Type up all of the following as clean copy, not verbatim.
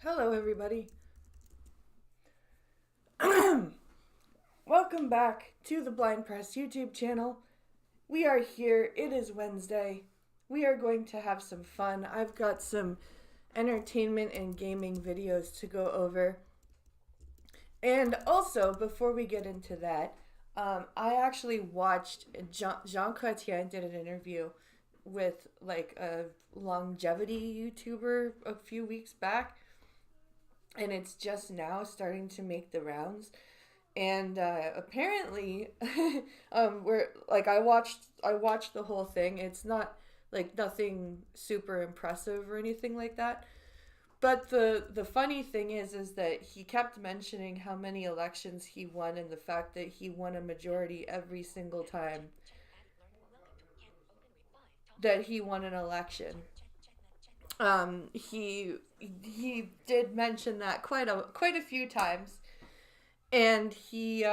Hello, everybody. Welcome back to the Blind Press YouTube channel. We are here. It is Wednesday. We are going to have some fun. I've got some entertainment and gaming videos to go over. And also, before we get into that, I actually watched Jean Chrétien did an interview with like a longevity YouTuber a few weeks back, and it's just now starting to make the rounds. And apparently, we're like I watched the whole thing. It's not like nothing super impressive or anything like that. But the funny thing is that he kept mentioning how many elections he won and the fact that he won a majority every single time that he won an election. He did mention that quite a few times, and he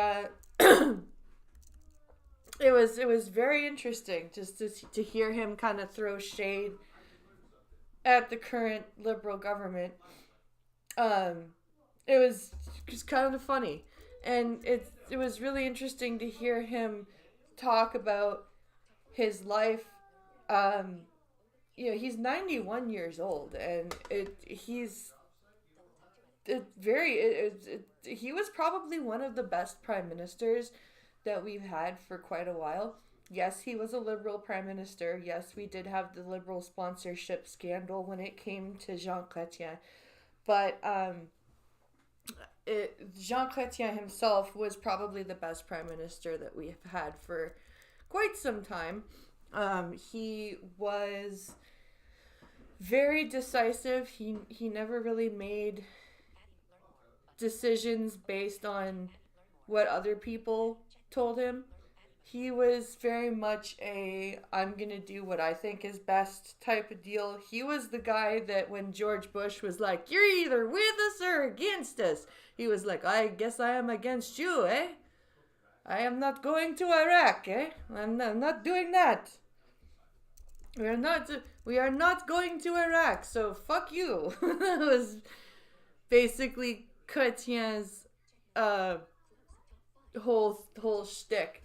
it was very interesting just to hear him kind of throw shade at the current liberal government. Um, it was just kind of funny, and it was really interesting to hear him talk about his life. Um, he's 91 years old, and he was probably one of the best prime ministers that we've had for quite a while. Yes, he was a liberal prime minister. Yes, we did have the liberal sponsorship scandal when it came to Jean Chrétien. But Jean Chrétien himself was probably the best prime minister that we've had for quite some time. He was very decisive. He never really made decisions based on what other people told him. He was very much I'm gonna do what I think is best type of deal. He was the guy that when George Bush was like, "You're either with us or against us," he was like, "I guess I am against you, eh? I am not going to Iraq, eh? I'm not doing that. We are not going to Iraq, so fuck you." That was basically Chrétien's whole shtick.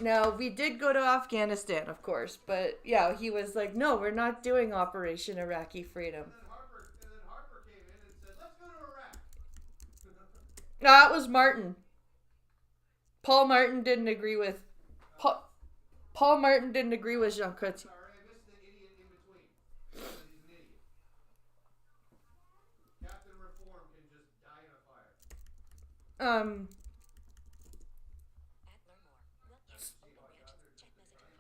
Now, we did go to Afghanistan, of course, but yeah, he was like, "No, we're not doing Operation Iraqi Freedom." And then Harper came in and said, "Let's go to Iraq." That was Martin. Paul Martin didn't agree with Paul Martin didn't agree with Jean Chrétien. Sorry, I missed the idiot in between. He's an idiot. Captain Reform can just die in a fire. Um.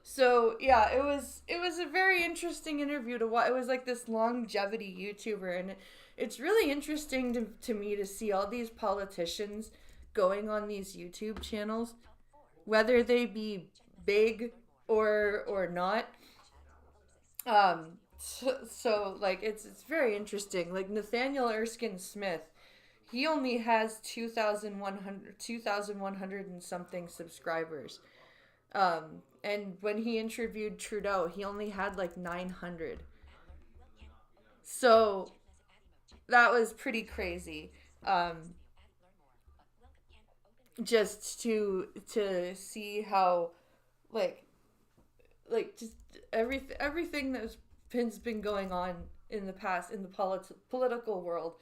So yeah, it was a very interesting interview to watch. It was like this longevity YouTuber, and it's really interesting to me to see all these politicians going on these YouTube channels, whether they be big or not. So like it's very interesting. Like Nathaniel Erskine Smith, he only has 2,100 and something subscribers. And when he interviewed Trudeau, he only had like 900. So that was pretty crazy. Just to see how like just everything has been going on in the past in the political world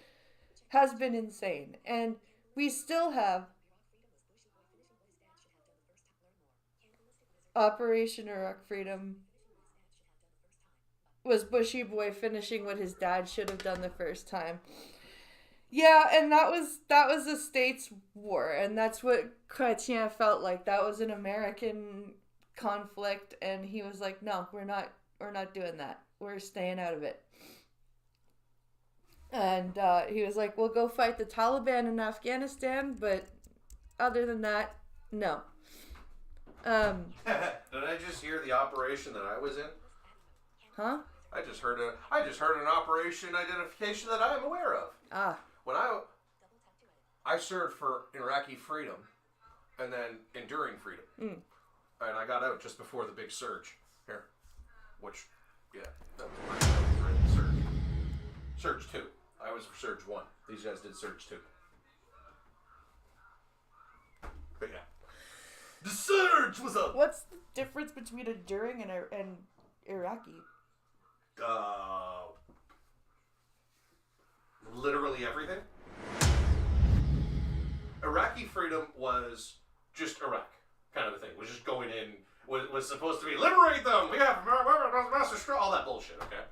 has been insane, and we still have Operation Iraq Freedom was Bushy Boy finishing what his dad should have done the first time. Yeah, and that was a states war, and that's what Chrétien felt like. That was an American conflict, and he was like, "No, we're not doing that. We're staying out of it." And he was like, "We'll go fight the Taliban in Afghanistan, but other than that, no." Did I just hear the operation that I was in? Huh? I just heard an operation identification that I am aware of. Ah. When I served for Iraqi freedom, and then enduring freedom, and I got out just before the big surge here, which that was my surge. Surge 2. I I was for Surge 1. These guys did Surge 2. But yeah. The Surge was up! What's the difference between Enduring and Iraqi? Literally everything. Iraqi freedom was just Iraq, kind of a thing. Was just going in, was supposed to be liberate them. We have master straw, all that bullshit. Okay.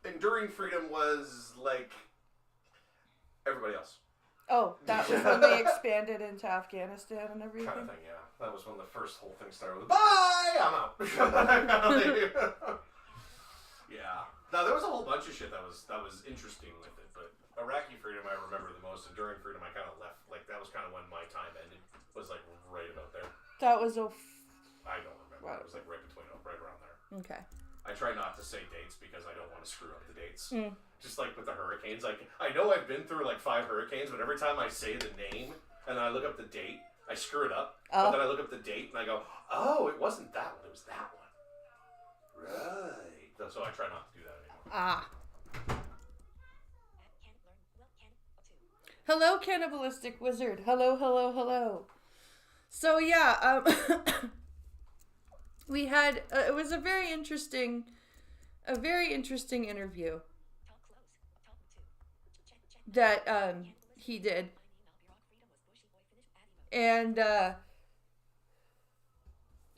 Enduring freedom was like everybody else. Oh, that was when they expanded into Afghanistan and everything. Kind of thing, yeah. That was when the first whole thing started with "Bye, I'm out." Yeah. Now there was a whole bunch of shit that was interesting with it, but Iraqi freedom I remember the most. Enduring freedom I kind of left. Like that was kind of when my time ended. Was like right about there. That was I don't remember. Right. It was like right around there. Okay. I try not to say dates because I don't want to screw up the dates. Just like with the hurricanes, like I know I've been through like 5 hurricanes, but every time I say the name and then I look up the date, I screw it up. But then I look up the date and I go, "Oh, it wasn't that one. It was that one." Right. So I try not to do that anymore. Hello, Cannibalistic Wizard. Hello, hello, hello. So yeah, we had it was a very interesting interview that he did, and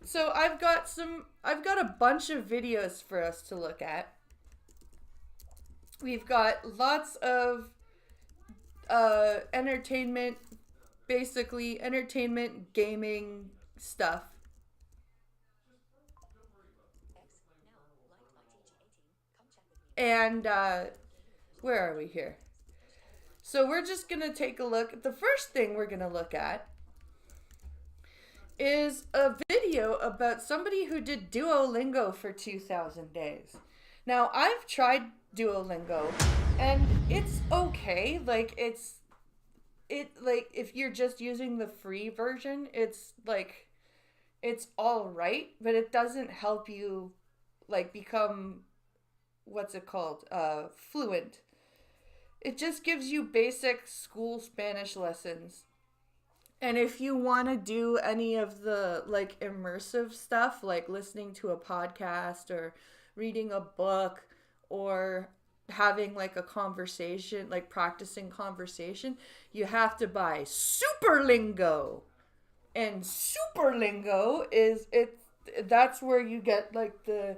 so I've got a bunch of videos for us to look at. We've got lots of entertainment, basically entertainment, gaming stuff. And where are we here? So we're just gonna take a look. The first thing we're gonna look at is a video about somebody who did Duolingo for 2,000 days. Now, I've tried Duolingo, and it's okay. Like, if you're just using the free version, it's all right, but it doesn't help you, like, become, what's it called, fluent. It just gives you basic school Spanish lessons. And if you want to do any of the, like, immersive stuff, like listening to a podcast or reading a book or having, like, a conversation, like practicing conversation, you have to buy Superlingo. And Superlingo that's where you get, like, the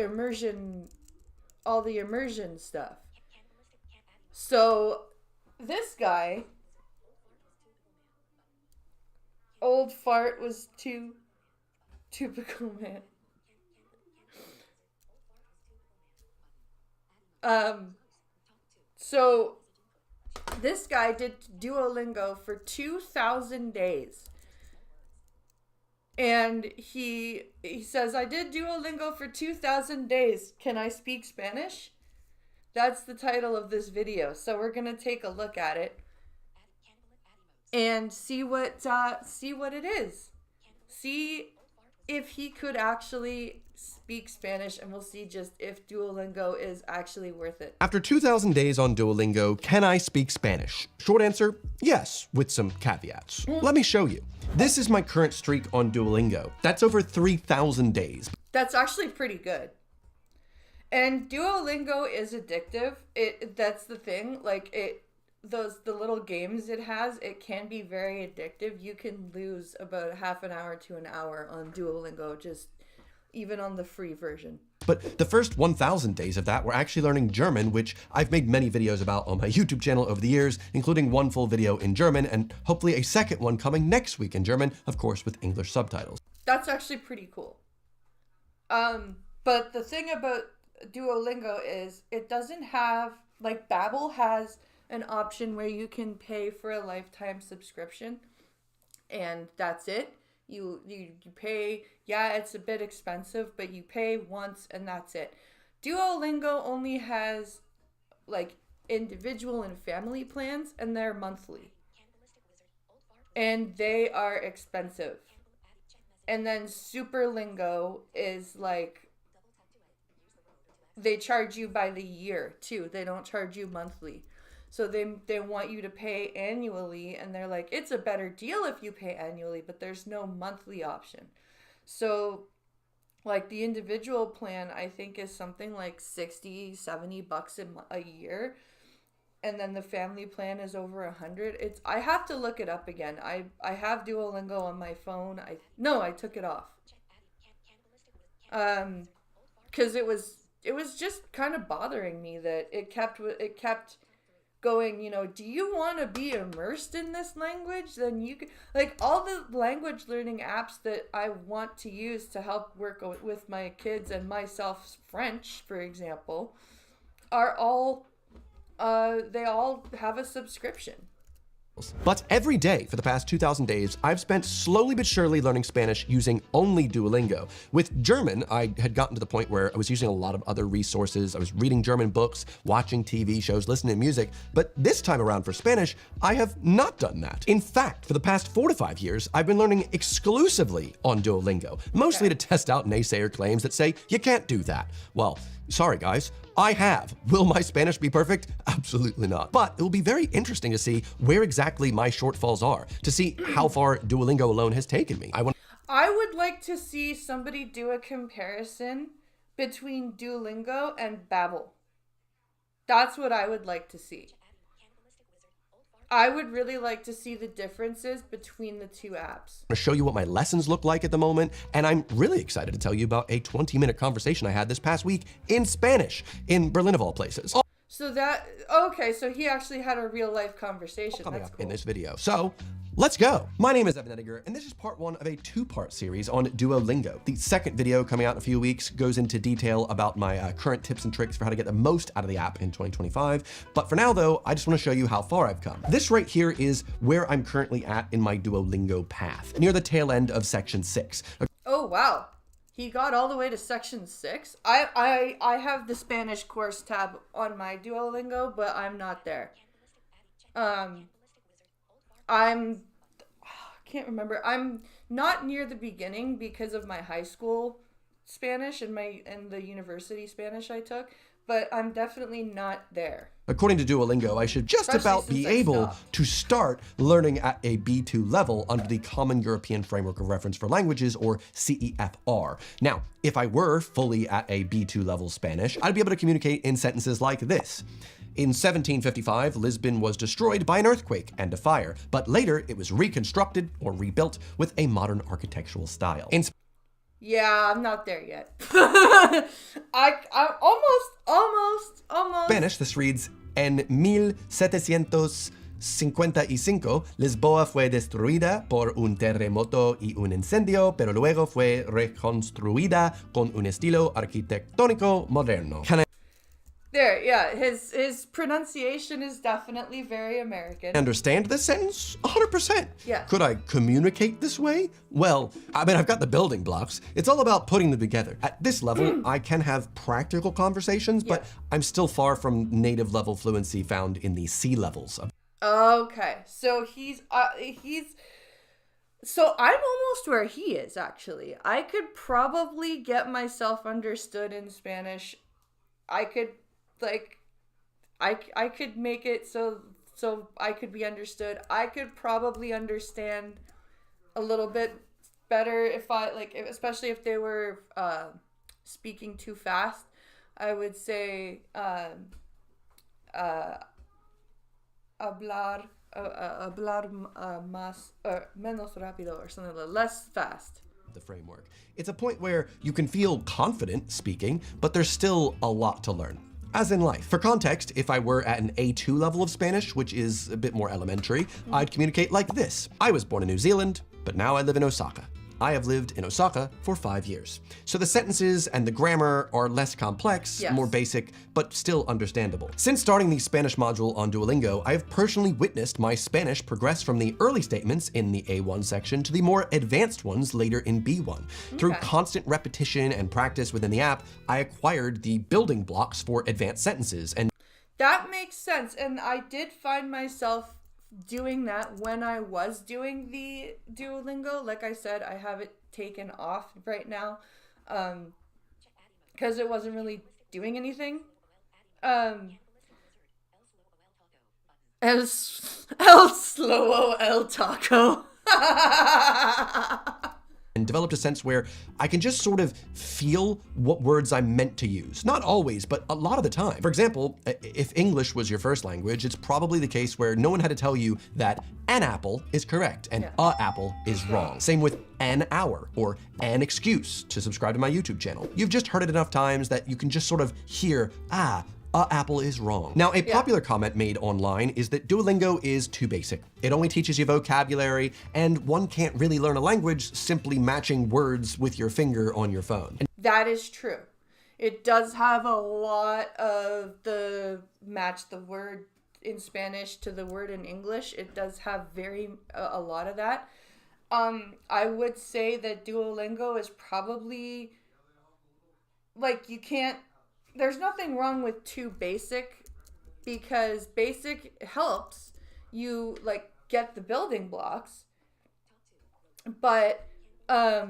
immersion, all the immersion stuff. So this guy, Old Fart was too typical, man. So this guy did Duolingo for 2,000 days. And he says, "I did Duolingo for 2,000 days. Can I speak Spanish?" That's the title of this video. So we're going to take a look at it and see what it is. See if he could actually speak Spanish, and we'll see just if Duolingo is actually worth it. After 2,000 days on Duolingo, can I speak Spanish? Short answer, yes, with some caveats. Let me show you. This is my current streak on Duolingo. That's over 3,000 days. That's actually pretty good. And Duolingo is addictive. That's the thing. Like, the little games it has, it can be very addictive. You can lose about half an hour to an hour on Duolingo, just even on the free version. But the first 1,000 days of that were actually learning German, which I've made many videos about on my YouTube channel over the years, including one full video in German and hopefully a second one coming next week in German, of course with English subtitles. That's actually pretty cool. But the thing about Duolingo is it doesn't have, like, Babbel has an option where you can pay for a lifetime subscription, and that's it. You pay, yeah, it's a bit expensive, but you pay once and that's it. Duolingo only has, like, individual and family plans, and they're monthly. And they are expensive. And then Superlingo is, like, they charge you by the year too. They don't charge you monthly. So they want you to pay annually, and they're like, it's a better deal if you pay annually, but there's no monthly option. So like the individual plan, I think, is something like $60-$70 a year. And then the family plan is over 100. I have to look it up again. I have Duolingo on my phone. I took it off. Cuz it was just kind of bothering me that it kept going, do you want to be immersed in this language? Then you can, like, all the language learning apps that I want to use to help work with my kids and myself, French, for example, are all they all have a subscription. But every day for the past 2,000 days, I've spent slowly but surely learning Spanish using only Duolingo. With German, I had gotten to the point where I was using a lot of other resources. I was reading German books, watching TV shows, listening to music. But this time around for Spanish, I have not done that. In fact, for the past 4 to 5 years, I've been learning exclusively on Duolingo, mostly to test out naysayer claims that say you can't do that. Well, sorry guys, I have. Will my Spanish be perfect? Absolutely not. But it will be very interesting to see where exactly my shortfalls are, to see how far Duolingo alone has taken me. I would like to see somebody do a comparison between Duolingo and Babbel. That's what I would like to see. I would really like to see the differences between the two apps. I'm going to show you what my lessons look like at the moment, and I'm really excited to tell you about a 20-minute conversation I had this past week in Spanish, in Berlin of all places. So he actually had a real life conversation. Coming That's up cool. in this video. So, let's go. My name is Evan Edinger, and this is part 1 of a 2-part series on Duolingo. The second video coming out in a few weeks goes into detail about my current tips and tricks for how to get the most out of the app in 2025. But for now though, I just want to show you how far I've come. This right here is where I'm currently at in my Duolingo path, near the tail end of section 6. Oh, wow. He got all the way to section 6. I have the Spanish course tab on my Duolingo, but I'm not there. I can't remember. I'm not near the beginning because of my high school Spanish and the university Spanish I took, but I'm definitely not there. According to Duolingo, I should just about be able to start learning at a B2 level under the Common European Framework of Reference for Languages, or CEFR. Now, if I were fully at a B2 level Spanish, I'd be able to communicate in sentences like this. In 1755, Lisbon was destroyed by an earthquake and a fire, but later it was reconstructed or rebuilt with a modern architectural style. Yeah, I'm not there yet. I almost. Spanish, this reads, En 1755, Lisboa fue destruida por un terremoto y un incendio, pero luego fue reconstruida con un estilo arquitectónico moderno. There, yeah, his pronunciation is definitely very American. Understand this sentence? 100%. Yeah. Could I communicate this way? Well, I mean, I've got the building blocks. It's all about putting them together. At this level, I can have practical conversations, but I'm still far from native level fluency found in the C levels. Okay, so so I'm almost where he is, actually. I could probably get myself understood in Spanish. I could make it so I could be understood. I could probably understand a little bit better if especially if they were speaking too fast. I would say hablar más or menos rápido, or something less fast. The framework. It's a point where you can feel confident speaking, but there's still a lot to learn. As in life. For context, if I were at an A2 level of Spanish, which is a bit more elementary, I'd communicate like this. I was born in New Zealand, but now I live in Osaka. I have lived in Osaka for 5 years. So the sentences and the grammar are less complex, more basic, but still understandable. Since starting the Spanish module on Duolingo, I have personally witnessed my Spanish progress from the early statements in the A1 section to the more advanced ones later in B1. Through constant repetition and practice within the app, I acquired the building blocks for advanced sentences. And that makes sense. And I did find myself doing that when I was doing the Duolingo. Like I said, I have it taken off right now because it wasn't really doing anything. El slow el taco. And developed a sense where I can just sort of feel what words I'm meant to use. Not always, but a lot of the time. For example, if English was your first language, it's probably the case where no one had to tell you that an apple is correct and a apple is wrong. Same with an hour or an excuse to subscribe to my YouTube channel. You've just heard it enough times that you can just sort of hear, apple is wrong. Now, a popular comment made online is that Duolingo is too basic. It only teaches you vocabulary, and one can't really learn a language simply matching words with your finger on your phone. That is true. It does have a lot of the match the word in Spanish to the word in English. It does have a lot of that. I would say that Duolingo is probably, like, there's nothing wrong with too basic, because basic helps you, like, get the building blocks. But I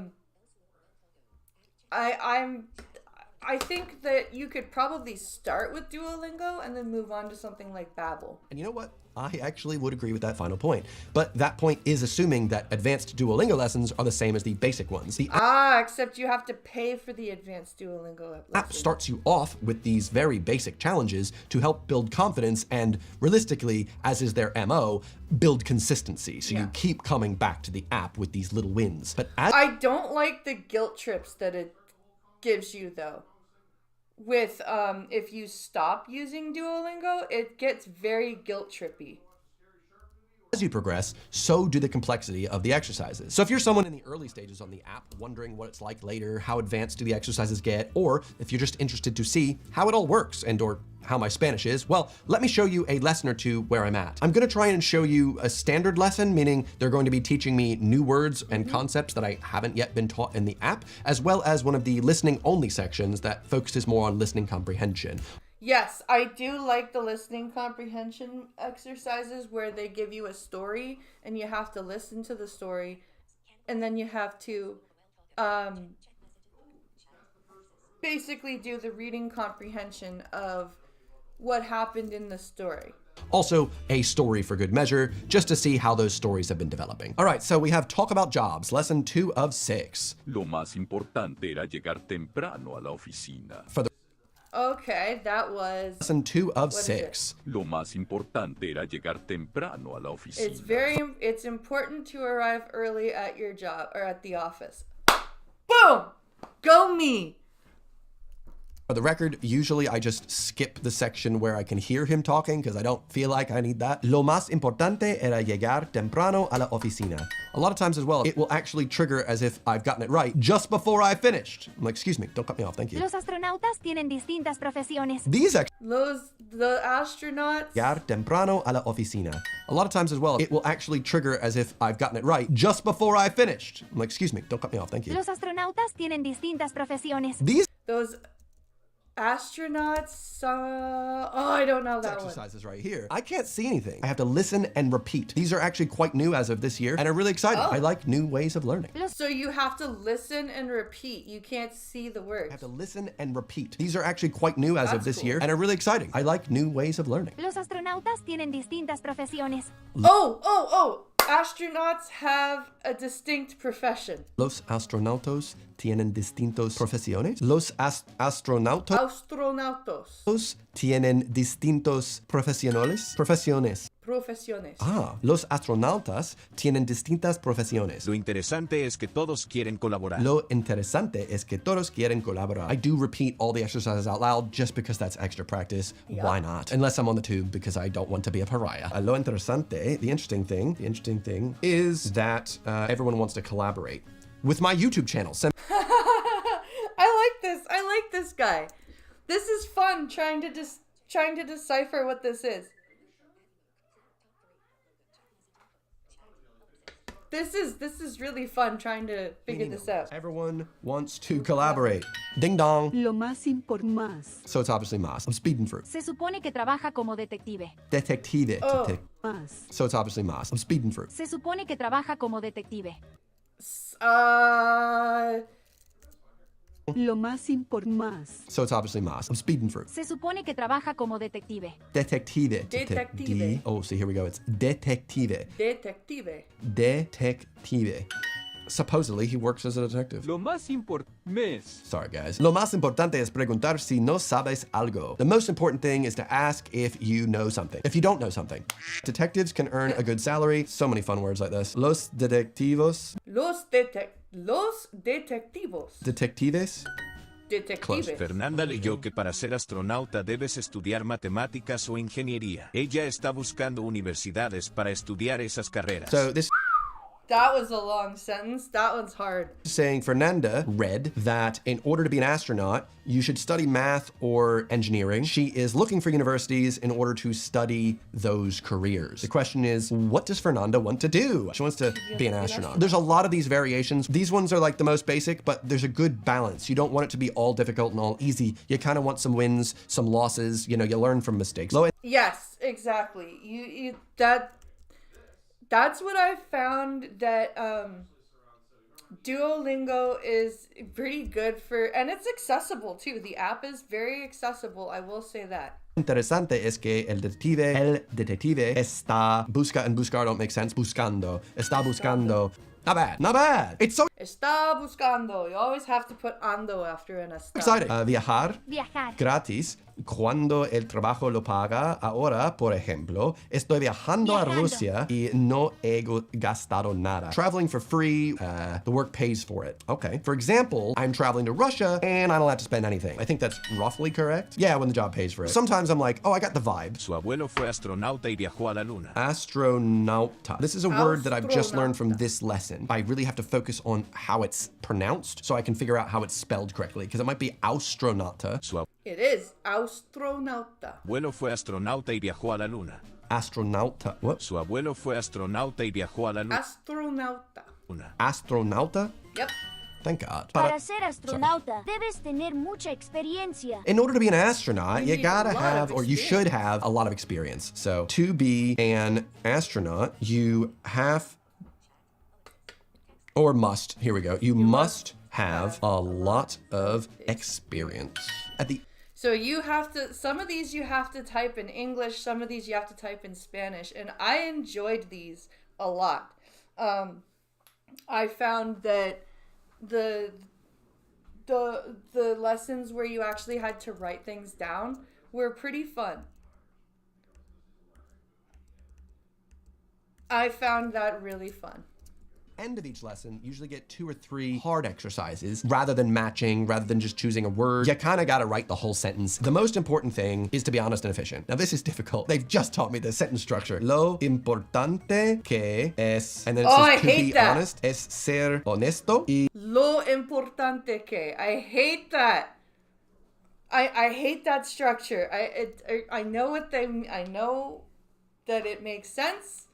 think that you could probably start with Duolingo and then move on to something like Babbel. And you know what? I actually would agree with that final point. But that point is assuming that advanced Duolingo lessons are the same as the basic ones. Except you have to pay for the advanced Duolingo lesson. App starts you off with these very basic challenges to help build confidence and, realistically, as is their MO, build consistency. So you keep coming back to the app with these little wins. But I don't like the guilt trips that it gives you, though. With if you stop using Duolingo, it gets very guilt trippy. As you progress, so do the complexity of the exercises. So if you're someone in the early stages on the app, wondering what it's like later, how advanced do the exercises get, or if you're just interested to see how it all works and or how my Spanish is, well, let me show you a lesson or two where I'm at. I'm gonna try and show you a standard lesson, meaning they're going to be teaching me new words and concepts that I haven't yet been taught in the app, as well as one of the listening only sections that focuses more on listening comprehension. Yes, I do like the listening comprehension exercises where they give you a story and you have to listen to the story, and then you have to basically do the reading comprehension of what happened in the story. Also, a story for good measure, just to see how those stories have been developing. All right, so we have Talk About Jobs, lesson 2 of 6. Lo más importante era llegar temprano a la oficina. Okay, that was lesson 2 of 6. Lo más importante era llegar temprano a la oficina. It's important to arrive early at your job or at the office. Boom! Go me! For the record, usually I just skip the section where I can hear him talking because I don't feel like I need that. Lo más importante era llegar temprano a la oficina. A lot of times as well, it will actually trigger as if I've gotten it right just before I finished. I'm like, excuse me, don't cut me off, thank you. Los astronautas tienen distintas profesiones. These The astronauts. Llegar temprano a la oficina. A lot of times as well, it will actually trigger as if I've gotten it right just before I finished. I'm like, excuse me, don't cut me off, thank you. Los astronautas tienen distintas profesiones. Those astronauts, I don't know that exercises right here. I can't see anything. I have to listen and repeat. These are actually quite new as of this year and are really exciting. I like new ways of learning. So you have to listen and repeat. You can't see the words. I have to listen and repeat. These are actually quite new as of this year and are really exciting. I like new ways of learning. Los astronautas tienen distintas profesiones. Astronauts have a distinct profession. Los astronautas tienen distintos profesiones. Los astronautas tienen distintos profesiones. Los astronautas tienen distintas profesiones. Lo interesante es que todos quieren colaborar. Lo interesante es que todos quieren colaborar. I do repeat all the exercises out loud just because that's extra practice. Yeah. Why not? Unless I'm on the tube because I don't want to be a pariah. Lo interesante, the interesting thing is that everyone wants to collaborate with my YouTube channel. I like this guy. This is fun trying to decipher what this is. This is really fun trying to figure this out. Everyone wants to collaborate. Ding dong. Lo más más. So it's obviously más. I'm speeding through. Se supone que trabaja como detective. Detective. Más. So it's obviously más. I'm speeding through. Se supone que trabaja como detective. Lo más más. So it's obviously más. I'm speeding through. Se supone que trabaja como detective. Detective. Detective. Oh, see, here we go. It's detective. Detective. Detective. Supposedly, he works as a detective. Lo más importante. Sorry, guys. Lo más importante es preguntar si no sabes algo. The most important thing is to ask if you know something. If you don't know something. Detectives can earn a good salary. So many fun words like this. Los detectivos. Los detectivos. Detectives. Detectives. Fernanda leyó que para ser astronauta debes estudiar matemáticas o ingeniería. Ella está buscando universidades para estudiar esas carreras. So this That was a long sentence. That one's hard. saying Fernanda read that in order to be an astronaut, you should study math or engineering. She is looking for universities in order to study those careers. The question is, what does Fernanda want to do? She wants to be an astronaut. There's a lot of these variations. These ones are like the most basic, but there's a good balance. You don't want it to be all difficult and all easy. You kind of want some wins, some losses. You know, you learn from mistakes. Yes, exactly. That's what I found that Duolingo is pretty good for, and it's accessible too. The app is very accessible, I will say that. Interesante es que el detective está buscar don't make sense, buscando. Está buscando. Not bad, not bad. It's so Está buscando. You always have to put ando after an está. exciting. Viajar Viajar. gratis cuando el trabajo lo paga. Ahora, por ejemplo, estoy viajando a Rusia y no he gastado nada. Traveling for free, the work pays for it. Okay. For example, I'm traveling to Russia and I don't have to spend anything. I think that's roughly correct. Yeah, when the job pays for it. Sometimes I'm like, oh, I got the vibe. Su abuelo fue astronauta y viajó a la luna. Astronauta. This is a word that I've just learned from this lesson. I really have to focus on how it's pronounced so I can figure out how it's spelled correctly, because it might be astronauta. Su It is astronauta. abuelo fue astronauta y viajó a la luna. Astronauta. What? Su abuelo fue astronauta y viajó a la Astronauta. luna. Astronauta? Yep. Thank God. Para ser astronauta, debes tener mucha experiencia. In order to be an astronaut, you need gotta a lot have, of or you should have, a lot of experience. So to be an astronaut, you have, or must, here we go, you must have a lot of experience. So you have to, some of these you have to type in English, some of these you have to type in Spanish, and I enjoyed these a lot. I found that the lessons where you actually had to write things down were pretty fun. I found that really fun. End of each lesson, usually get 2 or 3 hard exercises rather than matching, rather than just choosing a word. You kind of got to write the whole sentence. The most important thing is to be honest and efficient. Now this is difficult. They've just taught me the sentence structure. Lo importante que es, and then it says to be honest, es ser honesto y Lo importante que. I hate that. I hate that structure. I know I know that it makes sense.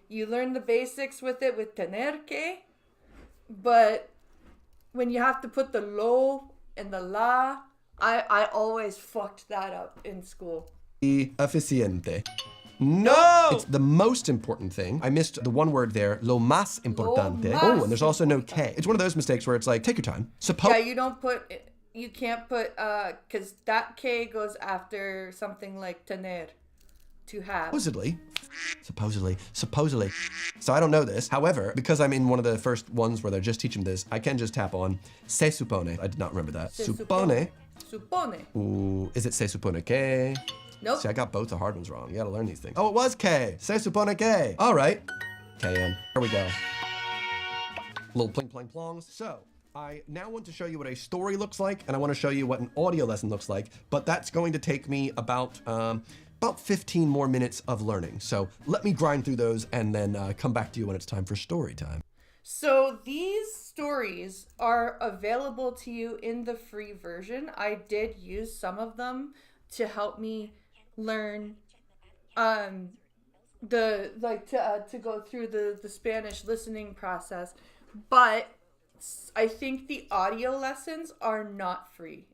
You learn the basics with it with tener que, but when you have to put the lo and the la, I always fucked that up in school. y eficiente. No! It's the most important thing. I missed the one word there, lo más importante. Oh, and there's also no K. It's one of those mistakes where it's like, take your time. Yeah, you can't put, because that K goes after something like tener, to have. Supposedly. So I don't know this. However, because I'm in one of the first ones where they're just teaching this, I can just tap on se supone. I did not remember that. Supone. Ooh, is it se supone que? Nope. See, I got both the hard ones wrong. You gotta learn these things. Oh, it was K. Se supone que. All right. KN. Here we go. Little pling pling plongs. So, I now want to show you what a story looks like, and I want to show you what an audio lesson looks like, but that's going to take me about 15 more minutes of learning. So let me grind through those and then come back to you when it's time for story time. So these stories are available to you in the free version. I did use some of them to help me learn to go through the Spanish listening process, but I think the audio lessons are not free.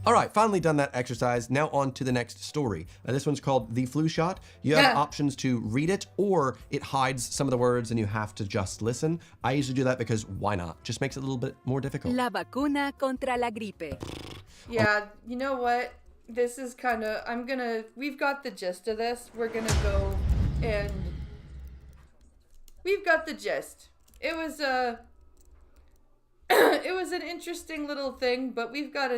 All right, finally done that exercise. Now on to the next story. This one's called The Flu Shot. You have options to read it, or it hides some of the words and you have to just listen. I usually do that because why not? Just makes it a little bit more difficult. La vacuna contra la gripe. Yeah, you know what? This is kind of, we've got the gist of this. We're gonna go and we've got the gist. It was it was an interesting little thing, but we've got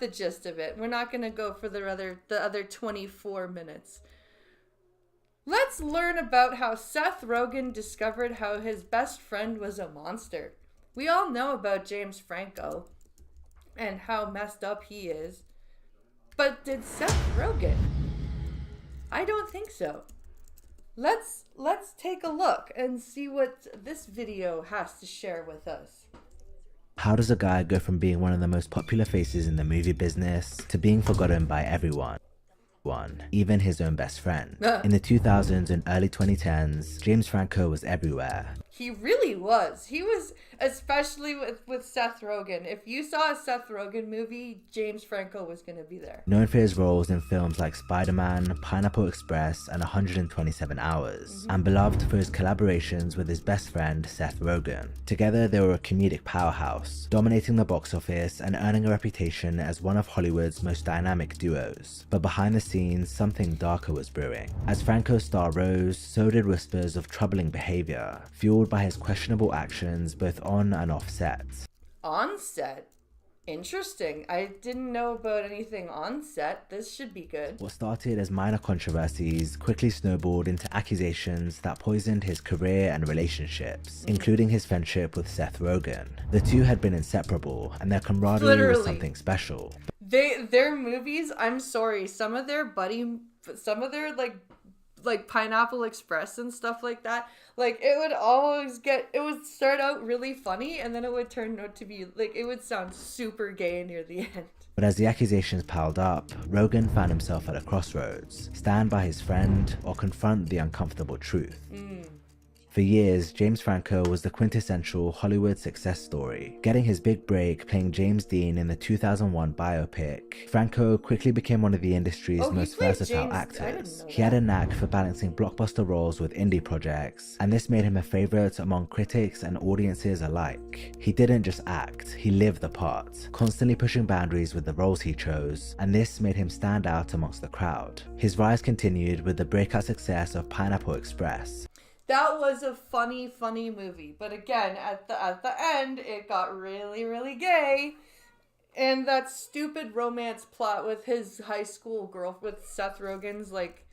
the gist of it. We're not gonna go for the other 24 minutes. Let's learn about how Seth Rogen discovered how his best friend was a monster. We all know about James Franco and how messed up he is. But did Seth Rogen? I don't think so. Let's take a look and see what this video has to share with us. How does a guy go from being one of the most popular faces in the movie business to being forgotten by everyone? Even his own best friend. In the 2000s and early 2010s, James Franco was everywhere. He really was. He was, especially with Seth Rogen. If you saw a Seth Rogen movie, James Franco was going to be there. Known for his roles in films like Spider-Man, Pineapple Express, and 127 Hours, and beloved for his collaborations with his best friend, Seth Rogen. Together, they were a comedic powerhouse, dominating the box office and earning a reputation as one of Hollywood's most dynamic duos. But behind the scenes, something darker was brewing. As Franco's star rose, so did whispers of troubling behavior, fueled by his questionable actions both on and off set. On set? Interesting. I didn't know about anything on set. This should be good. What started as minor controversies quickly snowballed into accusations that poisoned his career and relationships, including his friendship with Seth Rogen. The two had been inseparable, and their camaraderie was something special. Their movies, I'm sorry, some of their like Pineapple Express and stuff like that, like it would start out really funny and then it would turn out to be like, it would sound super gay near the end. But as the accusations piled up, Rogen found himself at a crossroads: stand by his friend or confront the uncomfortable truth. For years, James Franco was the quintessential Hollywood success story. Getting his big break playing James Dean in the 2001 biopic, Franco quickly became one of the industry's most versatile actors. He had a knack for balancing blockbuster roles with indie projects, and this made him a favorite among critics and audiences alike. He didn't just act, he lived the part, constantly pushing boundaries with the roles he chose, and this made him stand out amongst the crowd. His rise continued with the breakout success of Pineapple Express. That was a funny movie, but again, at the end, it got really, really gay, and that stupid romance plot with his high school with Seth Rogen's like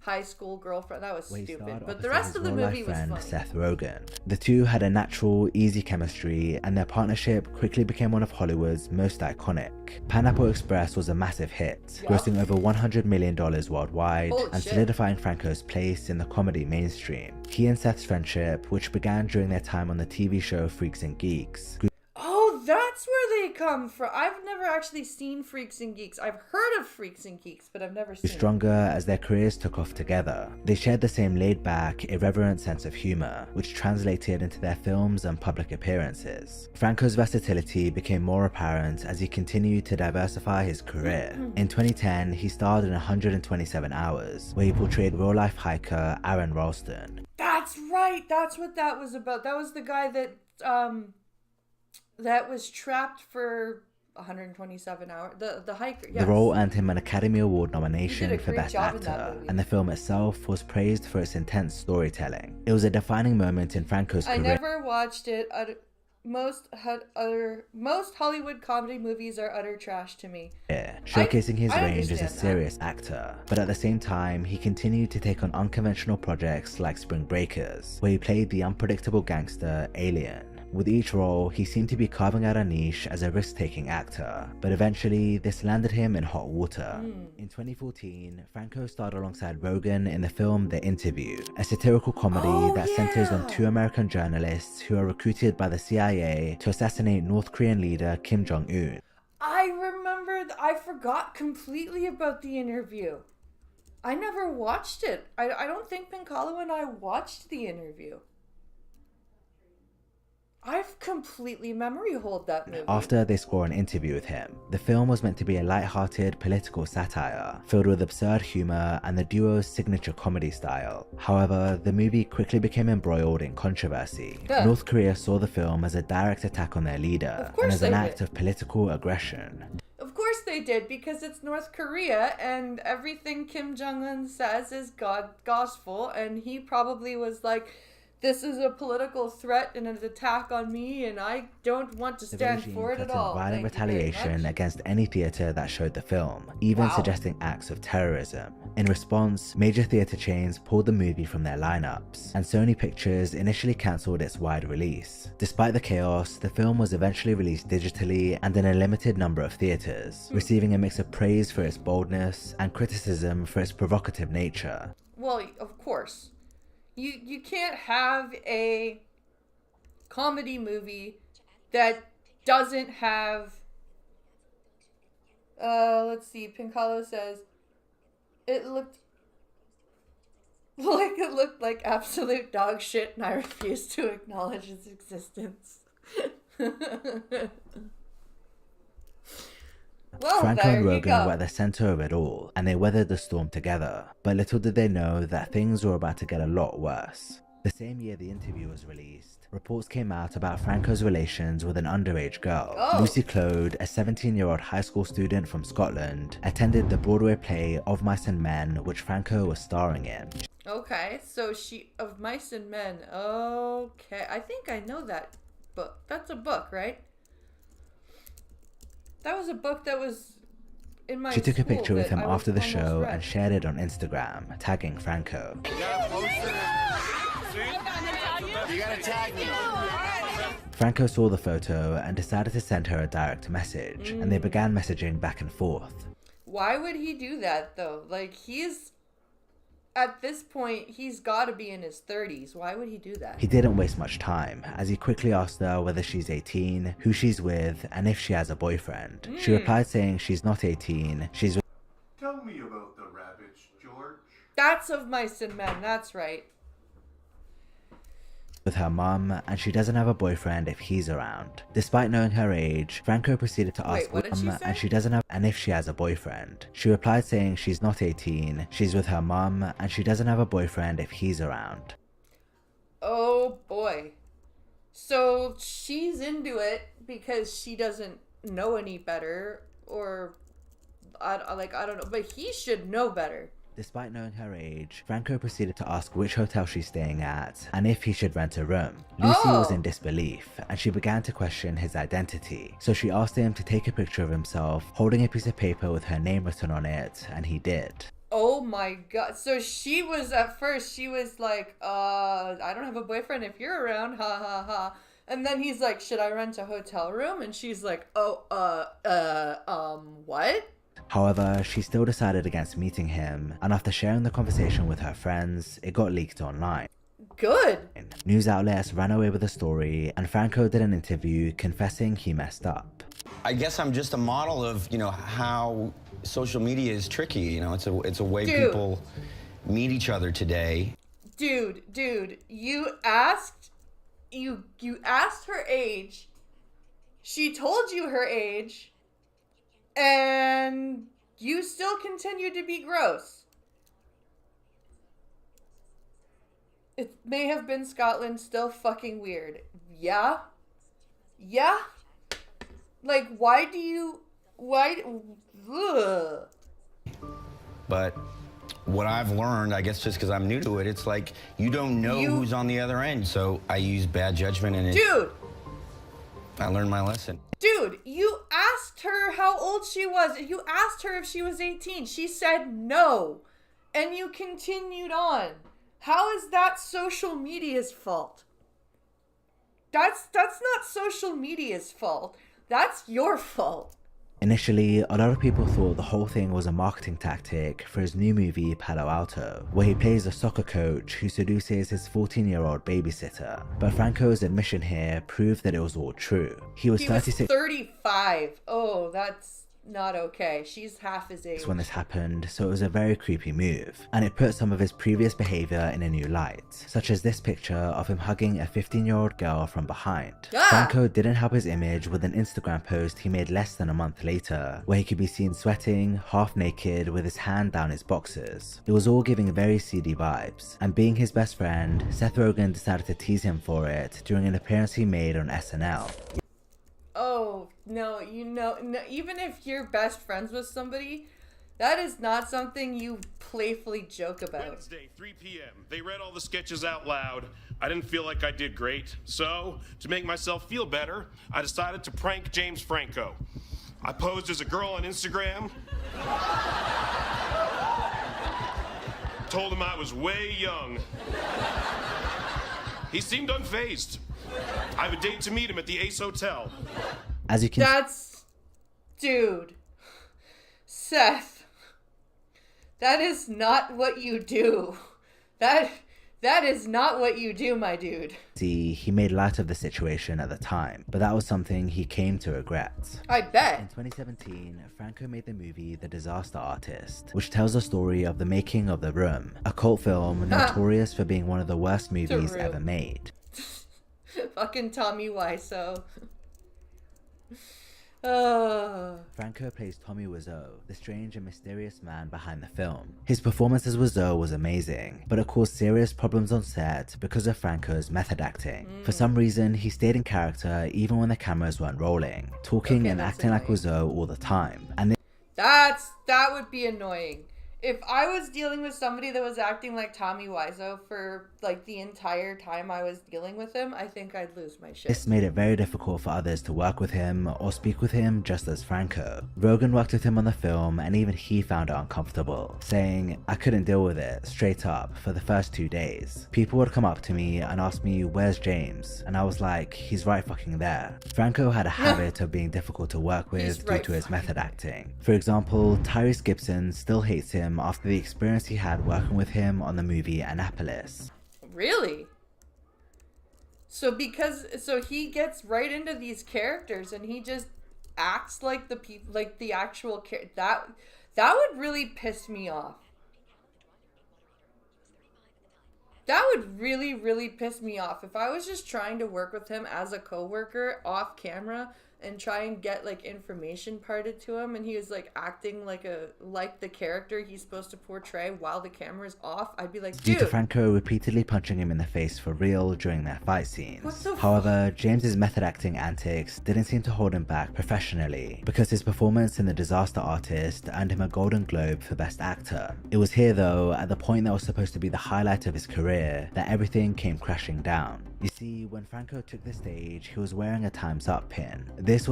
high school girlfriend, that was stupid. But the rest of the movie was funny. Seth Rogen. The two had a natural, easy chemistry, and their partnership quickly became one of Hollywood's most iconic. Pineapple Express was a massive hit, grossing over $100 million worldwide, solidifying Franco's place in the comedy mainstream. He and Seth's friendship, which began during their time on the TV show Freaks and Geeks, that's where they come from. I've never actually seen Freaks and Geeks. I've heard of Freaks and Geeks, but I've never seen it. Stronger as their careers took off together. They shared the same laid-back, irreverent sense of humor, which translated into their films and public appearances. Franco's versatility became more apparent as he continued to diversify his career. In 2010, he starred in 127 Hours, where he portrayed real-life hiker Aaron Ralston. That's right. That's what that was about. That was the guy that was trapped for 127 hours. The hiker, yes. The role earned him an Academy Award nomination for Best Actor, and the film itself was praised for its intense storytelling. It was a defining moment in Franco's career. I never watched it. Most Hollywood comedy movies are utter trash to me. Showcasing his range as a serious actor, but at the same time, he continued to take on unconventional projects like Spring Breakers, where he played the unpredictable gangster Alien. With each role, he seemed to be carving out a niche as a risk-taking actor, but eventually this landed him in hot water. In 2014, Franco starred alongside Rogen in the film The Interview, a satirical comedy that centers on two American journalists who are recruited by the CIA to assassinate North Korean leader Kim Jong-un. I remembered, I forgot completely about The Interview. I never watched it. I don't think Pinkalo and I watched The Interview. I've completely memory holed that movie. After they score an interview with him, the film was meant to be a light-hearted political satire, filled with absurd humor and the duo's signature comedy style. However, the movie quickly became embroiled in controversy. North Korea saw the film as a direct attack on their leader, and as an act of political aggression. Of course they did, because it's North Korea, and everything Kim Jong-un says is gospel, and he probably was like, this is a political threat and an attack on me, and I don't want to stand for it at all. Violent retaliation against any theatre that showed the film, even suggesting acts of terrorism. In response, major theatre chains pulled the movie from their lineups, and Sony Pictures initially cancelled its wide release. Despite the chaos, the film was eventually released digitally and in a limited number of theatres, receiving a mix of praise for its boldness and criticism for its provocative nature. Well, of course. You can't have a comedy movie that doesn't have, let's see, Pincalo says, it looked like absolute dog shit and I refuse to acknowledge its existence. Well, Franco and Rogan were at the center of it all, and they weathered the storm together, but little did they know that things were about to get a lot worse. The same year the interview was released, reports came out about Franco's relations with an underage girl. Lucy Claude, a 17-year-old high school student from Scotland, attended the Broadway play Of Mice and Men, which Franco was starring in. Okay, so Of Mice and Men. Okay, I think I know that book. That's a book, right? That was a book that was in my She took a picture with him I after the almost show read. and shared it on Instagram, tagging Franco. You gotta tag me. Franco saw the photo and decided to send her a direct message, and they began messaging back and forth. Why would he do that, though? Like, at this point, he's got to be in his 30s. Why would he do that? He didn't waste much time, as he quickly asked her whether she's 18, who she's with, and if she has a boyfriend. She replied saying she's not 18, she's with... Tell me about the rabbits, George. That's Of Mice and Men, that's right. with her mum, and she doesn't have a boyfriend if he's around. Despite knowing her age, Franco proceeded to ask what did she say? and she doesn't have and if she has a boyfriend. She replied saying she's not 18, she's with her mum, and she doesn't have a boyfriend if he's around. Oh boy. So she's into it because she doesn't know any better, or I don't know, but he should know better. Despite knowing her age, Franco proceeded to ask which hotel she's staying at and if he should rent a room. Lucy was in disbelief, and she began to question his identity. So she asked him to take a picture of himself holding a piece of paper with her name written on it, and he did. Oh my god. So she was, at first, she was like, I don't have a boyfriend if you're around, ha ha ha. And then he's like, should I rent a hotel room? And she's like, what? However, she still decided against meeting him, and after sharing the conversation with her friends, it got leaked online. Good. News outlets ran away with the story, and Franco did an interview confessing he messed up. I guess I'm just a model of, how social media is tricky. It's a way people meet each other today. Dude, you asked her age. She told you her age. And you still continue to be gross. It may have been Scotland, still fucking weird. Yeah? Yeah? Like, ugh. But what I've learned, I guess just because I'm new to it, it's like you don't know who's on the other end. So I use bad judgment and I learned my lesson. Dude, you asked her how old she was. You asked her if she was 18. She said no. And you continued on. How is that social media's fault? That's not social media's fault. That's your fault. Initially, a lot of people thought the whole thing was a marketing tactic for his new movie Palo Alto, where he plays a soccer coach who seduces his 14-year-old babysitter. But Franco's admission here proved that it was all true. He was 36. 35. Oh, that's not okay. She's half his age. When this happened, so it was a very creepy move, and it put some of his previous behavior in a new light, such as this picture of him hugging a 15-year-old girl from behind. Franco didn't help his image with an Instagram post he made less than a month later, where he could be seen sweating, half naked, with his hand down his boxers. It was all giving very seedy vibes, and being his best friend, Seth Rogen decided to tease him for it during an appearance he made on SNL. Oh, no, even if you're best friends with somebody, that is not something you playfully joke about. Wednesday, 3 p.m. They read all the sketches out loud. I didn't feel like I did great, so to make myself feel better, I decided to prank James Franco. I posed as a girl on Instagram. Told him I was way young. He seemed unfazed. I have a date to meet him at the Ace Hotel. As you can Dude. Seth. That is not what you do. That is not what you do, my dude. see, he made light of the situation at the time, but that was something he came to regret. I bet. In 2017, Franco made the movie The Disaster Artist, which tells the story of the making of The Room, a cult film notorious for being one of the worst movies ever made. Fucking Tommy Wiseau. Franco plays Tommy Wiseau, the strange and mysterious man behind the film. His performance as Wiseau was amazing, but it caused serious problems on set because of Franco's method acting. For some reason, he stayed in character even when the cameras weren't rolling, talking and acting like Wiseau all the time. And that would be annoying. If I was dealing with somebody that was acting like Tommy Wiseau for like the entire time I was dealing with him, I think I'd lose my shit. This made it very difficult for others to work with him or speak with him just as Franco. Rogen worked with him on the film and even he found it uncomfortable, saying, "I couldn't deal with it, straight up, for the first 2 days. People would come up to me and ask me, 'Where's James?' And I was like, 'He's right fucking there.'" Franco had a habit of being difficult to work with due to his method acting. For example, Tyrese Gibson still hates him after the experience he had working with him on the movie Annapolis. Really? So he gets right into these characters and he just acts like the actual character. That would really piss me off. That would really, really piss me off if I was just trying to work with him as a coworker off camera and try and get like information parted to him, and he was like acting like the character he's supposed to portray while the camera's off. I'd be like, dude. Due to Franco repeatedly punching him in the face for real during their fight scenes. However, James's method acting antics didn't seem to hold him back professionally, because his performance in The Disaster Artist earned him a Golden Globe for Best Actor. It was here though, at the point that was supposed to be the highlight of his career, that everything came crashing down. You see, when Franco took the stage, he was wearing a Time's Up pin.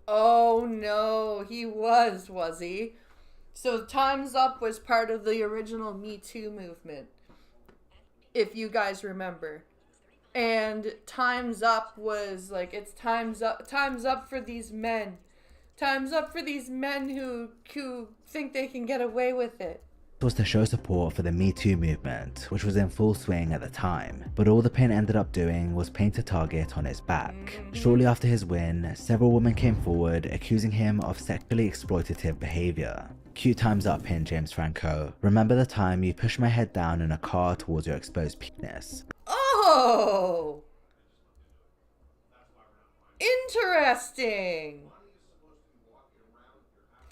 Oh no, he was he? So Time's Up was part of the original Me Too movement, if you guys remember. And Time's Up was like, it's time's up for these men. Time's up for these men who think they can get away with it. Was to show support for the Me Too movement, which was in full swing at the time, but all the pin ended up doing was paint a target on his back. Shortly after his win, several women came forward accusing him of sexually exploitative behavior. Cute Time's Up pin, James Franco. Remember the time you pushed my head down in a car towards your exposed penis? Oh! Interesting!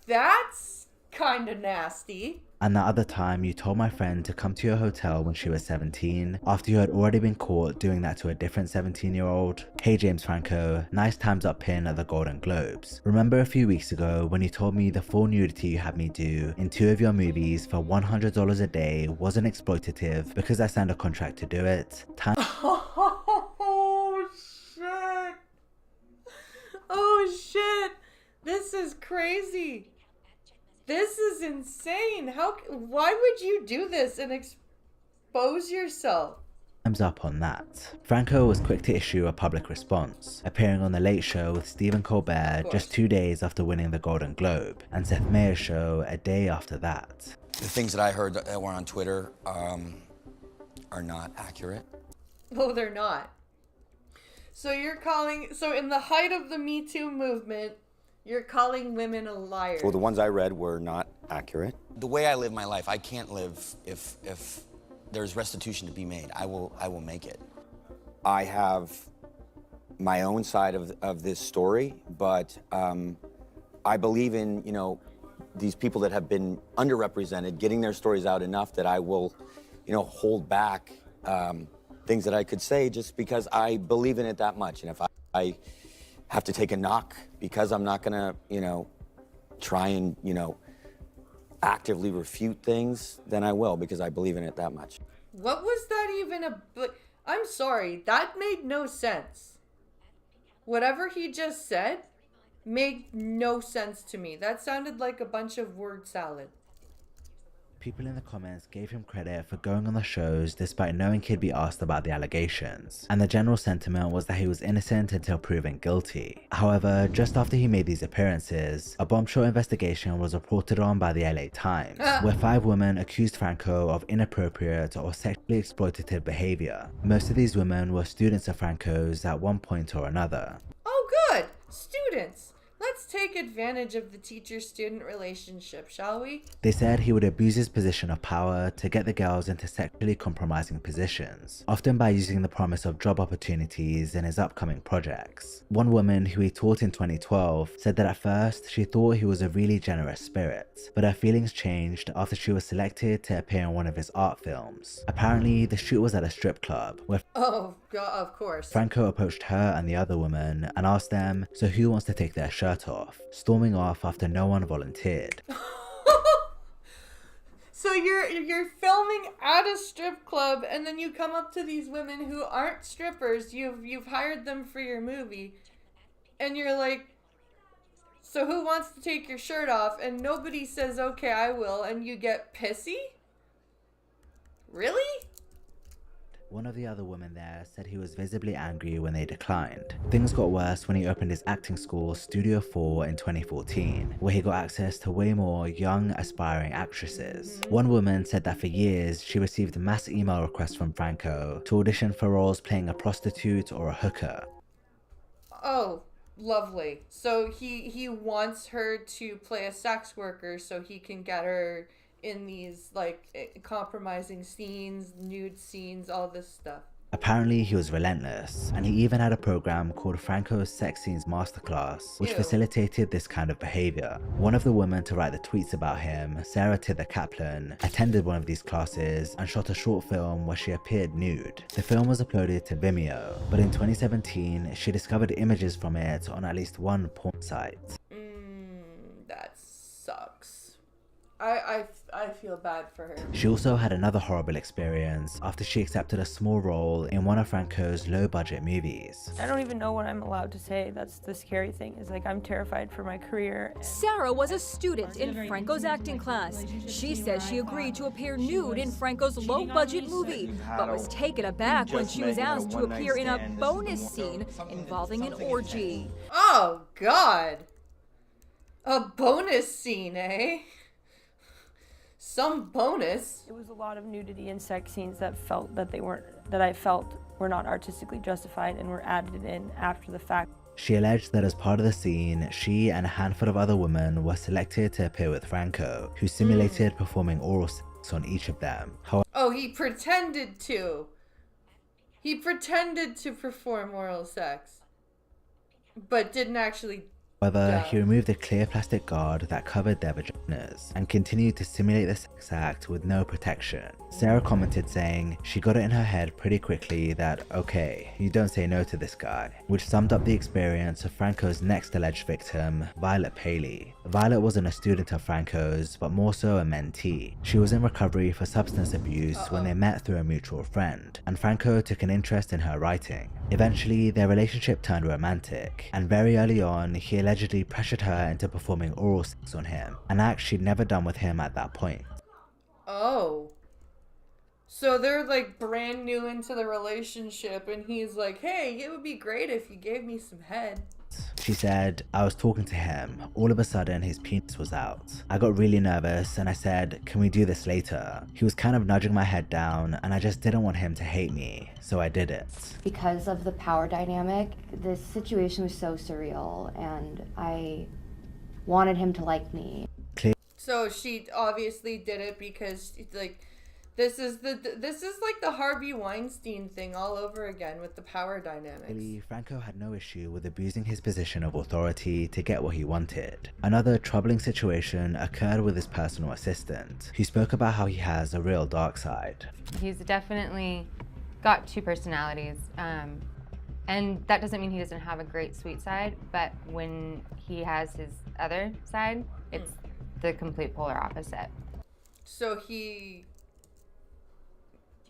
That's kinda nasty. And the other time you told my friend to come to your hotel when she was 17, after you had already been caught doing that to a different 17-year-old. Hey James Franco, nice Time's Up pin at the Golden Globes. Remember a few weeks ago when you told me the full nudity you had me do in 2 of your movies for $100 a day wasn't exploitative because I signed a contract to do it? Oh shit! Oh shit! This is crazy! This is insane. Why would you do this and expose yourself? Time's up on that. Franco was quick to issue a public response, appearing on The Late Show with Stephen Colbert just 2 days after winning the Golden Globe, and Seth Meyers' show a day after that. The things that I heard that were on Twitter are not accurate. Oh, they're not. So in the height of the Me Too movement, You're calling women a liar. Well, the ones I read were not accurate. The way I live my life, I can't live if there's restitution to be made. I will make it. I have my own side of this story, but I believe in, you know, these people that have been underrepresented, getting their stories out enough that I will, you know, hold back things that I could say just because I believe in it that much. And if I have to take a knock because I'm not gonna, you know, try and, you know, actively refute things, then I will, because I believe in it that much. What was that even I'm sorry, that made no sense. Whatever he just said made no sense to me. That sounded like a bunch of word salad. People in the comments gave him credit for going on the shows despite knowing he'd be asked about the allegations, and the general sentiment was that he was innocent until proven guilty. However, just after he made these appearances, a bombshell investigation was reported on by the LA Times, where 5 women accused Franco of inappropriate or sexually exploitative behavior. Most of these women were students of Franco's at one point or another. Oh good! Students! Let's take advantage of the teacher-student relationship, shall we? They said he would abuse his position of power to get the girls into sexually compromising positions, often by using the promise of job opportunities in his upcoming projects. One woman who he taught in 2012 said that at first she thought he was a really generous spirit, but her feelings changed after she was selected to appear in one of his art films. Apparently, the shoot was at a strip club, where of course. Franco approached her and the other woman and asked them, so who wants to take their shirt off, storming off after no one volunteered. So you're filming at a strip club, and then you come up to these women who aren't strippers. You've hired them for your movie, and you're like, so who wants to take your shirt off? And nobody says, okay, I will, and you get pissy? Really? One of the other women there said he was visibly angry when they declined. Things got worse when he opened his acting school, Studio 4, in 2014, where he got access to way more young, aspiring actresses. One woman said that for years, she received mass email requests from Franco to audition for roles playing a prostitute or a hooker. Oh, lovely. So he wants her to play a sex worker so he can get her in these, like, compromising scenes, nude scenes, all this stuff. Apparently, he was relentless, and he even had a program called Franco's Sex Scenes Masterclass, which facilitated this kind of behavior. One of the women to write the tweets about him, Sarah Tither Kaplan, attended one of these classes and shot a short film where she appeared nude. The film was uploaded to Vimeo, but in 2017, she discovered images from it on at least one porn site. That sucks. I feel bad for her. She also had another horrible experience after she accepted a small role in one of Franco's low-budget movies. I don't even know what I'm allowed to say. That's the scary thing, is like I'm terrified for my career. Sarah was a student in Franco's acting class. She says she agreed to appear nude in Franco's low-budget movie, but was taken aback when she was asked to appear in a bonus scene involving an orgy. Oh, God. A bonus scene, eh? Some bonus. It was a lot of nudity and sex scenes that I felt were not artistically justified and were added in after the fact. She alleged that as part of the scene, she and a handful of other women were selected to appear with Franco, who simulated performing oral sex on each of them. Oh, he pretended to. He pretended to perform oral sex, but didn't actually. However, he removed the clear plastic guard that covered their vaginas and continued to simulate the sex act with no protection. Sarah commented saying she got it in her head pretty quickly that, okay, you don't say no to this guy, which summed up the experience of Franco's next alleged victim, Violet Paley. Violet wasn't a student of Franco's, but more so a mentee. She was in recovery for substance abuse when they met through a mutual friend, and Franco took an interest in her writing. Eventually, their relationship turned romantic, and very early on, he allegedly pressured her into performing oral sex on him, an act she'd never done with him at that point. Oh. So they're like brand new into the relationship, and he's like, hey, it would be great if you gave me some head. She said, I was talking to him. All of a sudden, his penis was out. I got really nervous and I said, can we do this later? He was kind of nudging my head down and I just didn't want him to hate me, so I did it. Because of the power dynamic, this situation was so surreal, and I wanted him to like me. So she obviously did it because like this is like the Harvey Weinstein thing all over again with the power dynamics. Franco had no issue with abusing his position of authority to get what he wanted. Another troubling situation occurred with his personal assistant, who spoke about how he has a real dark side. He's definitely got two personalities, and that doesn't mean he doesn't have a great sweet side, but when he has his other side, it's the complete polar opposite. So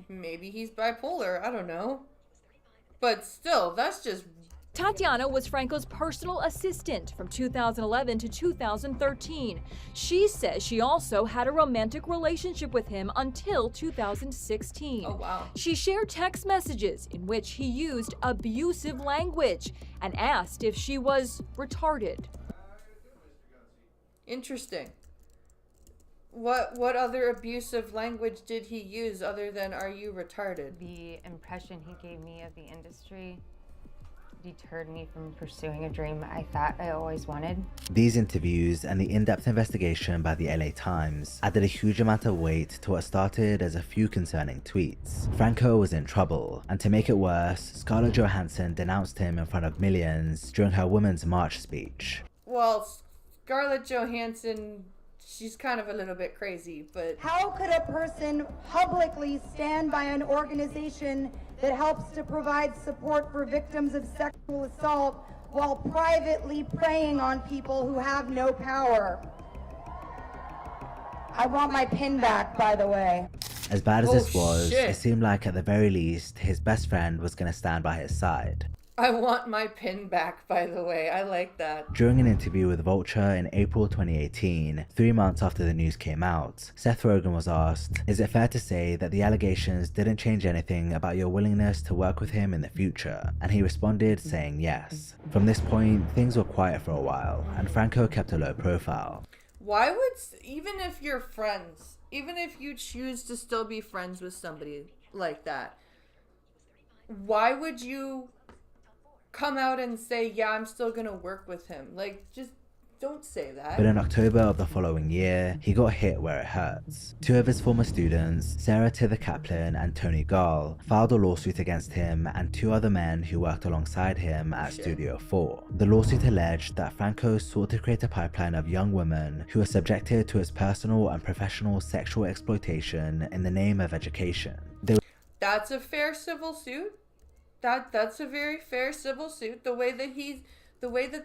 maybe he's bipolar, I don't know. But still, that's just... Tatiana was Franco's personal assistant from 2011 to 2013. She says she also had a romantic relationship with him until 2016. Oh, wow. She shared text messages in which he used abusive language and asked if she was retarded. Interesting. What other abusive language did he use other than "Are you retarded"? The impression he gave me of the industry deterred me from pursuing a dream I thought I always wanted. These interviews and the in-depth investigation by the LA Times added a huge amount of weight to what started as a few concerning tweets. Franco was in trouble, and to make it worse, Scarlett Johansson denounced him in front of millions during her Women's March speech. Well, Scarlett Johansson, she's kind of a little bit crazy, but... How could a person publicly stand by an organization that helps to provide support for victims of sexual assault while privately preying on people who have no power? I want my pin back, by the way. As bad as this was, it seemed like at the very least, his best friend was going to stand by his side. I want my pin back, by the way. I like that. During an interview with Vulture in April 2018, 3 months after the news came out, Seth Rogen was asked, "Is it fair to say that the allegations didn't change anything about your willingness to work with him in the future?" And he responded saying yes. From this point, things were quiet for a while, and Franco kept a low profile. Why would, even if you're friends, even if you choose to still be friends with somebody like that, why would you come out and say, yeah, I'm still gonna work with him? Like, just don't say that. But in October of the following year, he got hit where it hurts. 2 of his former students, Sarah Tither Kaplan and Tony Gall, filed a lawsuit against him and 2 other men who worked alongside him at Studio 4. The lawsuit alleged that Franco sought to create a pipeline of young women who were subjected to his personal and professional sexual exploitation in the name of education. That's a fair civil suit. That's a very fair civil suit. The way that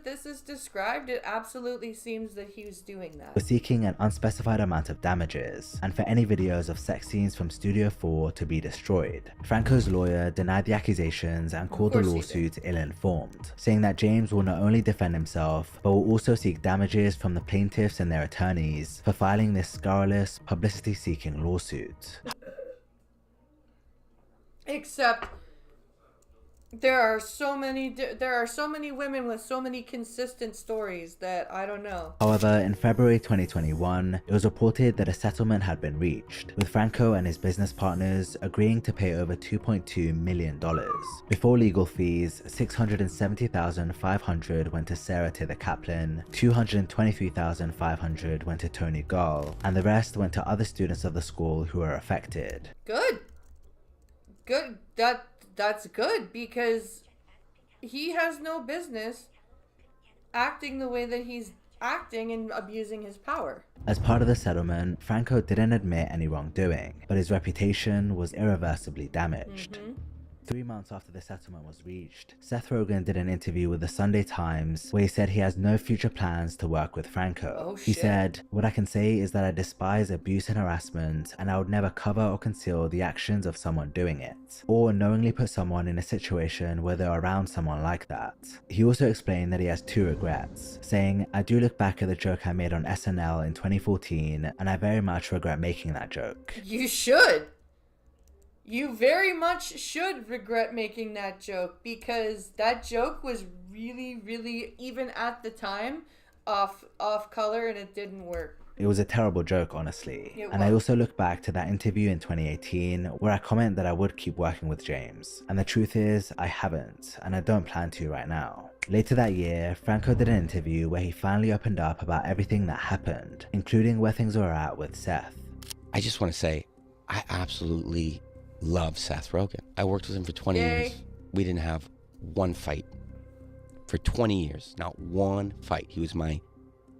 this is described, it absolutely seems that he was doing that. Were seeking an unspecified amount of damages, and for any videos of sex scenes from Studio 4 to be destroyed. Franco's lawyer denied the accusations and called the lawsuit ill-informed, saying that James will not only defend himself, but will also seek damages from the plaintiffs and their attorneys for filing this scurrilous, publicity-seeking lawsuit. Except there are so many women with so many consistent stories that I don't know. However, in February 2021, it was reported that a settlement had been reached, with Franco and his business partners agreeing to pay over $2.2 million. Before legal fees, $670,500 went to Sarah Tither Kaplan, $223,500 went to Tony Gall, and the rest went to other students of the school who were affected. Good. That's good, because he has no business acting the way that he's acting and abusing his power. As part of the settlement, Franco didn't admit any wrongdoing, but his reputation was irreversibly damaged. 3 months after the settlement was reached, Seth Rogen did an interview with the Sunday Times where he said he has no future plans to work with Franco. He said, "What I can say is that I despise abuse and harassment, and I would never cover or conceal the actions of someone doing it, or knowingly put someone in a situation where they're around someone like that." He also explained that he has 2 regrets, saying, "I do look back at the joke I made on SNL in 2014, and I very much regret making that joke." You should. You very much should regret making that joke, because that joke was really, really, even at the time, off color, and it didn't work. It was a terrible joke, honestly. And I also look back to that interview in 2018 where I comment that I would keep working with James. And the truth is, I haven't, and I don't plan to right now. Later that year, Franco did an interview where he finally opened up about everything that happened, including where things were at with Seth. I just want to say, I absolutely love Seth Rogen. I worked with him for 20 years. We didn't have one fight. For 20 years, not one fight. He was my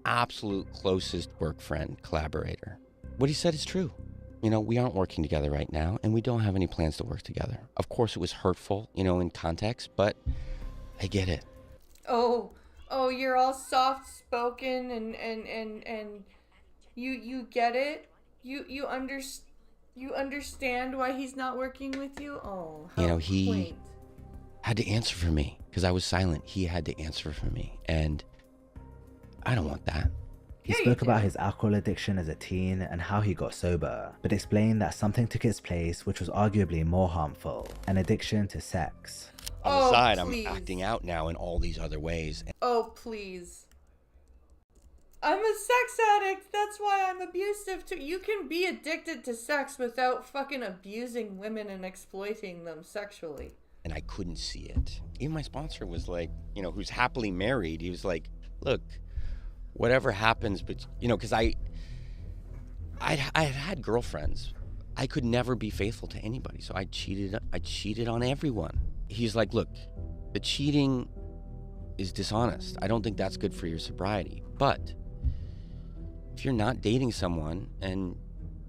absolute closest work friend, collaborator. What he said is true. You know, we aren't working together right now, and we don't have any plans to work together. Of course, it was hurtful, you know, in context, but I get it. Oh, you're all soft-spoken and you get it? You understand why he's not working with you? Oh, how You know, he quaint. had to answer for me because I was silent. He had to answer for me, and I don't want that. He spoke about his alcohol addiction as a teen and how he got sober, but explained that something took its place which was arguably more harmful, an addiction to sex. On the side, please. I'm acting out now in all these other ways. Oh, please. I'm a sex addict. That's why I'm abusive too. You can be addicted to sex without fucking abusing women and exploiting them sexually. And I couldn't see it. Even my sponsor was like, you know, who's happily married. He was like, look, whatever happens, but, you know, because I had girlfriends. I could never be faithful to anybody. So I cheated on everyone. He's like, look, the cheating is dishonest. I don't think that's good for your sobriety. But if you're not dating someone and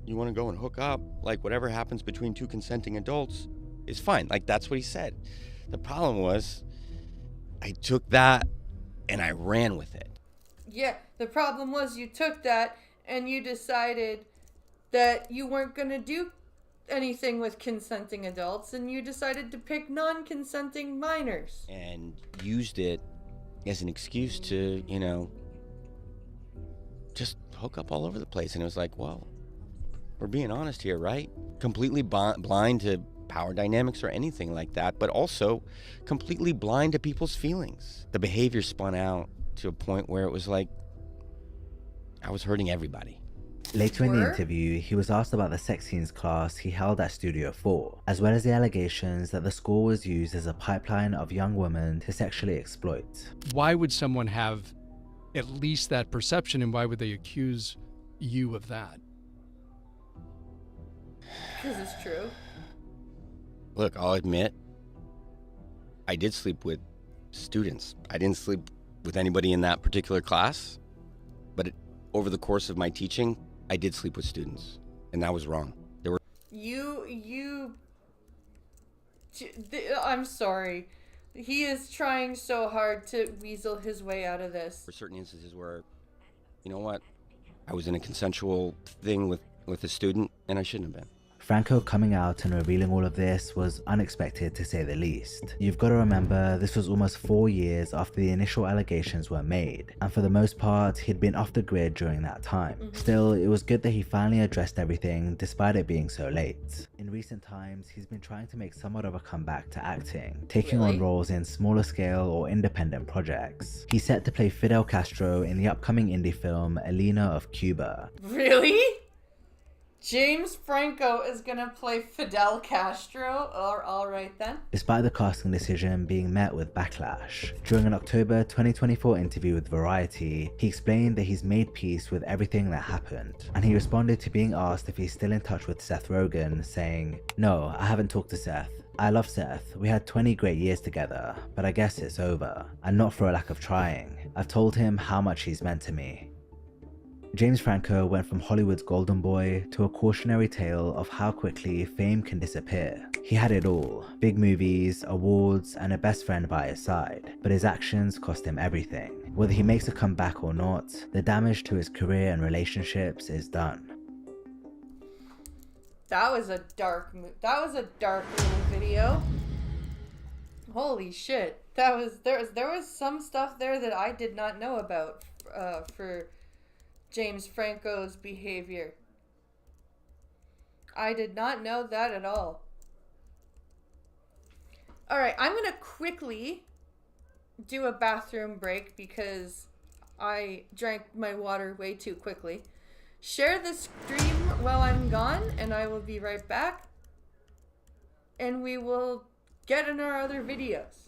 you want to go and hook up, like whatever happens between two consenting adults is fine. Like, that's what he said. The problem was I took that and I ran with it. Yeah, the problem was you took that and you decided that you weren't going to do anything with consenting adults and you decided to pick non-consenting minors. And used it as an excuse to, you know, just hook up all over the place. And it was like, well, we're being honest here, right? Completely blind to power dynamics or anything like that, but also completely blind to people's feelings. The behavior spun out to a point where it was like I was hurting everybody. Later in the interview, he was asked about the sex scenes class he held at Studio 4, as well as the allegations that the school was used as a pipeline of young women to sexually exploit. Why would someone have at least that perception, and why would they accuse you of that? Because it's true. Look, I'll admit, I did sleep with students. I didn't sleep with anybody in that particular class, but over the course of my teaching, I did sleep with students, and that was wrong. There were I'm sorry. He is trying so hard to weasel his way out of this. certain instances where, you know what, I was in a consensual thing with a student, and I shouldn't have been. Franco coming out and revealing all of this was unexpected to say the least. You've got to remember, this was almost 4 years after the initial allegations were made, and for the most part, he'd been off the grid during that time. Still, it was good that he finally addressed everything despite it being so late. In recent times, he's been trying to make somewhat of a comeback to acting, taking on roles in smaller scale or independent projects. He's set to play Fidel Castro in the upcoming indie film Elena of Cuba. Really? James Franco is gonna play Fidel Castro? Alright then. Despite the casting decision being met with backlash, during an October 2024 interview with Variety, he explained that he's made peace with everything that happened, and he responded to being asked if he's still in touch with Seth Rogen, saying, "No, I haven't talked to Seth. I love Seth. We had 20 great years together, but I guess it's over, and not for a lack of trying. I've told him how much he's meant to me." James Franco went from Hollywood's golden boy to a cautionary tale of how quickly fame can disappear. He had it all: big movies, awards, and a best friend by his side, but his actions cost him everything. Whether he makes a comeback or not, the damage to his career and relationships is done. That was a dark little video. Holy shit. There was some stuff there that I did not know about for James Franco's behavior. I did not know that at all. Alright, I'm gonna quickly do a bathroom break because I drank my water way too quickly. Share the stream while I'm gone, and I will be right back. And we will get in our other videos.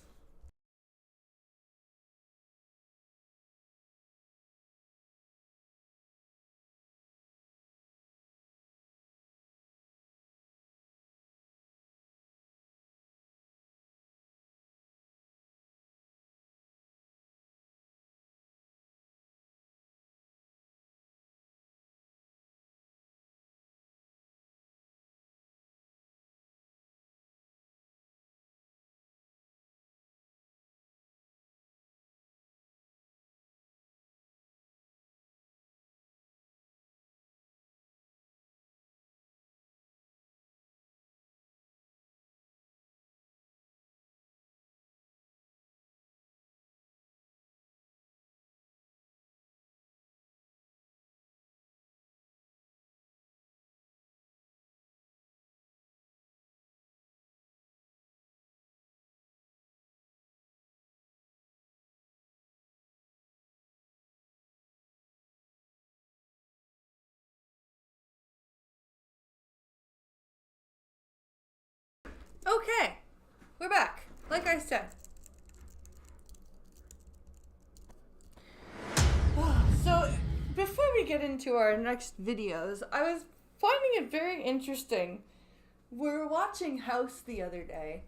Okay, we're back. Like I said. So, before we get into our next videos, I was finding it very interesting. We were watching House the other day,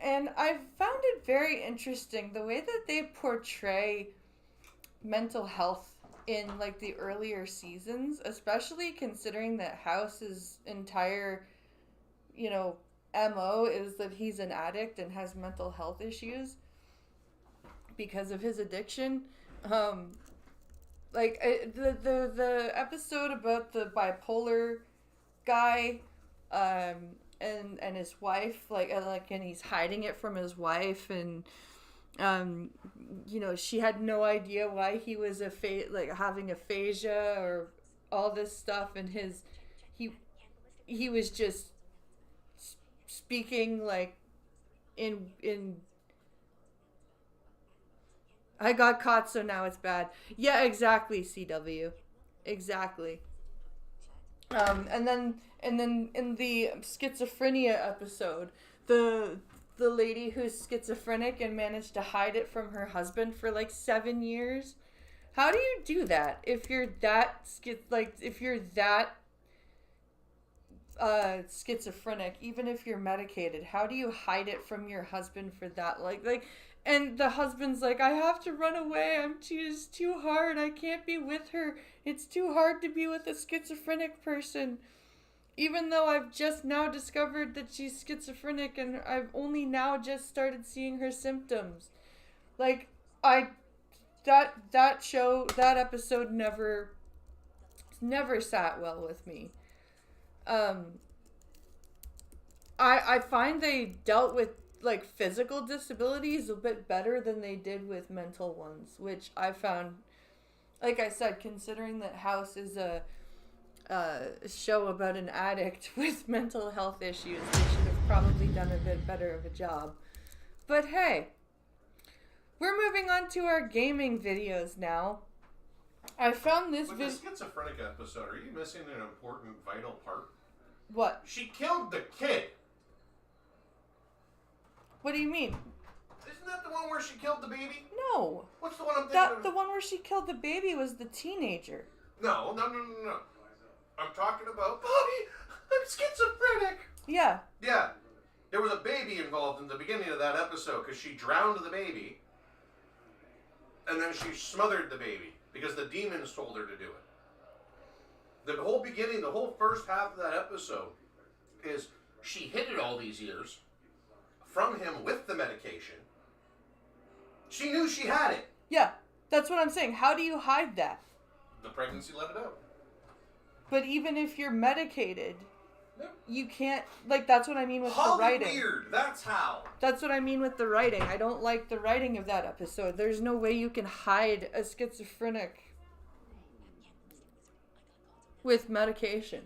and I found it very interesting the way that they portray mental health in like the earlier seasons, especially considering that House's entire, you know, MO is that he's an addict and has mental health issues because of his addiction. Like the episode about the bipolar guy, and his wife, and he's hiding it from his wife, and you know, she had no idea why he was having aphasia or all this stuff, and he was just speaking like in I got caught, so now it's bad. Yeah, exactly, CW. Exactly. And then in the schizophrenia episode, the lady who's schizophrenic and managed to hide it from her husband for like 7 years. How do you do that if you're that schizophrenic, even if you're medicated? How do you hide it from your husband for that and the husband's like, I have to run away. It's too hard. I can't be with her. It's too hard to be with a schizophrenic person. Even though I've just now discovered that she's schizophrenic and I've only now just started seeing her symptoms. Like, that episode never sat well with me. I find they dealt with like physical disabilities a bit better than they did with mental ones, which I found, like I said, considering that House is a show about an addict with mental health issues, they should have probably done a bit better of a job. But hey, we're moving on to our gaming videos now. I found this video. With the schizophrenic episode, are you missing an important, vital part? What? She killed the kid. What do you mean? Isn't that the one where she killed the baby? No. What's the one I'm thinking of? The one where she killed the baby was the teenager. No. I'm talking about, Bobby, I'm schizophrenic. Yeah. Yeah. There was a baby involved in the beginning of that episode because she drowned the baby and then she smothered the baby because the demons told her to do it. The whole beginning, the whole first half of that episode is she hid it all these years from him with the medication. She knew she had it. Yeah, that's what I'm saying. How do you hide that? The pregnancy let it out. But even if you're medicated, you can't, like, that's what I mean with the writing. Weird, that's how. That's what I mean with the writing. I don't like the writing of that episode. There's no way you can hide a schizophrenic with medication.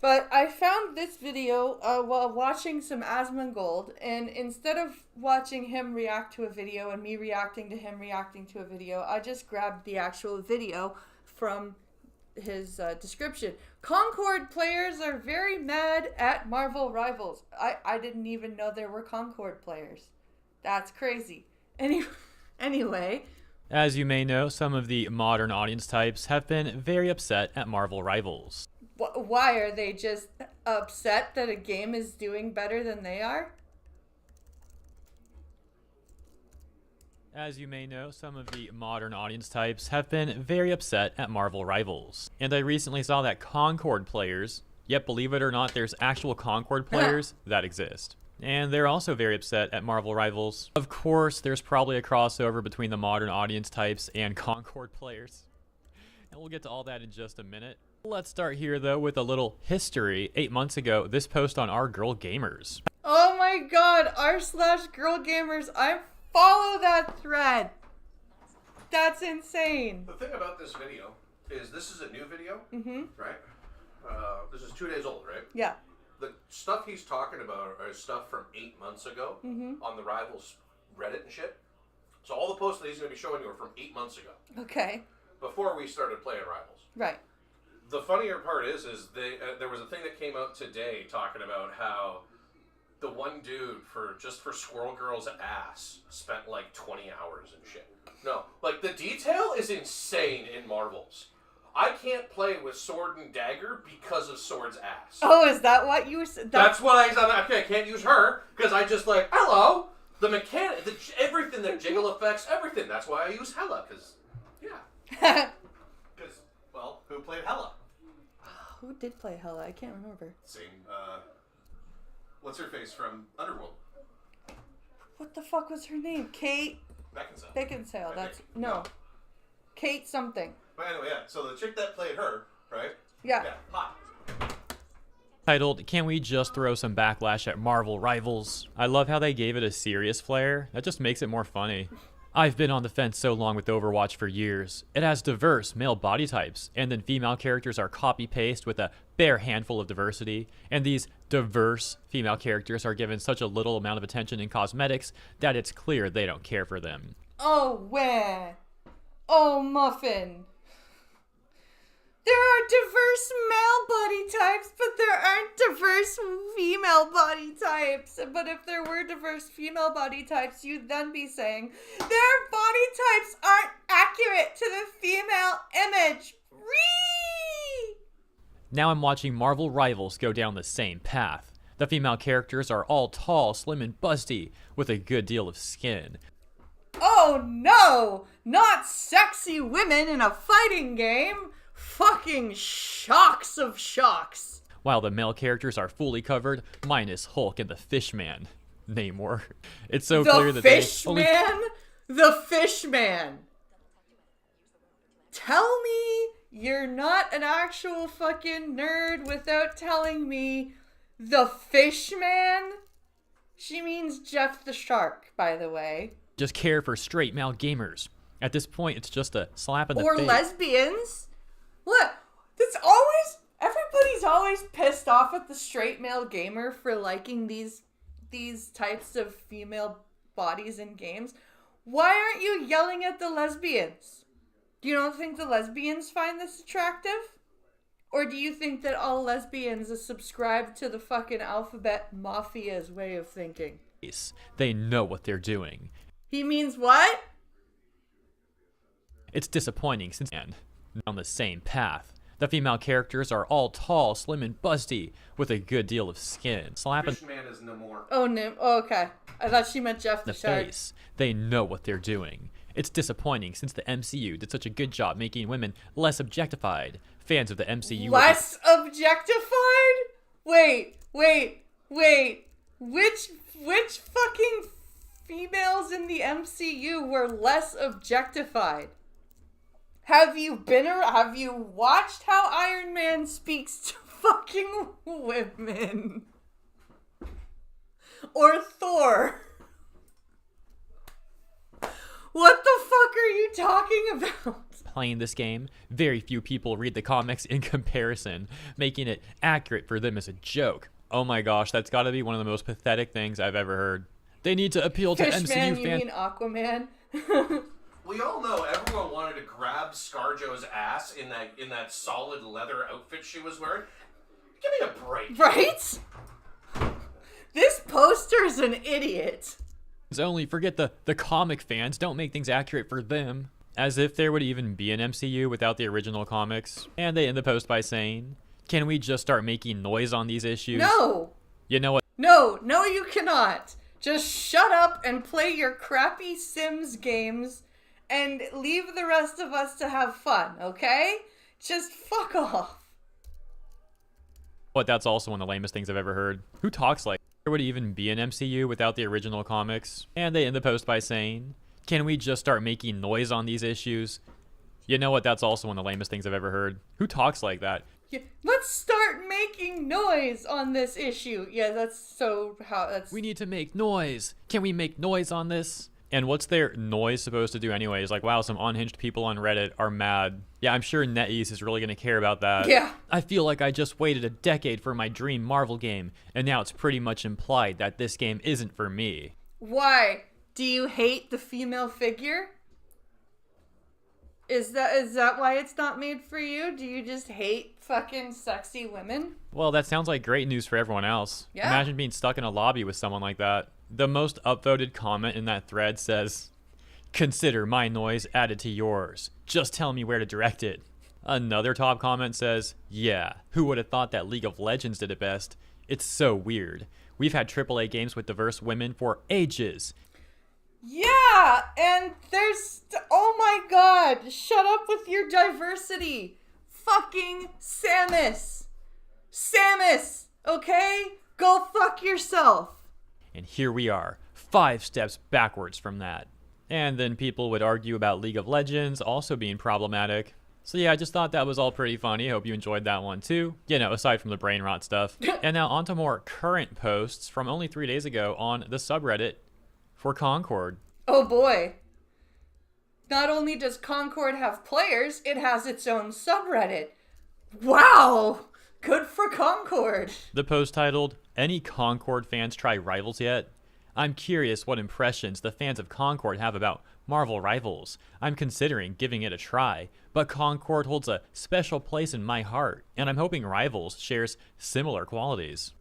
But I found this video while watching some Asmongold, and instead of watching him react to a video and me reacting to him reacting to a video, I just grabbed the actual video from his description. Concord players are very mad at Marvel Rivals. I didn't even know there were Concord players. That's crazy. Anyway. As you may know, some of the modern audience types have been very upset at Marvel Rivals. Why are they just upset that a game is doing better than they are? As you may know, some of the modern audience types have been very upset at Marvel Rivals. And I recently saw that Concord players, yep, believe it or not, there's actual Concord players that exist. And they're also very upset at Marvel Rivals. Of course, there's probably a crossover between the modern audience types and Concord players. And we'll get to all that in just a minute. Let's start here, though, with a little history. 8 months ago, this post on Our Girl Gamers. Oh my god, r/Girl Gamers, I follow that thread. That's insane. The thing about this video is this is a new video, right? This is 2 days old, right? Yeah. The stuff he's talking about is stuff from 8 months ago on the Rivals Reddit and shit. So all the posts that he's going to be showing you are from 8 months ago. Okay. Before we started playing Rivals. Right. The funnier part is they there was a thing that came out today talking about how the one dude for Squirrel Girl's ass spent like 20 hours and shit. No, like the detail is insane in Marvels. I can't play with Sword and Dagger because of Sword's ass. Oh, is that what you said? That's what I can't use her because I just like, hello, the mechanic, everything, the jiggle effects, everything. That's why I use Hela, because, yeah. Because, well, who played Hela? Who did play Hela? I can't remember. Same, what's her face from Underworld? What the fuck was her name? Kate Beckinsale. That's no. Kate something. But anyway, yeah. So the chick that played her, right? Yeah. Yeah. Hot. Titled, Can We Just Throw Some Backlash at Marvel Rivals? I love how they gave it a serious flair. That just makes it more funny. I've been on the fence so long with Overwatch for years. It has diverse male body types, and then female characters are copy-paste with a bare handful of diversity, and these diverse female characters are given such a little amount of attention in cosmetics that it's clear they don't care for them. Oh, where? Oh, Muffin. There are diverse male body types, but there aren't diverse female body types. But if there were diverse female body types, you'd then be saying their body types aren't accurate to the female image. Ree! Now I'm watching Marvel Rivals go down the same path. The female characters are all tall, slim, and busty, with a good deal of skin. Oh no! Not sexy women in a fighting game! Fucking shocks of shocks. While the male characters are fully covered, minus Hulk and the Fishman. Namor. It's so clear that The Fishman! Tell me you're not an actual fucking nerd without telling me the Fishman? She means Jeff the Shark, by the way. Just care for straight male gamers. At this point, it's just a slap in the face. Or lesbians. What? Everybody's always pissed off at the straight male gamer for liking these types of female bodies in games. Why aren't you yelling at the lesbians? Do you not think the lesbians find this attractive? Or do you think that all lesbians are subscribed to the fucking alphabet mafia's way of thinking? They know what they're doing. He means what? It's disappointing since on the same path. The female characters are all tall, slim, and busty, with a good deal of skin. Fishman is no more. Oh, no. Oh, okay. I thought she meant Jeff the Shark. Face. They know what they're doing. It's disappointing since the MCU did such a good job making women less objectified. Fans of the MCU less objectified? Wait. Which fucking females in the MCU were less objectified? Have you watched how Iron Man speaks to fucking women? Or Thor? What the fuck are you talking about? Playing this game, very few people read the comics in comparison, making it accurate for them as a joke. Oh my gosh, that's gotta be one of the most pathetic things I've ever heard. They need to appeal to MCU fans. You mean Aquaman? We all know everyone wanted to grab ScarJo's ass in that solid leather outfit she was wearing. Give me a break. Right? This poster's an idiot. Only forget the comic fans. Don't make things accurate for them. As if there would even be an MCU without the original comics. And they end the post by saying, can we just start making noise on these issues? No. You know what? No, you cannot. Just shut up and play your crappy Sims games and leave the rest of us to have fun, okay? Just fuck off. But that's also one of the lamest things I've ever heard. Who talks like there would even be an MCU without the original comics? And they end the post by saying, can we just start making noise on these issues? You know what? That's also one of the lamest things I've ever heard. Who talks like that? Yeah, let's start making noise on this issue. Yeah, that's We need to make noise. Can we make noise on this? And what's their noise supposed to do anyways? Like, wow, some unhinged people on Reddit are mad. Yeah, I'm sure NetEase is really going to care about that. Yeah. I feel like I just waited a decade for my dream Marvel game, and now it's pretty much implied that this game isn't for me. Why? Do you hate the female figure? Is that why it's not made for you? Do you just hate fucking sexy women? Well, that sounds like great news for everyone else. Yeah. Imagine being stuck in a lobby with someone like that. The most upvoted comment in that thread says, "Consider my noise added to yours. Just tell me where to direct it." Another top comment says, "Yeah, who would have thought that League of Legends did it best? It's so weird. We've had AAA games with diverse women for ages." Yeah, and there's... Oh my god, shut up with your diversity. Fucking Samus. Samus, okay? Go fuck yourself. And here we are, 5 steps backwards from that. And then people would argue about League of Legends also being problematic. So yeah, I just thought that was all pretty funny. Hope you enjoyed that one too. You know, aside from the brain rot stuff. And now on to more current posts from only 3 days ago on the subreddit for Concord. Oh boy. Not only does Concord have players, it has its own subreddit. Wow! Good for Concord. The post titled, "Any Concord fans try Rivals yet? I'm curious what impressions the fans of Concord have about Marvel Rivals. I'm considering giving it a try, but Concord holds a special place in my heart, and I'm hoping Rivals shares similar qualities."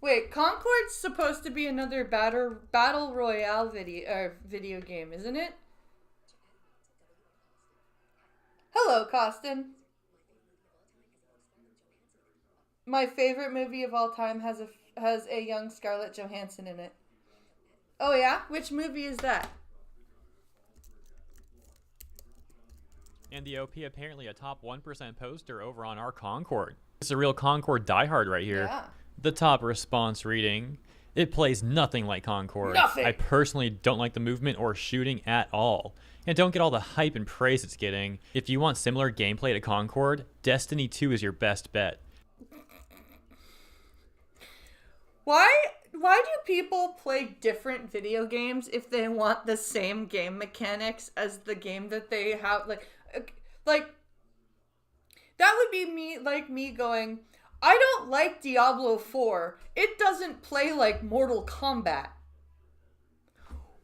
Wait, Concord's supposed to be another battle royale video game, isn't it? Hello, Costin. My favorite movie of all time has a young Scarlett Johansson in it. Oh yeah? Which movie is that? And the OP apparently a top 1% poster over on our Concord. It's a real Concord diehard right here. Yeah. The top response reading, "It plays nothing like Concord. Nothing. I personally don't like the movement or shooting at all. And don't get all the hype and praise it's getting. If you want similar gameplay to Concord, Destiny 2 is your best bet." Why do people play different video games if they want the same game mechanics as the game that they have? Like that would be me going, I don't like Diablo 4. It doesn't play like Mortal Kombat.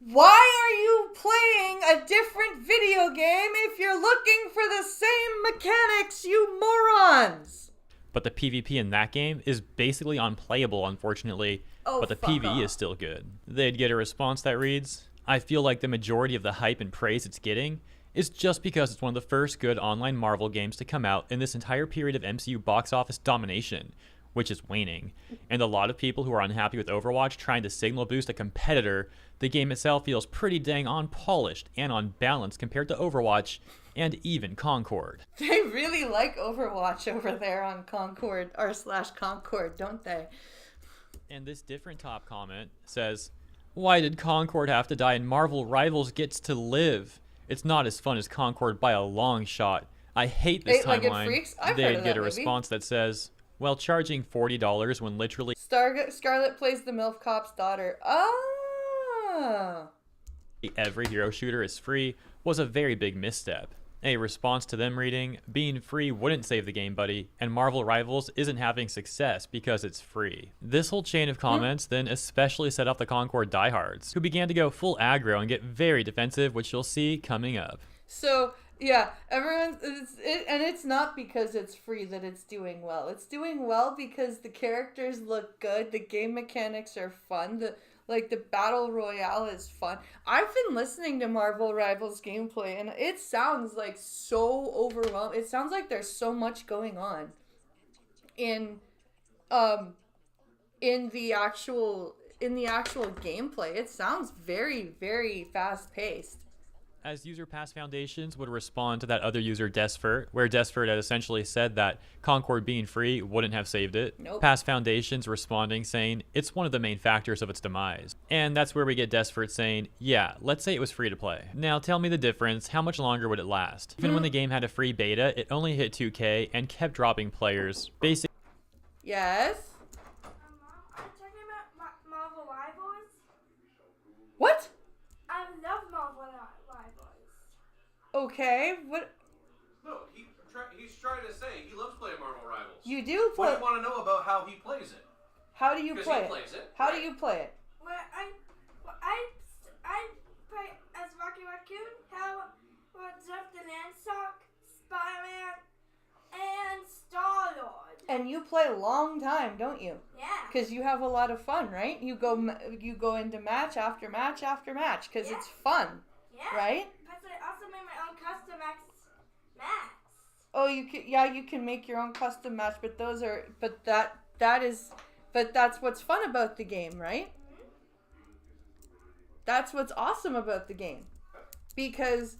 Why are you playing a different video game if you're looking for the same mechanics, you morons? But the PvP in that game is basically unplayable, unfortunately. Oh, but the fuck PvE off. is still good. They'd get a response that reads, "I feel like the majority of the hype and praise it's getting is just because it's one of the first good online Marvel games to come out in this entire period of MCU box office domination, which is waning. And a lot of people who are unhappy with Overwatch trying to signal boost a competitor, the game itself feels pretty dang unpolished and unbalanced compared to Overwatch and even Concord." They really like Overwatch over there on Concord r/Concord, don't they? And this different top comment says, "Why did Concord have to die and Marvel Rivals gets to live? It's not as fun as Concord by a long shot. I hate this Eight-Legged timeline." Freaks? I've heard They'd of get that a movie. response that says, "Well, charging $40 when literally Scarlett plays the MILF Cop's daughter. Ah. every hero shooter is free was a very big misstep." A response to them reading, "Being free wouldn't save the game, buddy, and Marvel Rivals isn't having success because it's free." This whole chain of comments then especially set off the Concord diehards, who began to go full aggro and get very defensive, which you'll see coming up. So, yeah, it's not because it's free that it's doing well. It's doing well because the characters look good, the game mechanics are fun, the battle royale is fun. I've been listening to Marvel Rivals gameplay and it sounds like so overwhelming. It sounds like there's so much going on in the actual gameplay. It sounds very, very fast paced. As user Pass Foundations would respond to that other user Desfert, where Desfert had essentially said that Concord being free wouldn't have saved it. Nope. Pass Foundations responding saying it's one of the main factors of its demise. And that's where we get Desfert saying, "Yeah, let's say it was free to play. Now tell me the difference, how much longer would it last? Even when the game had a free beta, it only hit 2K and kept dropping players. Basically, Yes? Are you talking about Marvel Rivals? What? I love Marvel Rivals. Okay, what? No, he's trying to say he loves playing Marvel Rivals. You do play. What do you want to know about how he plays it? How do you 'Cause play he it? plays it, How do you play it? I play as Rocky Raccoon. got Jeff the Landsock, Spider-Man, and Star-Lord. And you play a long time, don't you? Yeah. Because you have a lot of fun, right? You go into match after match after match because it's fun, right? Plus, I also made my own custom maps. Oh, you can make your own custom match, but that's what's fun about the game, right? That's what's awesome about the game. Because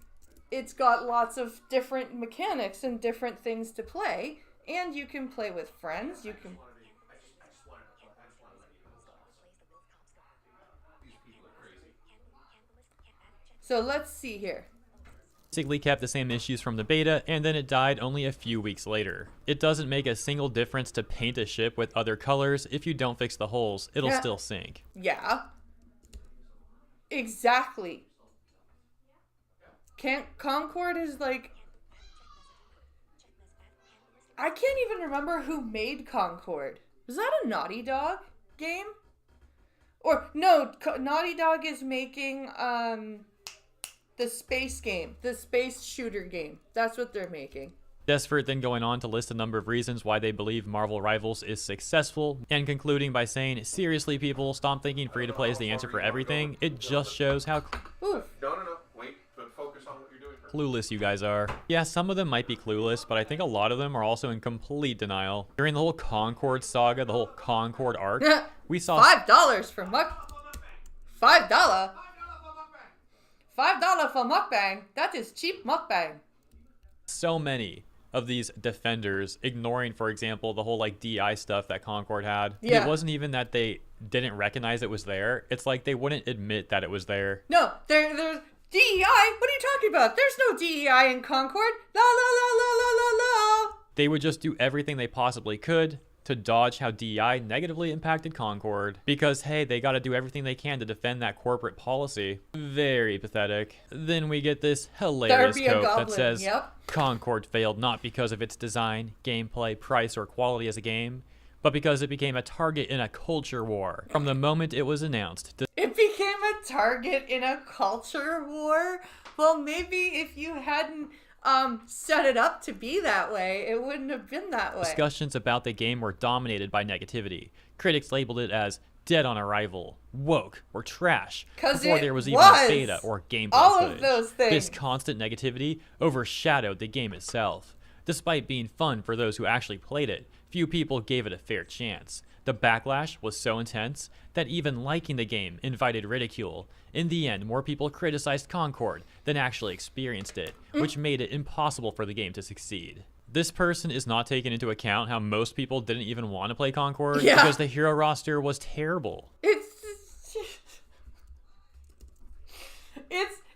it's got lots of different mechanics and different things to play, and you can play with friends, you can... So let's see here. Basically kept the same issues from the beta, and then it died only a few weeks later. It doesn't make a single difference to paint a ship with other colors. If you don't fix the holes, it'll still sink. Yeah. Exactly. Concord is like... I can't even remember who made Concord. Was that a Naughty Dog game? Or, no, Naughty Dog is making, the space game. The space shooter game. That's what they're making. Desperate then going on to list a number of reasons why they believe Marvel Rivals is successful, and concluding by saying, seriously people, stop thinking free-to-play is the answer for everything. It just shows how No. Wait, but focus on what you're doing. clueless you guys are. Yeah, some of them might be clueless, but I think a lot of them are also in complete denial. During the whole Concord saga, the whole Concord arc, we saw $5 for $5? $5 for mukbang? That is cheap mukbang. so many of these defenders ignoring, for example, the whole like DI stuff that Concord had. Yeah. It wasn't even that they didn't recognize it was there. It's like they wouldn't admit that it was there. No, there's DEI. What are you talking about? There's no DEI in Concord. La la la la la la la. They would just do everything they possibly could to dodge how DEI negatively impacted Concord because, hey, they got to do everything they can to defend that corporate policy. Very pathetic. Then we get this hilarious quote that says, Concord failed not because of its design, gameplay, price, or quality as a game, but because it became a target in a culture war. From the moment it was announced. It became a target in a culture war? Well, maybe if you hadn't set it up to be that way, it wouldn't have been that way. Discussions about the game were dominated by negativity. Critics labeled it as dead on arrival, woke, or trash before there was even a beta or gameplay all footage. Of those things. This constant negativity overshadowed the game itself. Despite being fun for those who actually played it, few people gave it a fair chance. The backlash was so intense that even liking the game invited ridicule. In the end, more people criticized Concord than actually experienced it, which made it impossible for the game to succeed. This person is not taking into account how most people didn't even want to play Concord because the hero roster was terrible.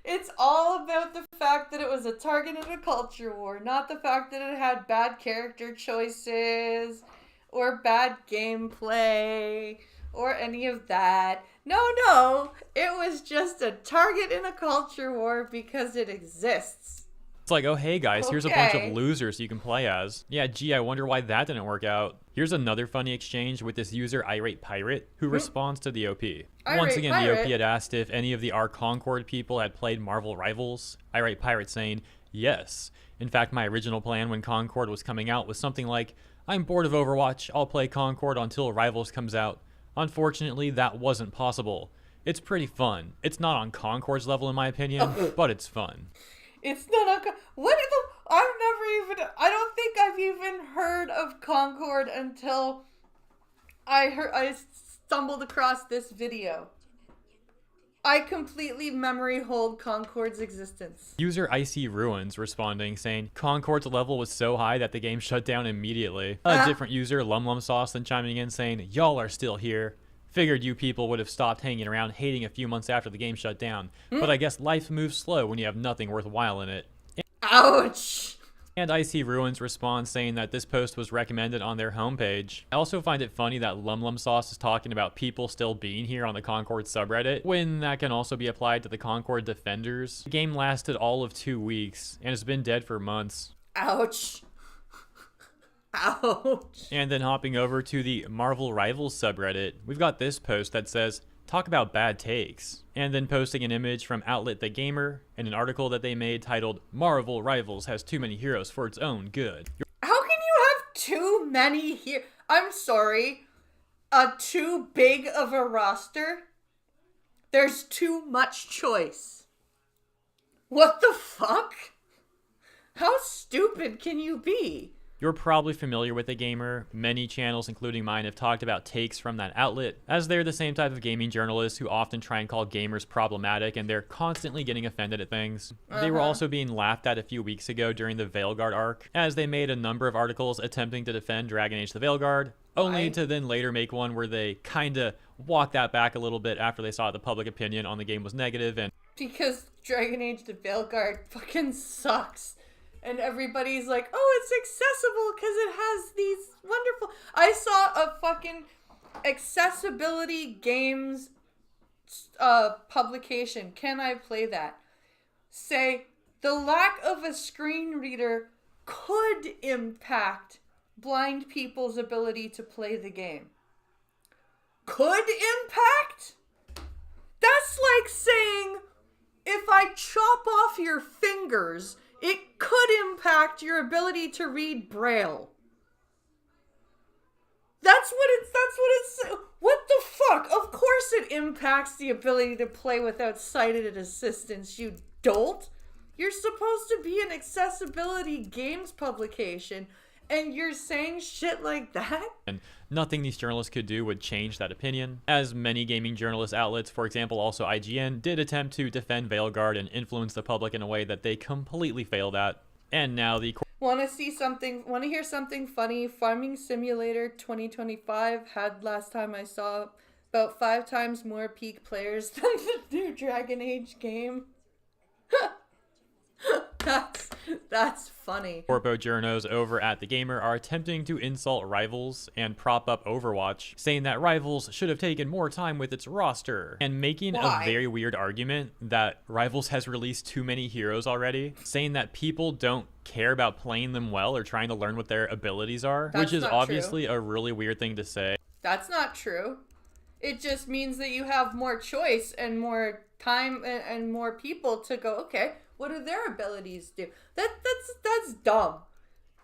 It's all about the fact that it was a target in a culture war, not the fact that it had bad character choices or bad gameplay or any of that. No, it was just a target in a culture war because it exists. It's like, oh hey guys, here's a bunch of losers you can play as. Yeah, gee, I wonder why that didn't work out. Here's another funny exchange with this user Irate Pirate who responds to the OP. Once again, the OP had asked if any of the R Concord people had played Marvel Rivals. Irate Pirate saying, yes. In fact, my original plan when Concord was coming out was something like, I'm bored of Overwatch, I'll play Concord until Rivals comes out. Unfortunately, that wasn't possible. It's pretty fun. It's not on Concord's level in my opinion, but it's fun. It's not on I don't think I've even heard of Concord until I stumbled across this video. I completely memory hold Concord's existence. User Icy Ruins responding saying, Concord's level was so high that the game shut down immediately. A different user, Lum Sauce, then chiming in saying, y'all are still here. Figured you people would have stopped hanging around hating a few months after the game shut down. But I guess life moves slow when you have nothing worthwhile in it. Ouch! And Icy Ruins responds saying that this post was recommended on their homepage. I also find it funny that Lum Sauce is talking about people still being here on the Concord subreddit, when that can also be applied to the Concord defenders. The game lasted all of 2 weeks, and has been dead for months. Ouch. Ouch. And then hopping over to the Marvel Rivals subreddit, we've got this post that says, Talk about bad takes. And then posting an image from Outlet the Gamer in an article that they made titled, Marvel Rivals has too many heroes for its own good. How can you have too many here? I'm sorry. Too big of a roster? There's too much choice. What the fuck? How stupid can you be? You're probably familiar with the gamer. Many channels, including mine, have talked about takes from that outlet, as they're the same type of gaming journalists who often try and call gamers problematic, and they're constantly getting offended at things. They were also being laughed at a few weeks ago during the Veilguard arc, as they made a number of articles attempting to defend Dragon Age the Veilguard, only to then later make one where they kinda walked that back a little bit after they saw the public opinion on the game was negative, and because Dragon Age the Veilguard fucking sucks. And everybody's like, oh, it's accessible because it has these wonderful... I saw a fucking accessibility games publication. Can I play that? Say, the lack of a screen reader could impact blind people's ability to play the game. Could impact? That's like saying, if I chop off your fingers... it could impact your ability to read Braille. That's what it's, what the fuck? Of course it impacts the ability to play without sighted assistance, you dolt. You're supposed to be an accessibility games publication, and you're saying shit like that? And nothing these journalists could do would change that opinion, as many gaming journalist outlets, for example also IGN, did attempt to defend Veilguard and influence the public in a way that they completely failed at. And now the... Want to hear something funny? Farming Simulator 2025 had, last time I saw, about 5 times more peak players than the new Dragon Age game. That's funny. Corpo journos over at The Gamer are attempting to insult Rivals and prop up Overwatch, saying that Rivals should have taken more time with its roster, and making a very weird argument that Rivals has released too many heroes already, saying that people don't care about playing them well or trying to learn what their abilities are, which is obviously a really weird thing to say. That's not true. It just means that you have more choice and more time and more people to go, okay, what do their abilities do? That's dumb.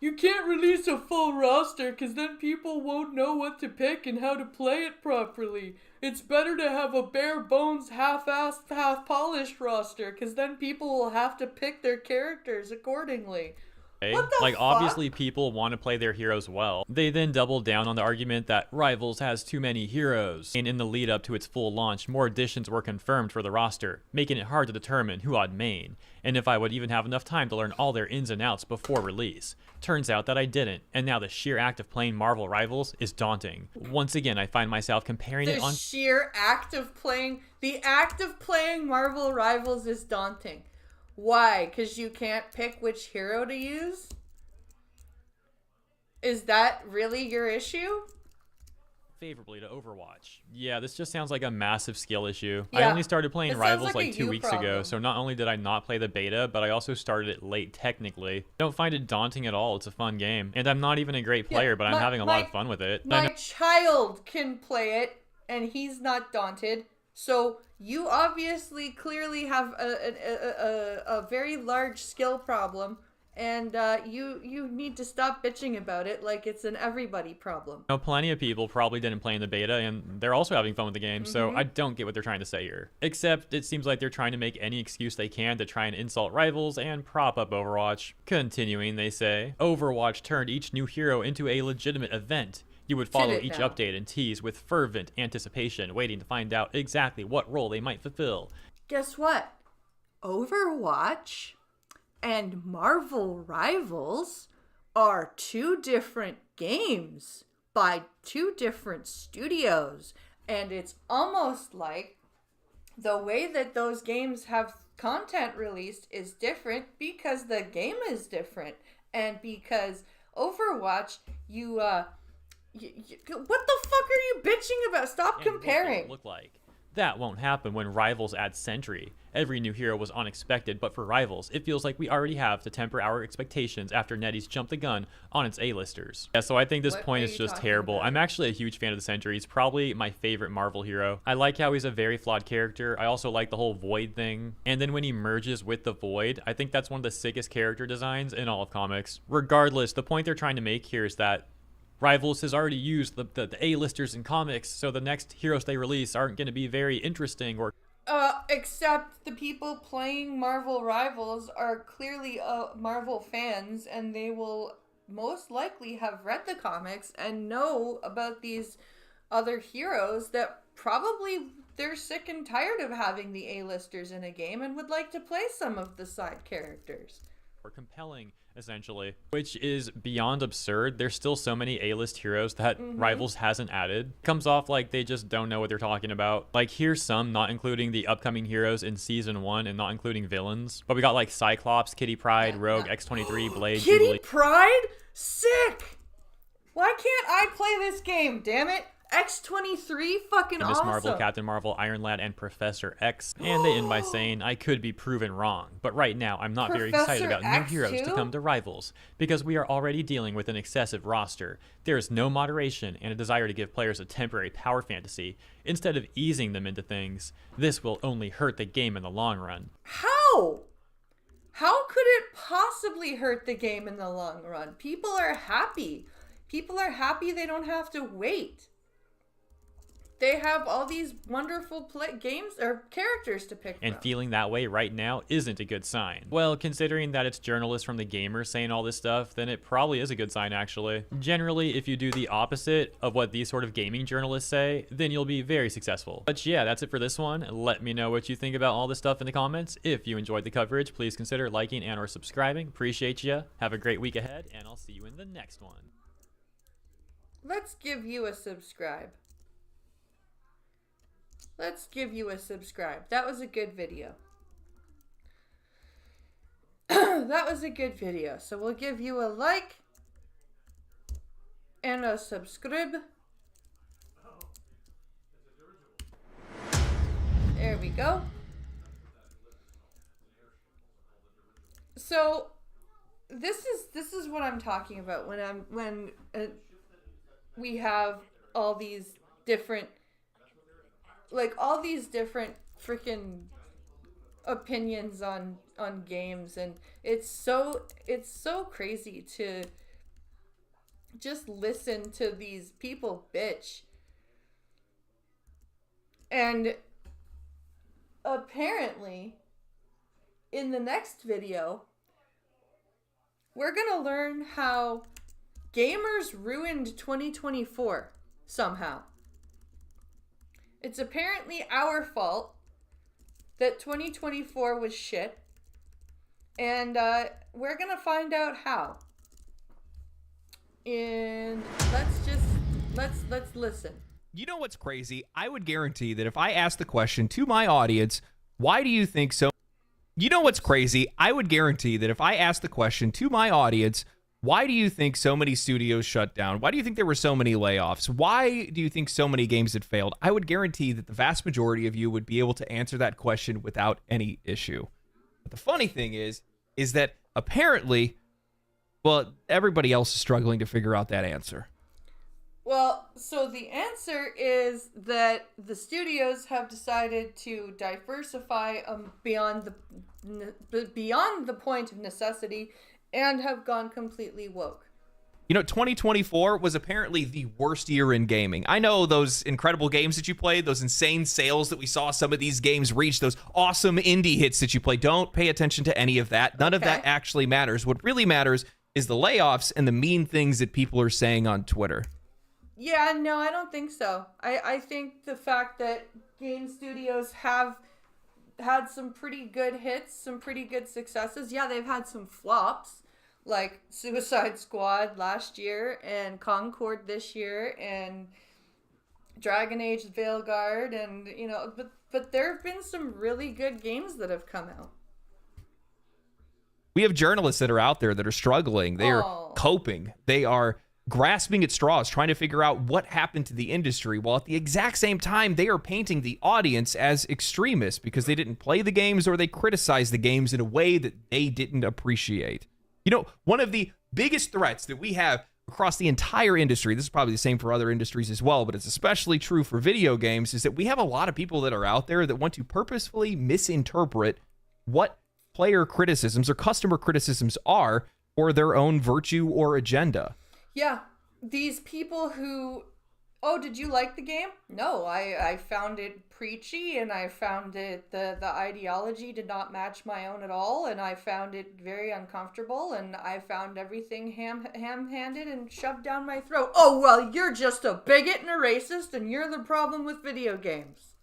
You can't release a full roster because then people won't know what to pick and how to play it properly. It's better to have a bare bones, half-assed, half-polished roster because then people will have to pick their characters accordingly. What the fuck? Obviously people want to play their heroes well. They then doubled down on the argument that Rivals has too many heroes, and in the lead up to its full launch, more additions were confirmed for the roster, making it hard to determine who I'd main, and if I would even have enough time to learn all their ins and outs before release. Turns out that I didn't, and now the sheer act of playing Marvel Rivals is daunting. Once again, I find myself comparing it on... The act of playing Marvel Rivals is daunting. Why? Because you can't pick which hero to use? Is that really your issue? Favorably to Overwatch. Yeah, this just sounds like a massive skill issue. Yeah. I only started playing Rivals like 2 weeks problem. ago, so not only did I not play the beta, but I also started it late technically. I don't find it daunting at all. It's a fun game. And I'm not even a great player, but I'm having a lot of fun with it. My child can play it, and he's not daunted. So you obviously clearly have a very large skill problem, and you need to stop bitching about it like it's an everybody problem. Now, plenty of people probably didn't play in the beta, and they're also having fun with the game, so I don't get what they're trying to say here. Except it seems like they're trying to make any excuse they can to try and insult Rivals and prop up Overwatch. Continuing, they say, Overwatch turned each new hero into a legitimate event. You would follow each update and tease with fervent anticipation, waiting to find out exactly what role they might fulfill. Guess what? Overwatch and Marvel Rivals are 2 different games by 2 different studios. And it's almost like the way that those games have content released is different because the game is different. And because Overwatch, what the fuck are you bitching about? Stop comparing. Look like. That won't happen when Rivals adds Sentry. Every new hero was unexpected, but for Rivals, it feels like we already have to temper our expectations after NetEase jumped the gun on its A-listers. Yeah, so I think this point is just terrible. I'm actually a huge fan of the Sentry. He's probably my favorite Marvel hero. I like how he's a very flawed character. I also like the whole Void thing. And then when he merges with the Void, I think that's one of the sickest character designs in all of comics. Regardless, the point they're trying to make here is that Rivals has already used the A-listers in comics, so the next heroes they release aren't going to be very interesting or... Except the people playing Marvel Rivals are clearly Marvel fans, and they will most likely have read the comics and know about these other heroes that probably they're sick and tired of having the A-listers in a game and would like to play some of the side characters. Or compelling, essentially, which is beyond absurd. There's still so many A-list heroes that Rivals hasn't added. Comes off like they just don't know what they're talking about. Like, here's some, not including the upcoming heroes in Season 1 and not including villains. But we got, like, Cyclops, Kitty Pryde, Rogue, X-23, Blade, Kitty Jubilee. Pryde? Sick! Why can't I play this game, damn it? X-23? Fucking Miss awesome. Marvel, Captain Marvel, Iron Lad, and Professor X. And they end by saying, I could be proven wrong, but right now I'm not very excited about new heroes to come to Rivals, because we are already dealing with an excessive roster. There is no moderation and a desire to give players a temporary power fantasy, instead of easing them into things. This will only hurt the game in the long run. How? How could it possibly hurt the game in the long run? People are happy. People are happy they don't have to wait. They have all these wonderful games or characters to pick And from. feeling that way right now isn't a good sign. Well, considering that it's journalists from the Gamer saying all this stuff, then it probably is a good sign, actually. Generally, if you do the opposite of what these sort of gaming journalists say, then you'll be very successful. But yeah, that's it for this one. Let me know what you think about all this stuff in the comments. If you enjoyed the coverage, please consider liking and or subscribing. Appreciate you. Have a great week ahead, and I'll see you in the next one. Let's give you a subscribe. Let's give you a subscribe. That was a good video. That was a good video. So we'll give you a like and a subscribe. There we go. So this is what I'm talking about when we have all these different freaking opinions on games, and it's so crazy to just listen to these people bitch. And apparently in the next video we're gonna learn how gamers ruined 2024 somehow. It's apparently our fault that 2024 was shit, and we're gonna find out how. And let's listen. You know what's crazy? I would guarantee that if I asked the question to my audience, why do you think so? You know what's crazy? I would guarantee that if I asked the question to my audience, why do you think so many studios shut down? Why do you think there were so many layoffs? Why do you think so many games had failed? I would guarantee that the vast majority of you would be able to answer that question without any issue. But the funny thing is that apparently, well, everybody else is struggling to figure out that answer. Well, so the answer is that the studios have decided to diversify beyond the point of necessity, and have gone completely woke. You know, 2024 was apparently the worst year in gaming. I know those incredible games that you played, those insane sales that we saw some of these games reach, those awesome indie hits that you played. Don't pay attention to any of that. None of that actually matters. What really matters is the layoffs and the mean things that people are saying on Twitter. Yeah, no, I don't think so. I think the fact that game studios have had some pretty good hits, some pretty good successes. Yeah, they've had some flops, like Suicide Squad last year, and Concord this year, and Dragon Age Veilguard, and, you know, but there have been some really good games that have come out. We have journalists that are out there that are struggling. They are coping. They are grasping at straws, trying to figure out what happened to the industry, while at the exact same time, they are painting the audience as extremists because they didn't play the games or they criticized the games in a way that they didn't appreciate. You know, one of the biggest threats that we have across the entire industry, this is probably the same for other industries as well, but it's especially true for video games, is that we have a lot of people that are out there that want to purposefully misinterpret what player criticisms or customer criticisms are for their own virtue or agenda. Yeah, these people who, oh, did you like the game? No, I found it preachy, and I found it, the ideology did not match my own at all, and I found it very uncomfortable, and I found everything ham-handed and shoved down my throat. Oh, well, you're just a bigot and a racist, and you're the problem with video games.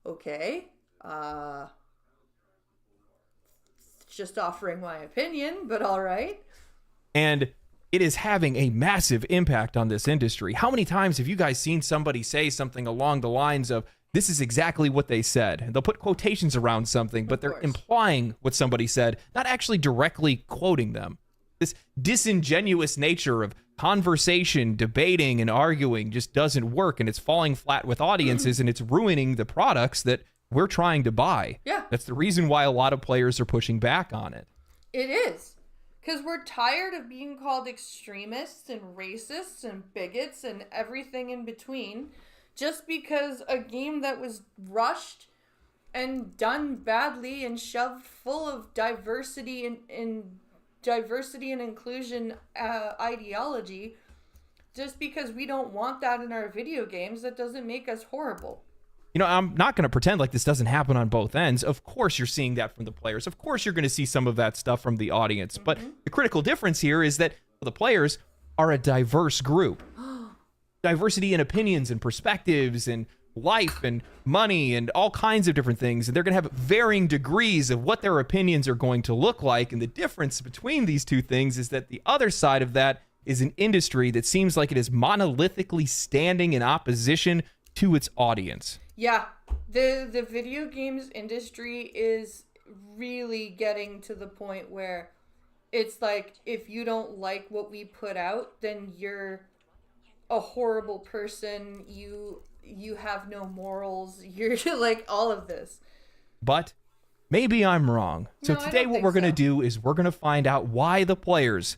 Okay, just offering my opinion, but all right. And it is having a massive impact on this industry. How many times have you guys seen somebody say something along the lines of, this is exactly what they said? And they'll put quotations around something, but they're implying what somebody said, not actually directly quoting them. This disingenuous nature of conversation, debating, and arguing just doesn't work, and it's falling flat with audiences, and it's ruining the products that we're trying to buy. Yeah. That's the reason why a lot of players are pushing back on it. It is. Because we're tired of being called extremists and racists and bigots and everything in between just because a game that was rushed and done badly and shoved full of diversity and diversity and inclusion ideology, just because we don't want that in our video games, that doesn't make us horrible. You know, I'm not going to pretend like this doesn't happen on both ends. Of course you're seeing that from the players. Of course you're going to see some of that stuff from the audience. But the critical difference here is that the players are a diverse group. Diversity in opinions and perspectives and life and money and all kinds of different things. And they're going to have varying degrees of what their opinions are going to look like. And the difference between these two things is that the other side of that is an industry that seems like it is monolithically standing in opposition to its audience. Yeah, the video games industry is really getting to the point where it's like, if you don't like what we put out, then you're a horrible person, you have no morals, you're like all of this. But maybe I'm wrong. So today what we're going to do is we're going to find out why the players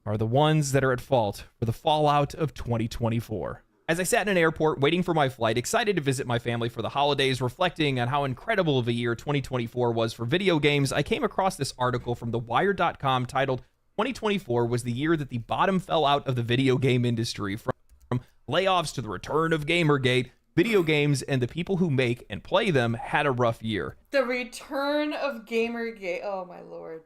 are the ones that are at fault for the fallout of 2024. As I sat in an airport waiting for my flight, excited to visit my family for the holidays, reflecting on how incredible of a year 2024 was for video games, I came across this article from TheWire.com titled 2024 was the year that the bottom fell out of the video game industry. From layoffs to the return of Gamergate, video games and the people who make and play them had a rough year. The return of Gamergate. Oh, my Lord.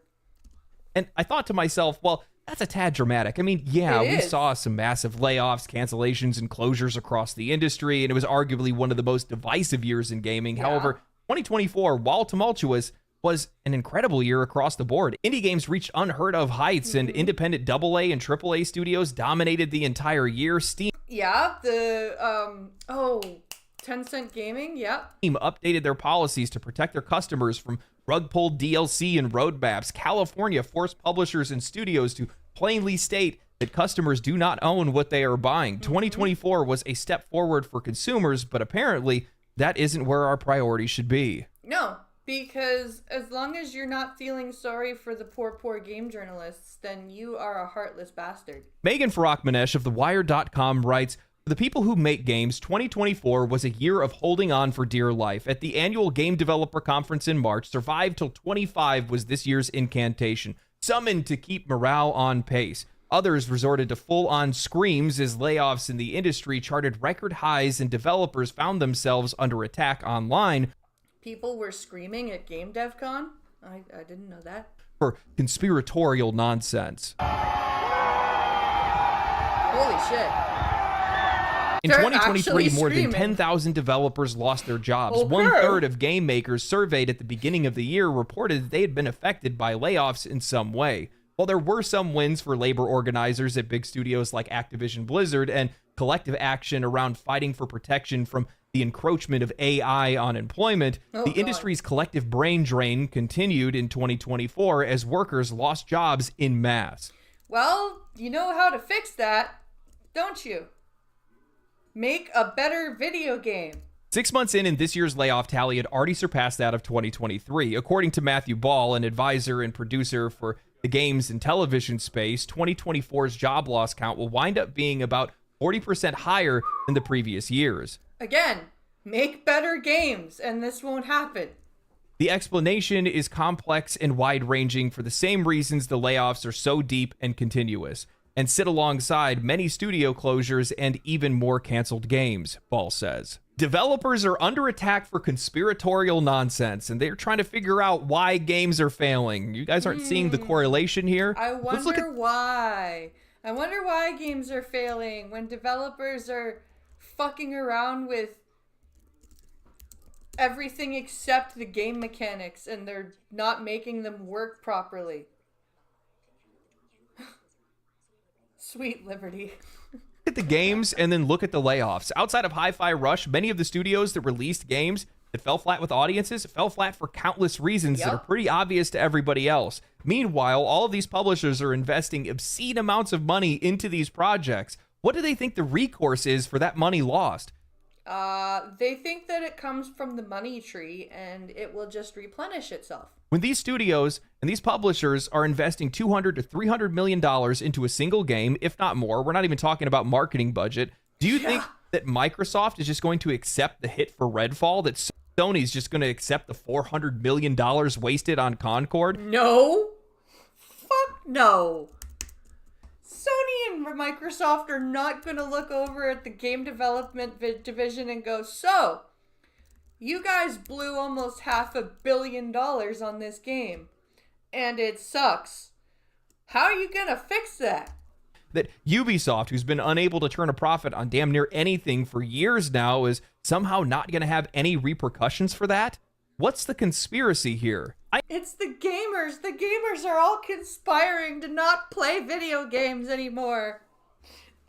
And I thought to myself, well, that's a tad dramatic. I mean, yeah, we saw some massive layoffs, cancellations, and closures across the industry, and it was arguably one of the most divisive years in gaming. Yeah. However, 2024, while tumultuous, was an incredible year across the board. Indie games reached unheard of heights, and independent AA and AAA studios dominated the entire year. Steam, Tencent Gaming, Steam updated their policies to protect their customers from rug-pulled DLC and roadmaps. California forced publishers and studios to plainly state that customers do not own what they are buying. 2024 was a step forward for consumers, but apparently that isn't where our priorities should be. No, because as long as you're not feeling sorry for the poor game journalists, then you are a heartless bastard. Megan Farakmanesh of TheWire.com writes, for the people who make games, 2024 was a year of holding on for dear life. At the annual Game Developer Conference in March, Survive Till 25 was this year's incantation, summoned to keep morale on pace. Others resorted to full-on screams as layoffs in the industry charted record highs and developers found themselves under attack online. People were screaming at Game Dev Con? I didn't know that. For conspiratorial nonsense. Holy shit. In 2023, more than 10,000 developers lost their jobs. Okay. 1/3 of game makers surveyed at the beginning of the year reported that they had been affected by layoffs in some way. While there were some wins for labor organizers at big studios like Activision Blizzard and collective action around fighting for protection from the encroachment of AI on employment, the industry's collective brain drain continued in 2024 as workers lost jobs en masse. Well, you know how to fix that, don't you? Make a better video game. 6 months in, and this year's layoff tally had already surpassed that of 2023. According to Matthew Ball, an advisor and producer for the games and television space, 2024's job loss count will wind up being about 40% higher than the previous years. Again, make better games, and this won't happen. The explanation is complex and wide-ranging for the same reasons the layoffs are so deep and continuous, and sit alongside many studio closures and even more canceled games, Ball says. Developers are under attack for conspiratorial nonsense, and they're trying to figure out why games are failing. You guys aren't seeing the correlation here? I wonder why. I wonder why games are failing when developers are fucking around with everything except the game mechanics, and they're not making them work properly. Sweet liberty. At the games and then look at the layoffs. Outside of Hi-Fi Rush, many of the studios that released games that fell flat with audiences fell flat for countless reasons that are pretty obvious to everybody else. Meanwhile, all of these publishers are investing obscene amounts of money into these projects. What do they think the recourse is for that money lost? They think that it comes from the money tree and it will just replenish itself. When these studios and these publishers are investing $200 to $300 million into a single game, if not more, we're not even talking about marketing budget. Do you think that Microsoft is just going to accept the hit for Redfall, that Sony's just going to accept the $400 million wasted on Concord? No. Fuck no. Sony and Microsoft are not going to look over at the game development division and go, so, you guys blew almost $500 million on this game, and it sucks. How are you going to fix that? That Ubisoft, who's been unable to turn a profit on damn near anything for years now, is somehow not going to have any repercussions for that? What's the conspiracy here? It's the gamers. The gamers are all conspiring to not play video games anymore.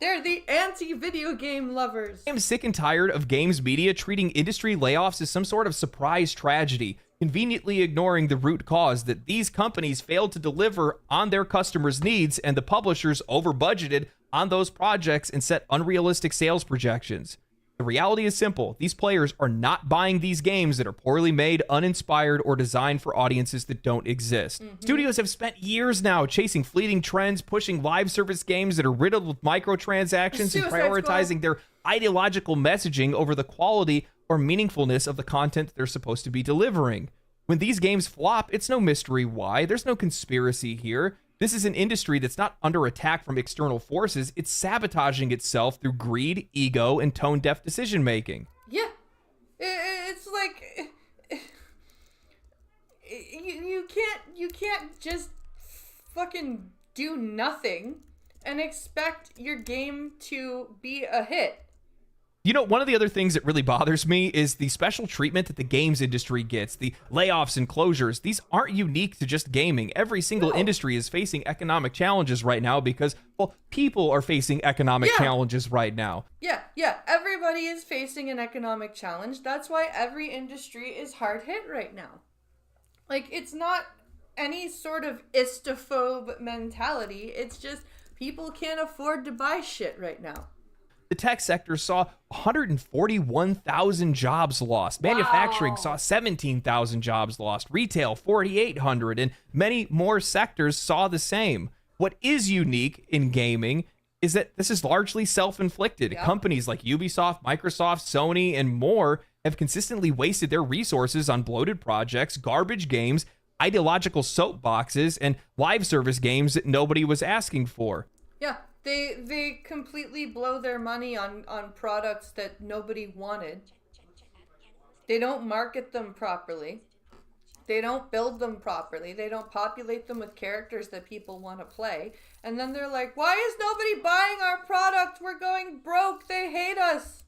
They're the anti-video game lovers. I'm sick and tired of games media treating industry layoffs as some sort of surprise tragedy, conveniently ignoring the root cause that these companies failed to deliver on their customers' needs and the publishers over-budgeted on those projects and set unrealistic sales projections. The reality is simple. These players are not buying these games that are poorly made, uninspired, or designed for audiences that don't exist. Studios have spent years now chasing fleeting trends, pushing live service games that are riddled with microtransactions, and prioritizing their ideological messaging over the quality or meaningfulness of the content they're supposed to be delivering. When these games flop, it's no mystery why. There's no conspiracy here. This is an industry that's not under attack from external forces. It's sabotaging itself through greed, ego, and tone-deaf decision-making. Yeah. It's like... You can't just fucking do nothing and expect your game to be a hit. You know, one of the other things that really bothers me is the special treatment that the games industry gets, the layoffs and closures. These aren't unique to just gaming. Every single industry is facing economic challenges right now because, well, people are facing economic challenges right now. Yeah. Everybody is facing an economic challenge. That's why every industry is hard hit right now. Like, it's not any sort of istophobe mentality. It's just people can't afford to buy shit right now. The tech sector saw 141,000 jobs lost. Manufacturing saw 17,000 jobs lost. Retail, 4,800, and many more sectors saw the same. What is unique in gaming is that this is largely self-inflicted. Companies like Ubisoft, Microsoft, Sony, and more have consistently wasted their resources on bloated projects, garbage games, ideological soapboxes, and live service games that nobody was asking for. Yeah. They completely blow their money on products that nobody wanted. They don't market them properly. They don't build them properly. They don't populate them with characters that people want to play. And then they're like, why is nobody buying our product? We're going broke. They hate us.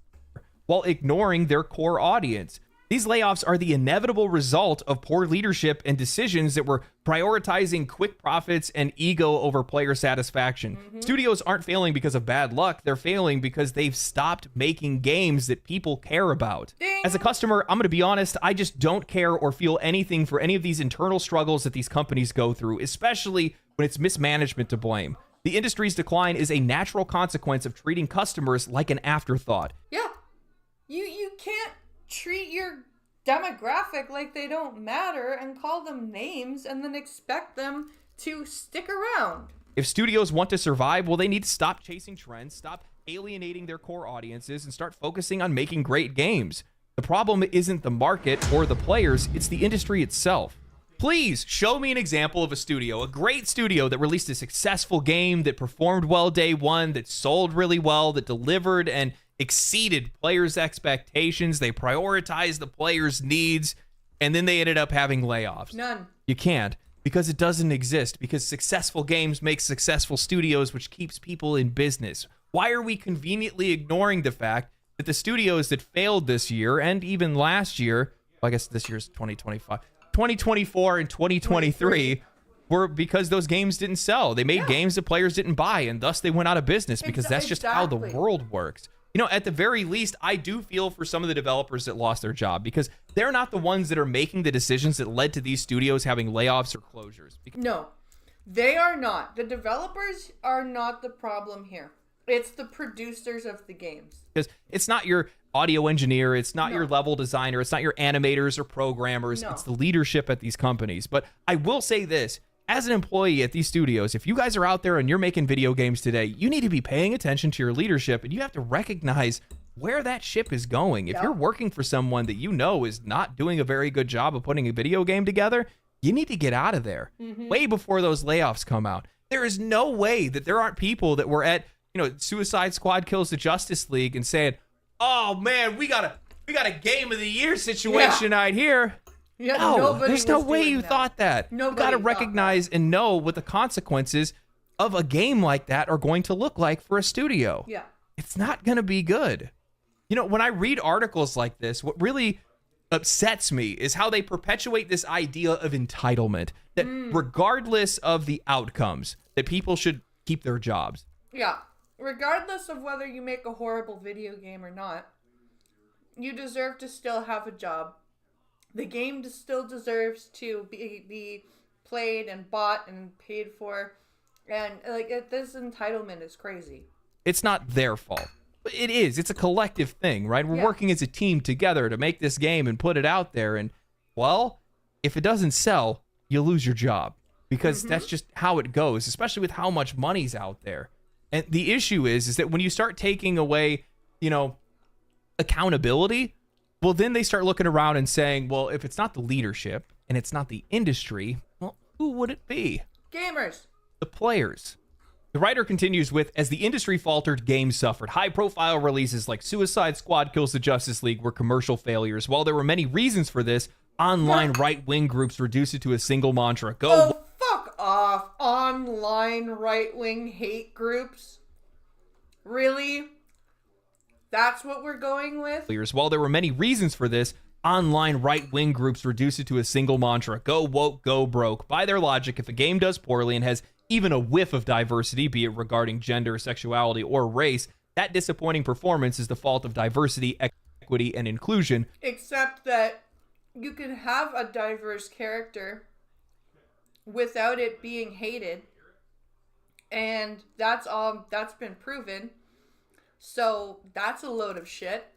While ignoring their core audience. These layoffs are the inevitable result of poor leadership and decisions that were prioritizing quick profits and ego over player satisfaction. Studios aren't failing because of bad luck. They're failing because they've stopped making games that people care about. As a customer, I'm going to be honest, I just don't care or feel anything for any of these internal struggles that these companies go through, especially when it's mismanagement to blame. The industry's decline is a natural consequence of treating customers like an afterthought. Yeah. You can't treat your demographic like they don't matter and call them names and then expect them to stick around. If studios want to survive, well, they need to stop chasing trends, stop alienating their core audiences, and start focusing on making great games. The problem isn't the market or the players, it's the industry itself. Please show me an example of a studio, a great studio that released a successful game, that performed well day one, that sold really well, that delivered and exceeded players' expectations. They prioritized the players' needs, and then they ended up having layoffs. None. You can't, because it doesn't exist, because successful games make successful studios, which keeps people in business. Why are we conveniently ignoring the fact that the studios that failed this year and even last year, well, I guess this year's 2025, 2024 and 2023 were because those games didn't sell. They made games that players didn't buy, and thus they went out of business, because that's just how the world works. You know, at the very least, I do feel for some of the developers that lost their job, because they're not the ones that are making the decisions that led to these studios having layoffs or closures. No, they are not. The developers are not the problem here. It's the producers of the games. Because it's not your audio engineer, it's not your level designer, it's not your animators or programmers, it's the leadership at these companies. But I will say this, as an employee at these studios, if you guys are out there and you're making video games today, you need to be paying attention to your leadership, and you have to recognize where that ship is going. If you're working for someone that you know is not doing a very good job of putting a video game together, you need to get out of there way before those layoffs come out. There is no way that there aren't people that were at, you know, Suicide Squad Kills the Justice League and saying, "Oh man, we got a game of the year situation right here." Yeah, no, there's no way you thought that. You got to recognize and know what the consequences of a game like that are going to look like for a studio. Yeah. It's not going to be good. You know, when I read articles like this, what really upsets me is how they perpetuate this idea of entitlement, that regardless of the outcomes, that people should keep their jobs. Yeah. Regardless of whether you make a horrible video game or not, you deserve to still have a job. The game still deserves to be played and bought and paid for. And this entitlement is crazy. It's not their fault. It is. It's a collective thing, right? We're working as a team together to make this game and put it out there. And, well, if it doesn't sell, you lose your job. Because that's just how it goes, especially with how much money's out there. And the issue is that when you start taking away, you know, accountability, well, then they start looking around and saying, well, if it's not the leadership and it's not the industry, well, who would it be? Gamers. The players. The writer continues with, as the industry faltered, games suffered. High-profile releases like Suicide Squad Kills the Justice League were commercial failures. While there were many reasons for this, online right-wing groups reduced it to a single mantra. Fuck off. Online right-wing hate groups. Really? That's what we're going with? While there were many reasons for this, online right-wing groups reduce it to a single mantra. Go woke, go broke. By their logic, if a game does poorly and has even a whiff of diversity, be it regarding gender, sexuality, or race, that disappointing performance is the fault of diversity, equity, and inclusion. Except that you can have a diverse character without it being hated. And that's been proven. So that's a load of shit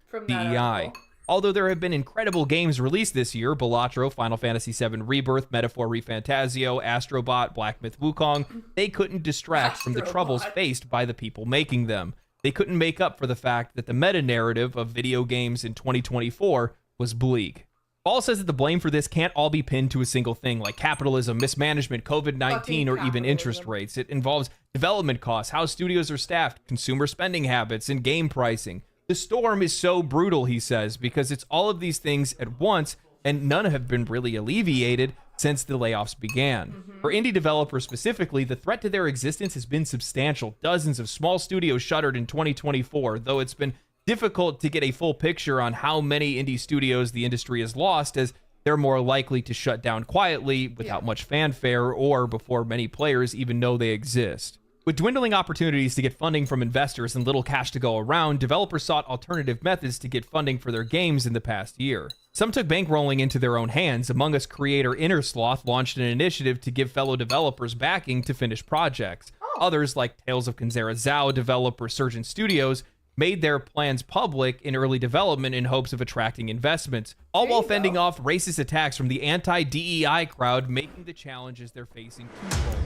from that DEI. article. Although there have been incredible games released this year, Balatro, Final Fantasy VII Rebirth, Metaphor ReFantazio, Astrobot, Black Myth Wukong, they couldn't distract from the troubles faced by the people making them. They couldn't make up for the fact that the meta-narrative of video games in 2024 was bleak. Ball says that the blame for this can't all be pinned to a single thing, like capitalism, mismanagement, COVID-19, or even interest rates. It involves development costs, how studios are staffed, consumer spending habits, and game pricing. The storm is so brutal, he says, because it's all of these things at once, and none have been really alleviated since the layoffs began. For indie developers specifically, the threat to their existence has been substantial. Dozens of small studios shuttered in 2024, though it's been difficult to get a full picture on how many indie studios the industry has lost, as they're more likely to shut down quietly without much fanfare or before many players even know they exist. With dwindling opportunities to get funding from investors and little cash to go around, developers sought alternative methods to get funding for their games in the past year. Some took bankrolling into their own hands. Among Us creator Innersloth launched an initiative to give fellow developers backing to finish projects. Others, like Tales of Kanzera Zhao developer Surgeon Studios, made their plans public in early development in hopes of attracting investments, all while fending off racist attacks from the anti-DEI crowd, making the challenges they're facing twofold.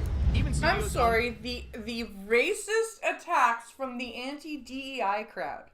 I'm sorry, the racist attacks from the anti-DEI crowd.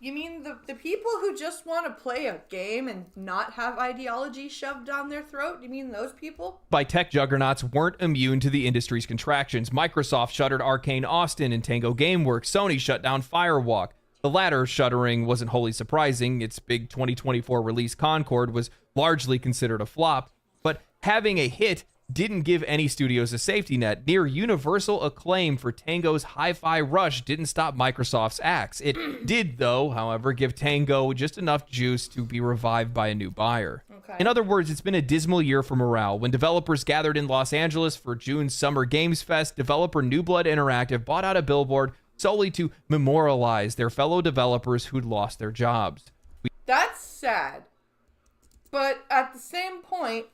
You mean the people who just want to play a game and not have ideology shoved down their throat? You mean those people? By tech juggernauts weren't immune to the industry's contractions. Microsoft shuttered Arcane Austin and Tango Gameworks. Sony shut down Firewalk. The latter shuttering wasn't wholly surprising. Its big 2024 release Concord was largely considered a flop. But having a hit didn't give any studios a safety net. Near universal acclaim for Tango's Hi-Fi Rush didn't stop Microsoft's axe. It did, though, however, give Tango just enough juice to be revived by a new buyer. Okay. In other words, it's been a dismal year for morale. When developers gathered in Los Angeles for June's Summer Games Fest, developer New Blood Interactive bought out a billboard solely to memorialize their fellow developers who'd lost their jobs. That's sad. But at the same point,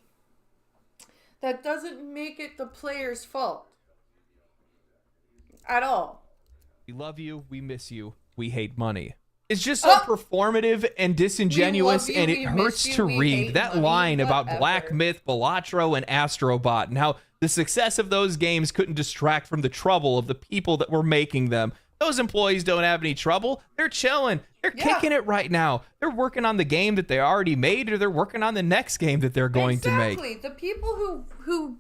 that doesn't make it the player's fault. At all. We love you, we miss you, we hate money. It's just so performative and disingenuous, and it hurts to read. That line about Black Myth, Balatro, and Astrobot, and how the success of those games couldn't distract from the trouble of the people that were making them. Those employees don't have any trouble. They're chilling. They're kicking it right now. They're working on the game that they already made, or they're working on the next game that they're going to make. Exactly. The people who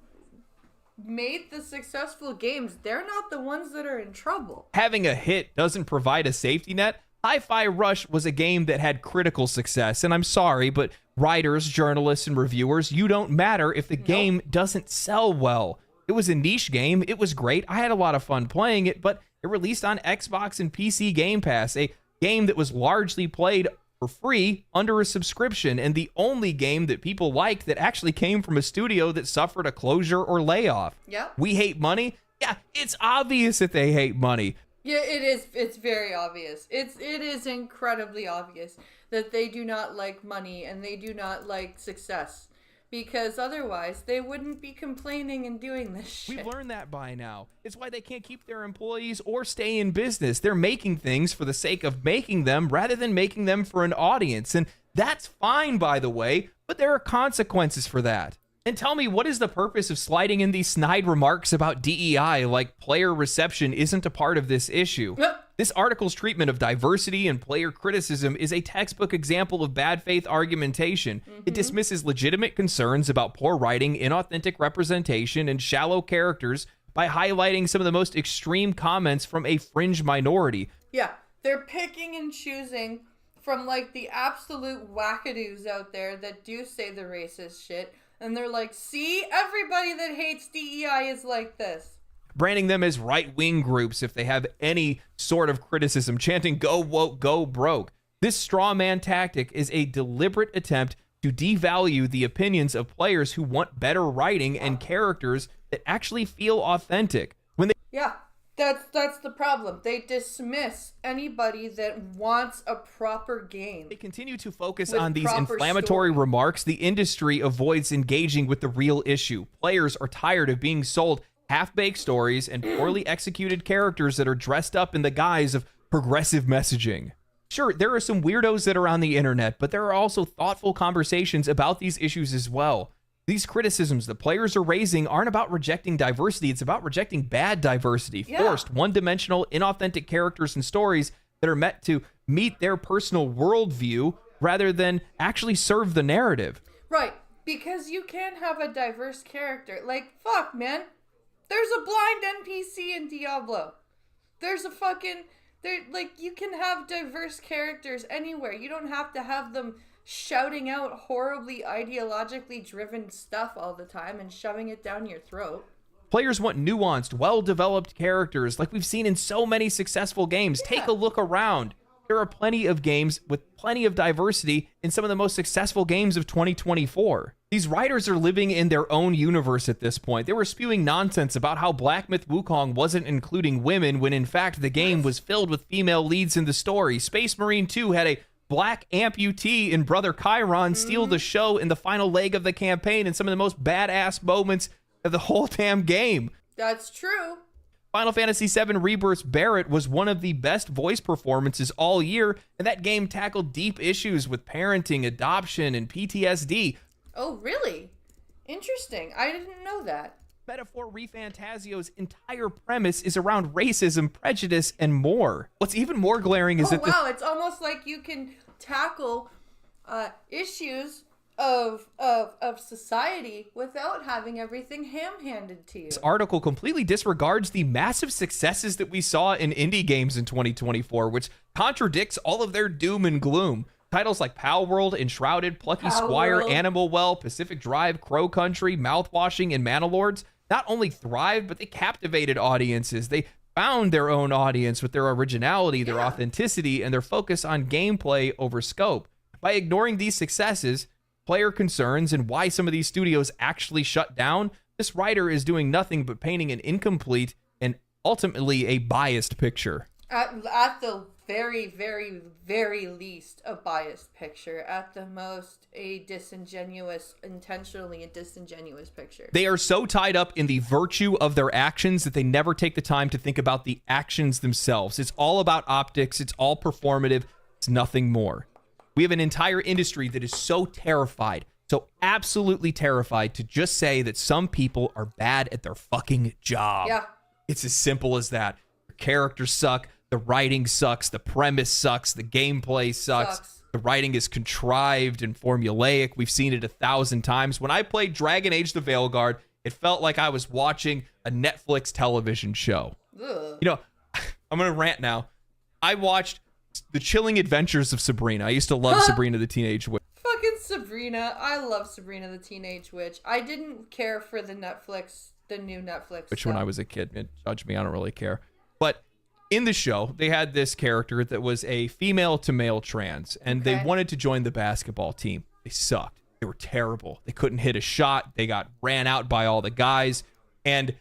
made the successful games, they're not the ones that are in trouble. Having a hit doesn't provide a safety net. Hi-Fi Rush was a game that had critical success, and I'm sorry, but writers, journalists, and reviewers, you don't matter if the game doesn't sell well. It was a niche game. It was great. I had a lot of fun playing it, but it released on Xbox and PC Game Pass, a game that was largely played for free under a subscription, and the only game that people liked that actually came from a studio that suffered a closure or layoff. Yep. We hate money? Yeah, it's obvious that they hate money. Yeah, it is. It's very obvious. It is incredibly obvious that they do not like money and they do not like success. Because otherwise, they wouldn't be complaining and doing this shit. We've learned that by now. It's why they can't keep their employees or stay in business. They're making things for the sake of making them rather than making them for an audience. And that's fine, by the way, but there are consequences for that. And tell me, what is the purpose of sliding in these snide remarks about DEI like player reception isn't a part of this issue? This article's treatment of diversity and player criticism is a textbook example of bad faith argumentation. It dismisses legitimate concerns about poor writing, inauthentic representation, and shallow characters by highlighting some of the most extreme comments from a fringe minority. Yeah, they're picking and choosing from like the absolute wackadoos out there that do say the racist shit. And they're like, see, everybody that hates DEI is like this. Branding them as right-wing groups if they have any sort of criticism, chanting, go woke, go broke. This straw man tactic is a deliberate attempt to devalue the opinions of players who want better writing and characters that actually feel authentic. Yeah, that's the problem. They dismiss anybody that wants a proper game. They continue to focus on these inflammatory remarks. The industry avoids engaging with the real issue. Players are tired of being sold half-baked stories and poorly executed characters that are dressed up in the guise of progressive messaging. Sure, there are some weirdos that are on the internet, but there are also thoughtful conversations about these issues as well. These criticisms the players are raising aren't about rejecting diversity, it's about rejecting bad diversity, forced, one-dimensional, inauthentic characters and stories that are meant to meet their personal worldview rather than actually serve the narrative. Right, because you can't have a diverse character. Like, fuck, man. There's a blind NPC in Diablo. There's a fucking... you can have diverse characters anywhere. You don't have to have them shouting out horribly ideologically driven stuff all the time and shoving it down your throat. Players want nuanced, well-developed characters like we've seen in so many successful games. Take a look around. There are plenty of games with plenty of diversity in some of the most successful games of 2024. These writers are living in their own universe at this point. They were spewing nonsense about how Black Myth Wukong wasn't including women when in fact the game was filled with female leads in the story. Space Marine 2 had a black amputee in Brother Chiron steal the show in the final leg of the campaign in some of the most badass moments of the whole damn game. That's true. Final Fantasy VII Rebirth's Barrett was one of the best voice performances all year, and that game tackled deep issues with parenting, adoption, and PTSD. Oh, really? Interesting. I didn't know that. Metaphor ReFantazio's entire premise is around racism, prejudice, and more. What's even more glaring is that wow, it's almost like you can tackle issues of society without having everything ham-handed to you. this article completely disregards the massive successes that we saw in indie games in 2024, which contradicts all of their doom and gloom. Titles like Pal World, Enshrouded, Plucky Squire, Animal Well, Pacific Drive, Crow Country, Mouthwashing, and Manalords not only thrived, but they captivated audiences. They found their own audience with their originality, their authenticity, and their focus on gameplay over scope. By ignoring these successes, player concerns, and why some of these studios actually shut down, this writer is doing nothing but painting an incomplete and ultimately a biased picture. At the very, very, very least, a biased picture. At the most, a disingenuous, intentionally a disingenuous picture. They are so tied up in the virtue of their actions that they never take the time to think about the actions themselves. It's all about optics. It's all performative. It's nothing more. We have an entire industry that is so terrified, so absolutely terrified to just say that some people are bad at their fucking job. Yeah. It's as simple as that. The characters suck. The writing sucks. The premise sucks. The gameplay sucks. The writing is contrived and formulaic. We've seen it 1,000 times. When I played Dragon Age the Veilguard, it felt like I was watching a Netflix television show. Ugh. You know, I'm going to rant now. I watched The Chilling Adventures of Sabrina. I used to love Sabrina the Teenage Witch. Fucking Sabrina. I love Sabrina the Teenage Witch. I didn't care for the new Netflix Which stuff. when I was a kid, judge me, I don't really care. But in the show, they had this character that was a female to male trans, and they wanted to join the basketball team. They sucked. They were terrible. They couldn't hit a shot. They got ran out by all the guys, and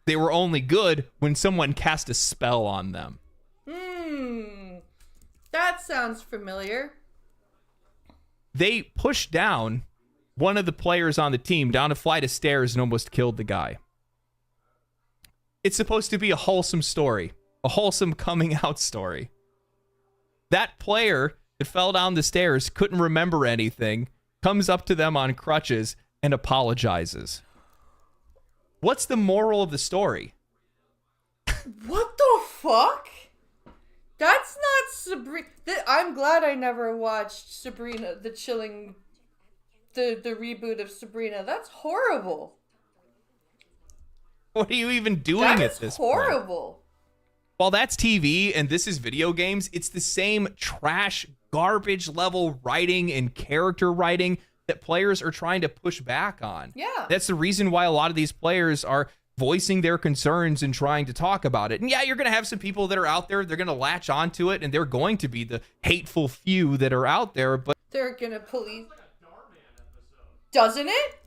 they were only good when someone cast a spell on them. That sounds familiar. They pushed down one of the players on the team down a flight of stairs and almost killed the guy. It's supposed to be a wholesome story, a wholesome coming out story. That player that fell down the stairs, couldn't remember anything, comes up to them on crutches and apologizes. What's the moral of the story? What the fuck? That's not Sabrina. I'm glad I never watched Sabrina the Chilling, the reboot of Sabrina. That's horrible. What are you even doing at this point? That's horrible. While that's TV and this is video games, it's the same trash, garbage level writing and character writing that players are trying to push back on. Yeah. That's the reason why a lot of these players are voicing their concerns and trying to talk about it. And yeah, you're going to have some people that are out there, they're going to latch onto it, and they're going to be the hateful few that are out there, but they're going to police. Doesn't it?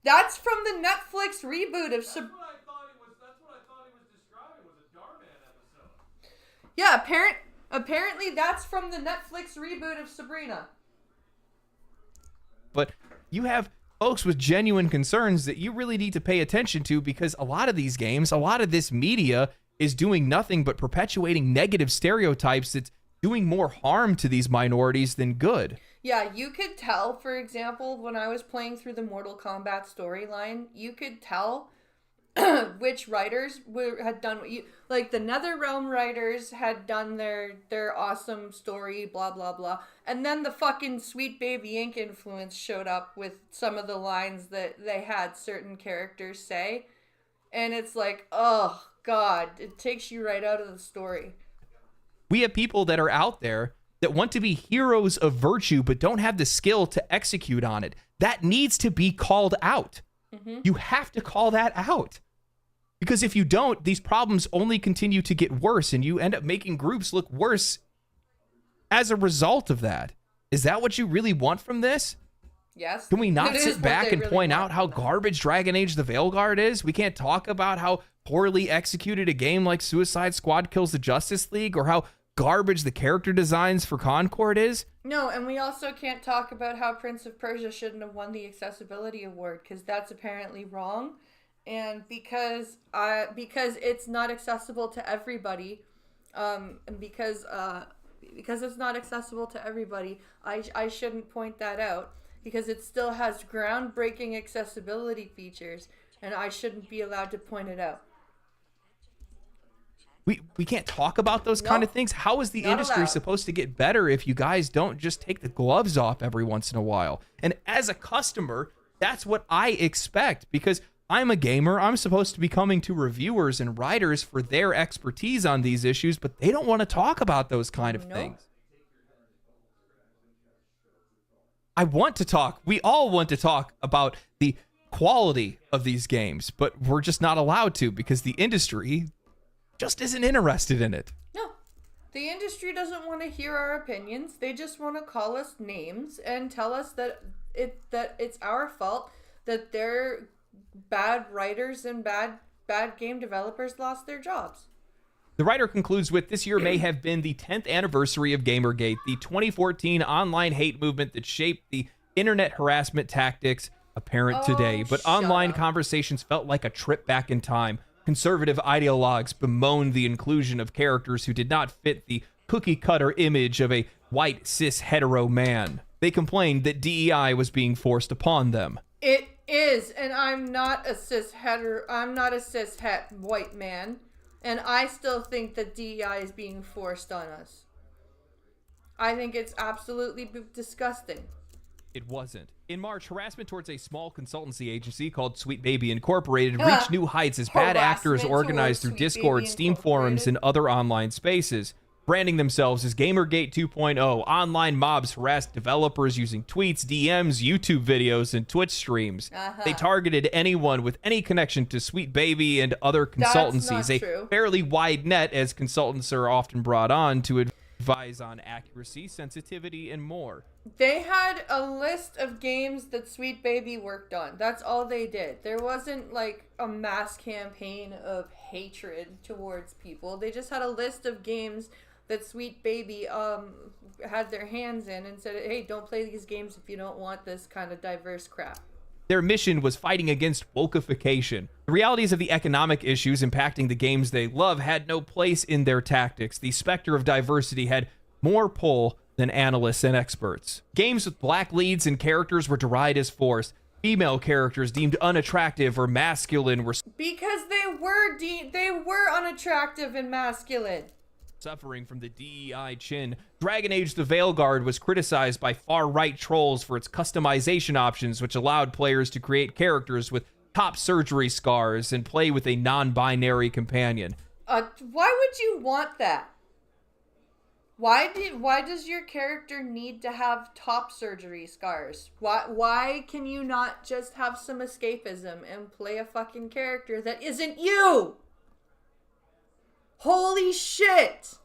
That's from the Netflix reboot of Sabrina. Yeah, apparently that's from the Netflix reboot of Sabrina. But you have folks with genuine concerns that you really need to pay attention to, because a lot of these games, a lot of this media is doing nothing but perpetuating negative stereotypes that's doing more harm to these minorities than good. Yeah, you could tell, for example, when I was playing through the Mortal Kombat storyline, you could tell which writers had done what you like. The NetherRealm writers had done their awesome story, blah blah blah, and then the fucking Sweet Baby Inc. influence showed up with some of the lines that they had certain characters say, and it's like, oh god, it takes you right out of the story. We have people that are out there that want to be heroes of virtue but don't have the skill to execute on it. That needs to be called out. You have to call that out. Because if you don't, these problems only continue to get worse, and you end up making groups look worse as a result of that. Is that what you really want from this? Yes. Can we not sit back and point out how garbage Dragon Age the Veilguard is? We can't talk about how poorly executed a game like Suicide Squad Kills the Justice League, or how garbage the character designs for Concord is? No, and we also can't talk about how Prince of Persia shouldn't have won the accessibility award, because that's apparently wrong. And because it's not accessible to everybody, and because it's not accessible to everybody, I shouldn't point that out, because it still has groundbreaking accessibility features, and I shouldn't be allowed to point it out. We can't talk about those kind of things. How is the industry supposed to get better if you guys don't just take the gloves off every once in a while? And as a customer, that's what I expect, because I'm a gamer. I'm supposed to be coming to reviewers and writers for their expertise on these issues, but they don't want to talk about those kind of things. I want to talk. We all want to talk about the quality of these games, but we're just not allowed to because the industry just isn't interested in it. No. The industry doesn't want to hear our opinions. They just want to call us names and tell us that it's our fault that their bad writers and bad game developers lost their jobs. The writer concludes with, this year may have been the 10th anniversary of Gamergate, the 2014 online hate movement that shaped the internet harassment tactics apparent today. But online conversations felt like a trip back in time. Conservative ideologues bemoaned the inclusion of characters who did not fit the cookie-cutter image of a white, cis, hetero man. They complained that DEI was being forced upon them. It is, and I'm not a cis het white man, and I still think that DEI is being forced on us. I think it's absolutely disgusting. It wasn't. In March, harassment towards a small consultancy agency called Sweet Baby Incorporated reached new heights as bad actors organized through Discord, Steam forums, and other online spaces. Branding themselves as Gamergate 2.0, online mobs harassed developers using tweets, DMs, YouTube videos, and Twitch streams. They targeted anyone with any connection to Sweet Baby and other consultancies, a fairly wide net, as consultants are often brought on to advise on accuracy, sensitivity, and more. They had a list of games that Sweet Baby worked on. That's all they did. There wasn't like a mass campaign of hatred towards people. They just had a list of games that Sweet Baby had their hands in and said, hey, don't play these games if you don't want this kind of diverse crap. Their mission was fighting against wokeification. The realities of the economic issues impacting the games they love had no place in their tactics. The specter of diversity had more pull than analysts and experts. Games with black leads and characters were derided as forced. Female characters deemed unattractive or masculine were because they were unattractive and masculine. Suffering from the DEI chin. Dragon Age the Veilguard was criticized by far-right trolls for its customization options, which allowed players to create characters with top surgery scars and play with a non-binary companion. Why would you want that? Why does your character need to have top surgery scars? Why can you not just have some escapism and play a fucking character that isn't you? Holy shit!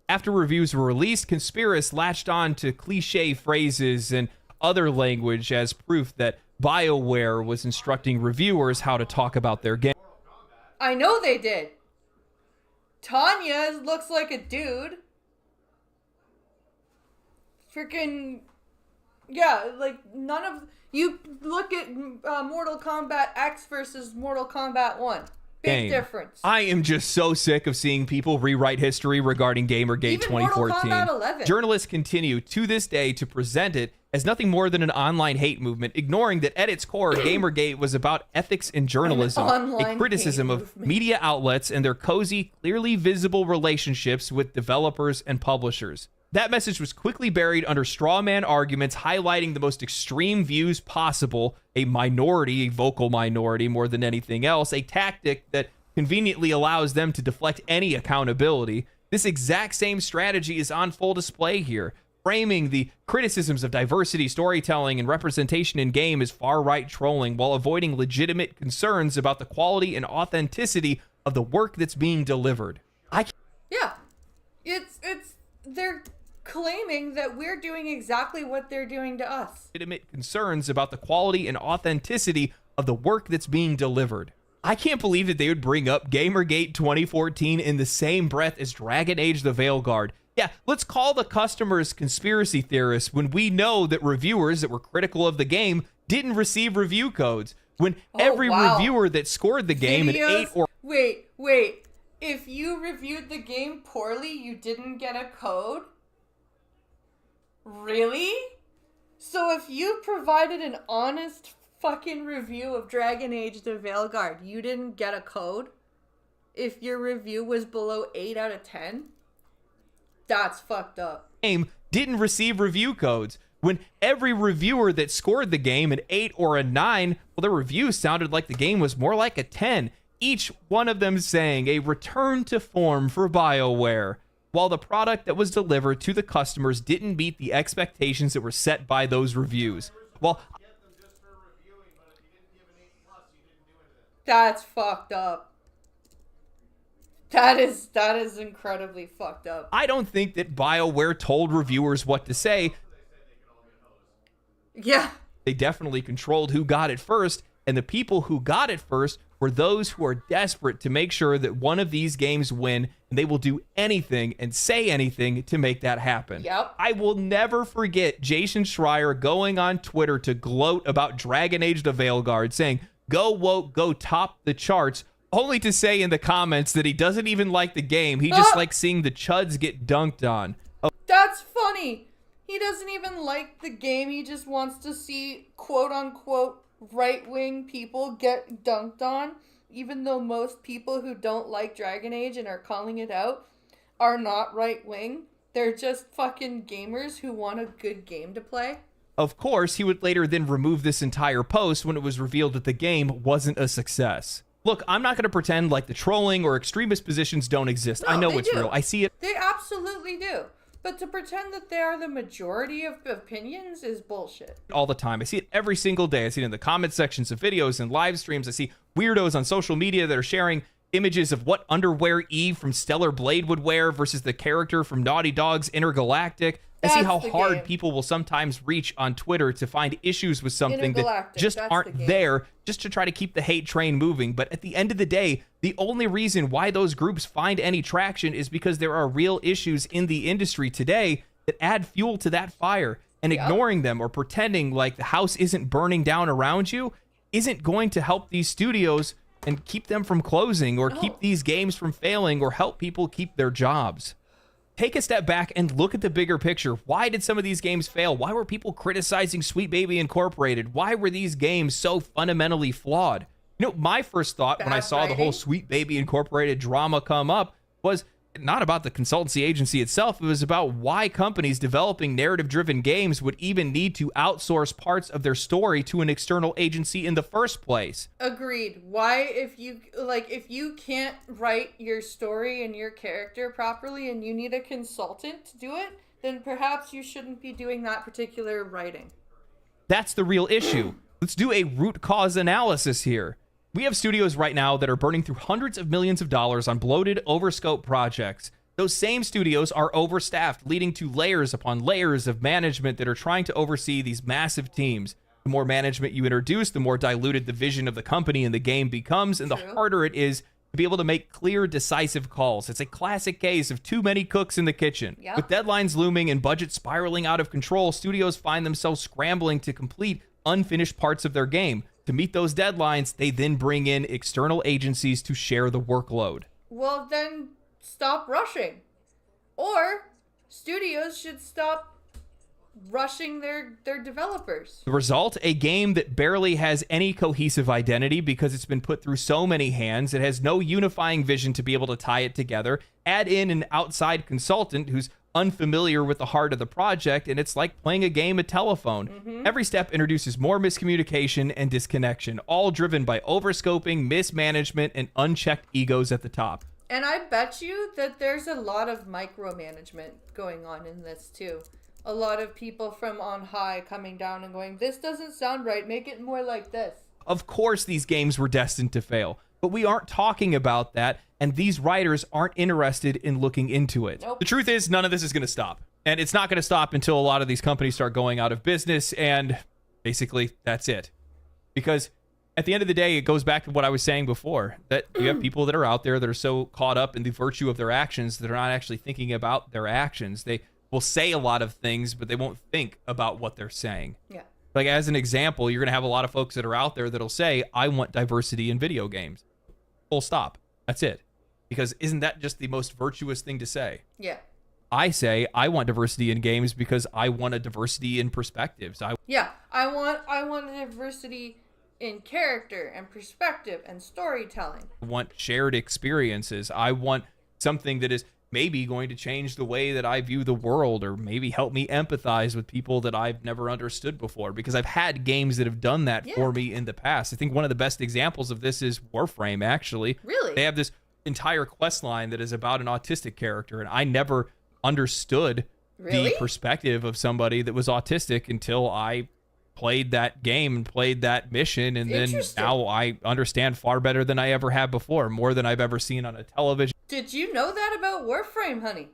After reviews were released, conspiracists latched on to cliche phrases and other language as proof that BioWare was instructing reviewers how to talk about their game. I know they did. Tanya looks like a dude. Freaking... Yeah, like, none of... You look at Mortal Kombat X versus Mortal Kombat 1. Big difference. I am just so sick of seeing people rewrite history regarding Gamergate 2014. Journalists continue to this day to present it as nothing more than an online hate movement, ignoring that at its core, Gamergate was about ethics in journalism, a criticism of media outlets and their cozy, clearly visible relationships with developers and publishers. That message was quickly buried under straw man arguments highlighting the most extreme views possible, a minority, a vocal minority more than anything else, a tactic that conveniently allows them to deflect any accountability. This exact same strategy is on full display here, framing the criticisms of diversity, storytelling, and representation in game as far-right trolling while avoiding legitimate concerns about the quality and authenticity of the work that's being delivered. Yeah. They're claiming that we're doing exactly what they're doing to us. Legitimate concerns about the quality and authenticity of the work that's being delivered. I can't believe that they would bring up Gamergate 2014 in the same breath as Dragon Age the Veilguard. Yeah, let's call the customers conspiracy theorists when we know that reviewers that were critical of the game didn't receive review codes. when every reviewer that scored the game an 8 or... Wait. If you reviewed the game poorly, you didn't get a code? Really? So if you provided an honest fucking review of Dragon Age the Veilguard, you didn't get a code? If your review was below 8 out of 10? That's fucked up. Game didn't receive review codes. When every reviewer that scored the game an 8 or a 9, well, their review sounded like the game was more like a 10. Each one of them saying a return to form for BioWare, while the product that was delivered to the customers didn't meet the expectations that were set by those reviews. Well, that's fucked up. That is incredibly fucked up. I don't think that BioWare told reviewers what to say. Yeah. They definitely controlled who got it first, and the people who got it first were those who are desperate to make sure that one of these games win, and they will do anything and say anything to make that happen. Yep. I will never forget Jason Schreier going on Twitter to gloat about Dragon Age the Veilguard, saying, "Go woke, go top the charts," only to say in the comments that he doesn't even like the game. He just likes seeing the chuds get dunked on. That's funny. He doesn't even like the game. He just wants to see quote-unquote right-wing people get dunked on, even though most people who don't like Dragon Age and are calling it out are not right-wing. They're just fucking gamers who want a good game to play. Of course, he would later then remove this entire post when it was revealed that the game wasn't a success. Look, I'm not going to pretend like the trolling or extremist positions don't exist. No, I know they it's do. real. I see it. They absolutely do. But to pretend that they are the majority of opinions is bullshit. All the time. I see it every single day. I see it in the comment sections of videos and live streams. I see weirdos on social media that are sharing images of what underwear Eve from Stellar Blade would wear versus the character from Naughty Dog's Intergalactic. I see how hard people will sometimes reach on Twitter to find issues with something that just aren't there, just to try to keep the hate train moving. But at the end of the day, the only reason why those groups find any traction is because there are real issues in the industry today that add fuel to that fire. And ignoring them or pretending like the house isn't burning down around you isn't going to help these studios and keep them from closing or keep these games from failing or help people keep their jobs. Take a step back and look at the bigger picture. Why did some of these games fail? Why were people criticizing Sweet Baby Incorporated? Why were these games so fundamentally flawed? You know, my first thought when I saw the whole Sweet Baby Incorporated drama come up was not about the consultancy agency itself. It was about why companies developing narrative-driven games would even need to outsource parts of their story to an external agency in the first place. Agreed. Why, if you can't write your story and your character properly and you need a consultant to do it, then perhaps you shouldn't be doing that particular writing. That's the real issue. Let's do a root cause analysis here. We have studios right now that are burning through hundreds of millions of dollars on bloated, overscope projects. Those same studios are overstaffed, leading to layers upon layers of management that are trying to oversee these massive teams. The more management you introduce, the more diluted the vision of the company and the game becomes, and the harder it is to be able to make clear, decisive calls. It's a classic case of too many cooks in the kitchen. Yep. With deadlines looming and budgets spiraling out of control, studios find themselves scrambling to complete unfinished parts of their game. To meet those deadlines, they then bring in external agencies to share the workload. Well, then stop rushing. Or studios should stop rushing their developers. The result, a game that barely has any cohesive identity because it's been put through so many hands. It has no unifying vision to be able to tie it together. Add in an outside consultant who's unfamiliar with the heart of the project, and it's like playing a game of telephone. Every step introduces more miscommunication and disconnection, all driven by overscoping, mismanagement, and unchecked egos at the top. And I bet you that there's a lot of micromanagement going on in this too. A lot of people from on high coming down and going, this doesn't sound right, make it more like this. Of course these games were destined to fail, but we aren't talking about that, and these writers aren't interested in looking into it. Nope. The truth is, none of this is going to stop. And it's not going to stop until a lot of these companies start going out of business, and basically, that's it. Because at the end of the day, it goes back to what I was saying before, that you have people that are out there that are so caught up in the virtue of their actions that are not actually thinking about their actions. They will say a lot of things, but they won't think about what they're saying. Yeah. Like, as an example, you're going to have a lot of folks that are out there that'll say, I want diversity in video games. Full stop. That's it. Because isn't that just the most virtuous thing to say? Yeah. I say I want diversity in games because I want a diversity in perspectives. I want a diversity in character and perspective and storytelling. I want shared experiences. I want something that is maybe going to change the way that I view the world, or maybe help me empathize with people that I've never understood before, because I've had games that have done that for me in the past. I think one of the best examples of this is Warframe, actually. Really? They have this entire quest line that is about an autistic character, and I never understood the perspective of somebody that was autistic until I played that game and played that mission, and then now I understand far better than I ever have before, more than I've ever seen on a television. Did you know that about Warframe, honey?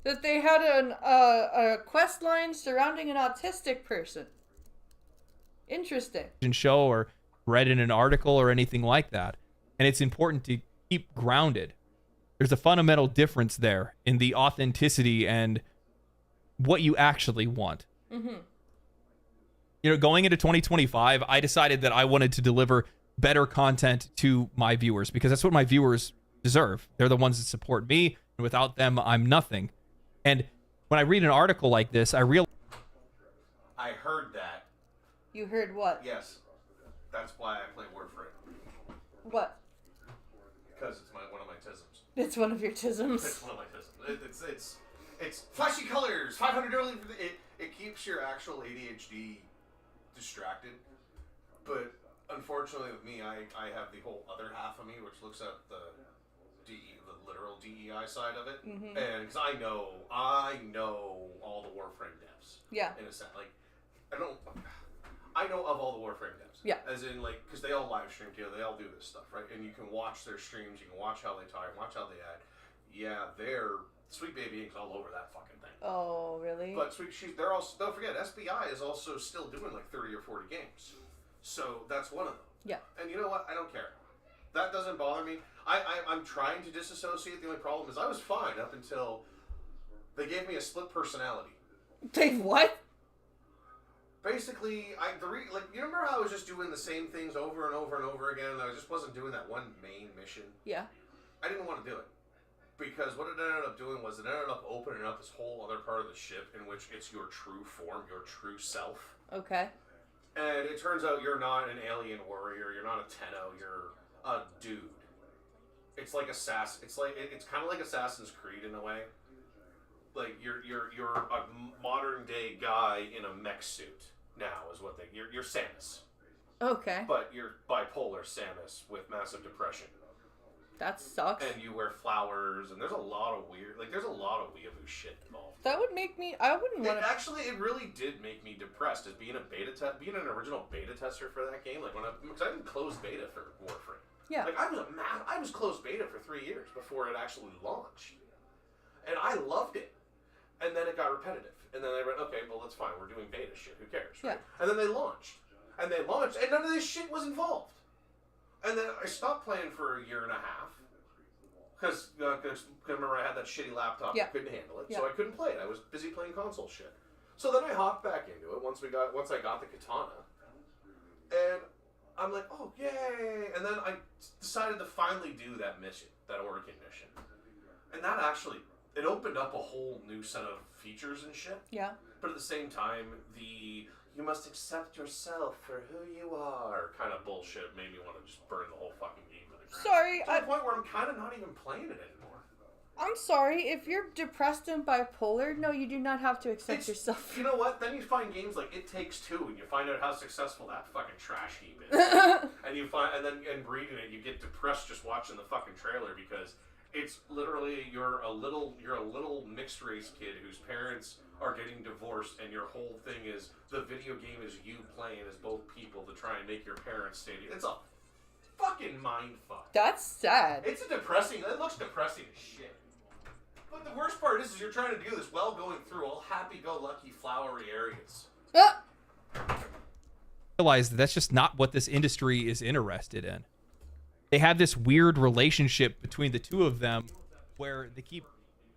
That they had a quest line surrounding an autistic person. Interesting. Show or read in an article or anything like that. And it's important to keep grounded. There's a fundamental difference there in the authenticity and what you actually want. Mm-hmm. You know, going into 2025, I decided that I wanted to deliver better content to my viewers, because that's what my viewers deserve. They're the ones that support me, and without them, I'm nothing. And when I read an article like this, I realize... I heard that. You heard what? Yes. That's why I play Warframe. What? Because it's one of my tisms. It's one of your tisms. It's one of my tisms. It's flashy colors, 500 early. It keeps your actual ADHD distracted. But unfortunately with me, I have the whole other half of me, which looks at the literal DEI side of it. Mm-hmm. And because I know all the Warframe devs. Yeah. In a sense, like, I know of all the Warframe devs. Yeah. As in, like, because they all live stream together, they all do this stuff, right? And you can watch their streams, you can watch how they talk, watch how they act. Yeah, they're Sweet Baby Ink's all over that fucking thing. Oh, really? But they're also, don't forget, SBI is also still doing like 30 or 40 games. So that's one of them. Yeah. And you know what? I don't care. That doesn't bother me. I'm trying to disassociate. The only problem is I was fine up until they gave me a split personality. They what? Basically, you remember how I was just doing the same things over and over and over again, and I just wasn't doing that one main mission? Yeah. I didn't want to do it. Because what it ended up doing was it ended up opening up this whole other part of the ship in which it's your true form, your true self. Okay. And it turns out you're not an alien warrior, you're not a Tenno, you're a dude. It's like it's kind of like Assassin's Creed in a way. Like you're a modern day guy in a mech suit now is what you're Samus. Okay. But you're bipolar Samus with massive depression. That sucks. And you wear flowers, and there's a lot of weeaboo shit involved. That would make me. I wouldn't want to. Actually, it really did make me depressed as being an original beta tester for that game. Like because I did closed beta for Warframe. Yeah. Like I was closed beta for 3 years before it actually launched, and I loved it. And then it got repetitive, and then I went, okay, well that's fine. We're doing beta shit. Who cares? Right? Yeah. And then they launched, and none of this shit was involved. And then I stopped playing for a year and a half. Because remember I had that shitty laptop, I couldn't handle it, so I couldn't play it. I was busy playing console shit. So then I hopped back into it once I got the katana, and I'm like, oh yay! And then I decided to finally do that mission, that Oregon mission, and that actually it opened up a whole new set of features and shit. Yeah. But at the same time, you must accept yourself for who you are kind of bullshit made me want to just burn the whole fucking game to the ground. Sorry, to the point where I'm kind of not even playing it anymore. I'm sorry, if you're depressed and bipolar, no, you do not have to accept yourself. You know what? Then you find games like It Takes Two, and you find out how successful that fucking trash heap is. and reading it, you get depressed just watching the fucking trailer because it's literally you're a little mixed race kid whose parents are getting divorced, and your whole thing is the video game is you playing as both people to try and make your parents stay together. It's a fucking mind fuck. That's sad. It looks depressing as shit. But the worst part is you're trying to do this while going through all happy-go-lucky flowery areas. Realize that that's just not what this industry is interested in. They have this weird relationship between the two of them where they keep,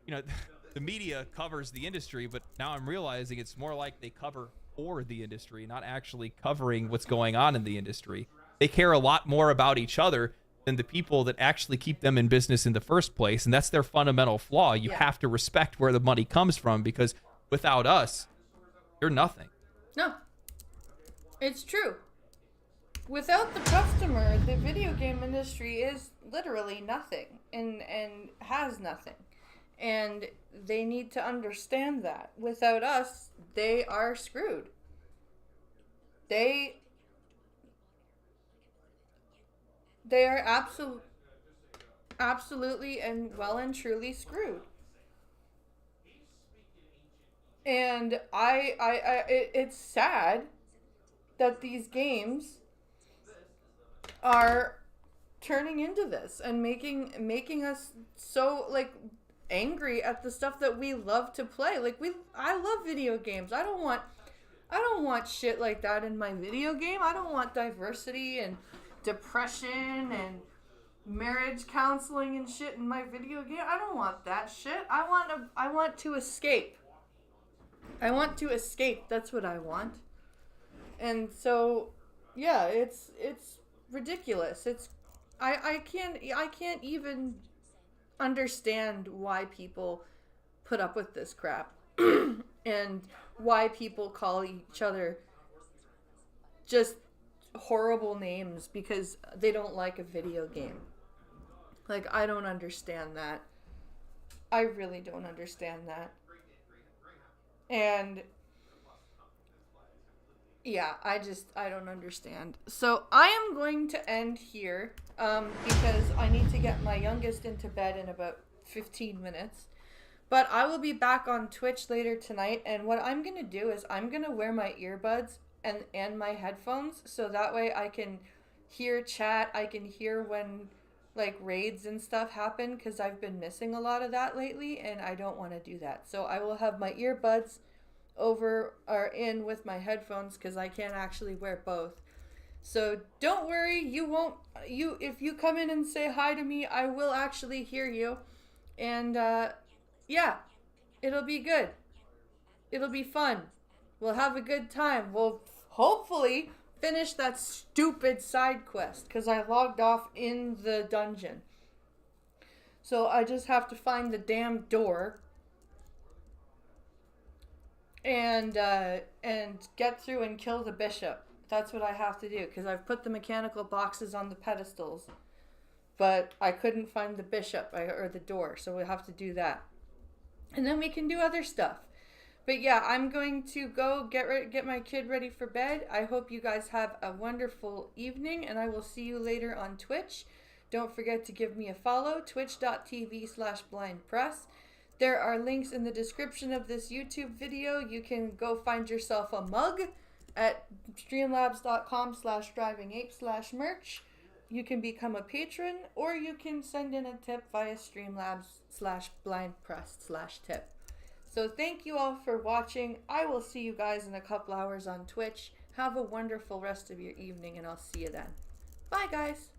the media covers the industry, but now I'm realizing it's more like they cover for the industry, not actually covering what's going on in the industry. They care a lot more about each other than the people that actually keep them in business in the first place. And that's their fundamental flaw. You have to respect where the money comes from, because without us, you're nothing. No. It's true. Without the customer, the video game industry is literally nothing and has nothing. And they need to understand that. Without us, they are screwed. They are absolutely and well and truly screwed. And it's sad that these games are turning into this and making us so like angry at the stuff that we love to play. Like I love video games. I don't want shit like that in my video game. I don't want diversity and depression and marriage counseling and shit in my video game. I don't want that shit. I want to escape. I want to escape. That's what I want. And so, yeah, it's ridiculous. I can't even understand why people put up with this crap and why people call each other just horrible names because they don't like a video game. Like, I don't understand that. I really don't understand that. And yeah, I don't understand. So I am going to end here because I need to get my youngest into bed in about 15 minutes. But I will be back on Twitch later tonight, and what I'm going to do is I'm going to wear my earbuds and my headphones, so that way I can hear chat, I can hear when like raids and stuff happen, because I've been missing a lot of that lately, and I don't want to do that. So I will have my earbuds over or in with my headphones, because I can't actually wear both. So don't worry, if you come in and say hi to me, I will actually hear you. And yeah, it'll be good. It'll be fun. We'll have a good time. We'll hopefully finish that stupid side quest, because I logged off in the dungeon. So I just have to find the damn door and get through and kill the bishop. That's what I have to do, because I've put the mechanical boxes on the pedestals, but I couldn't find the bishop or the door, so we'll have to do that. And then we can do other stuff. But yeah, I'm going to go get my kid ready for bed. I hope you guys have a wonderful evening, and I will see you later on Twitch. Don't forget to give me a follow, twitch.tv/blindpress. There are links in the description of this YouTube video. You can go find yourself a mug at streamlabs.com/drivingape/merch. You can become a patron, or you can send in a tip via streamlabs/blindpress/tip. So thank you all for watching. I will see you guys in a couple hours on Twitch. Have a wonderful rest of your evening, and I'll see you then. Bye, guys.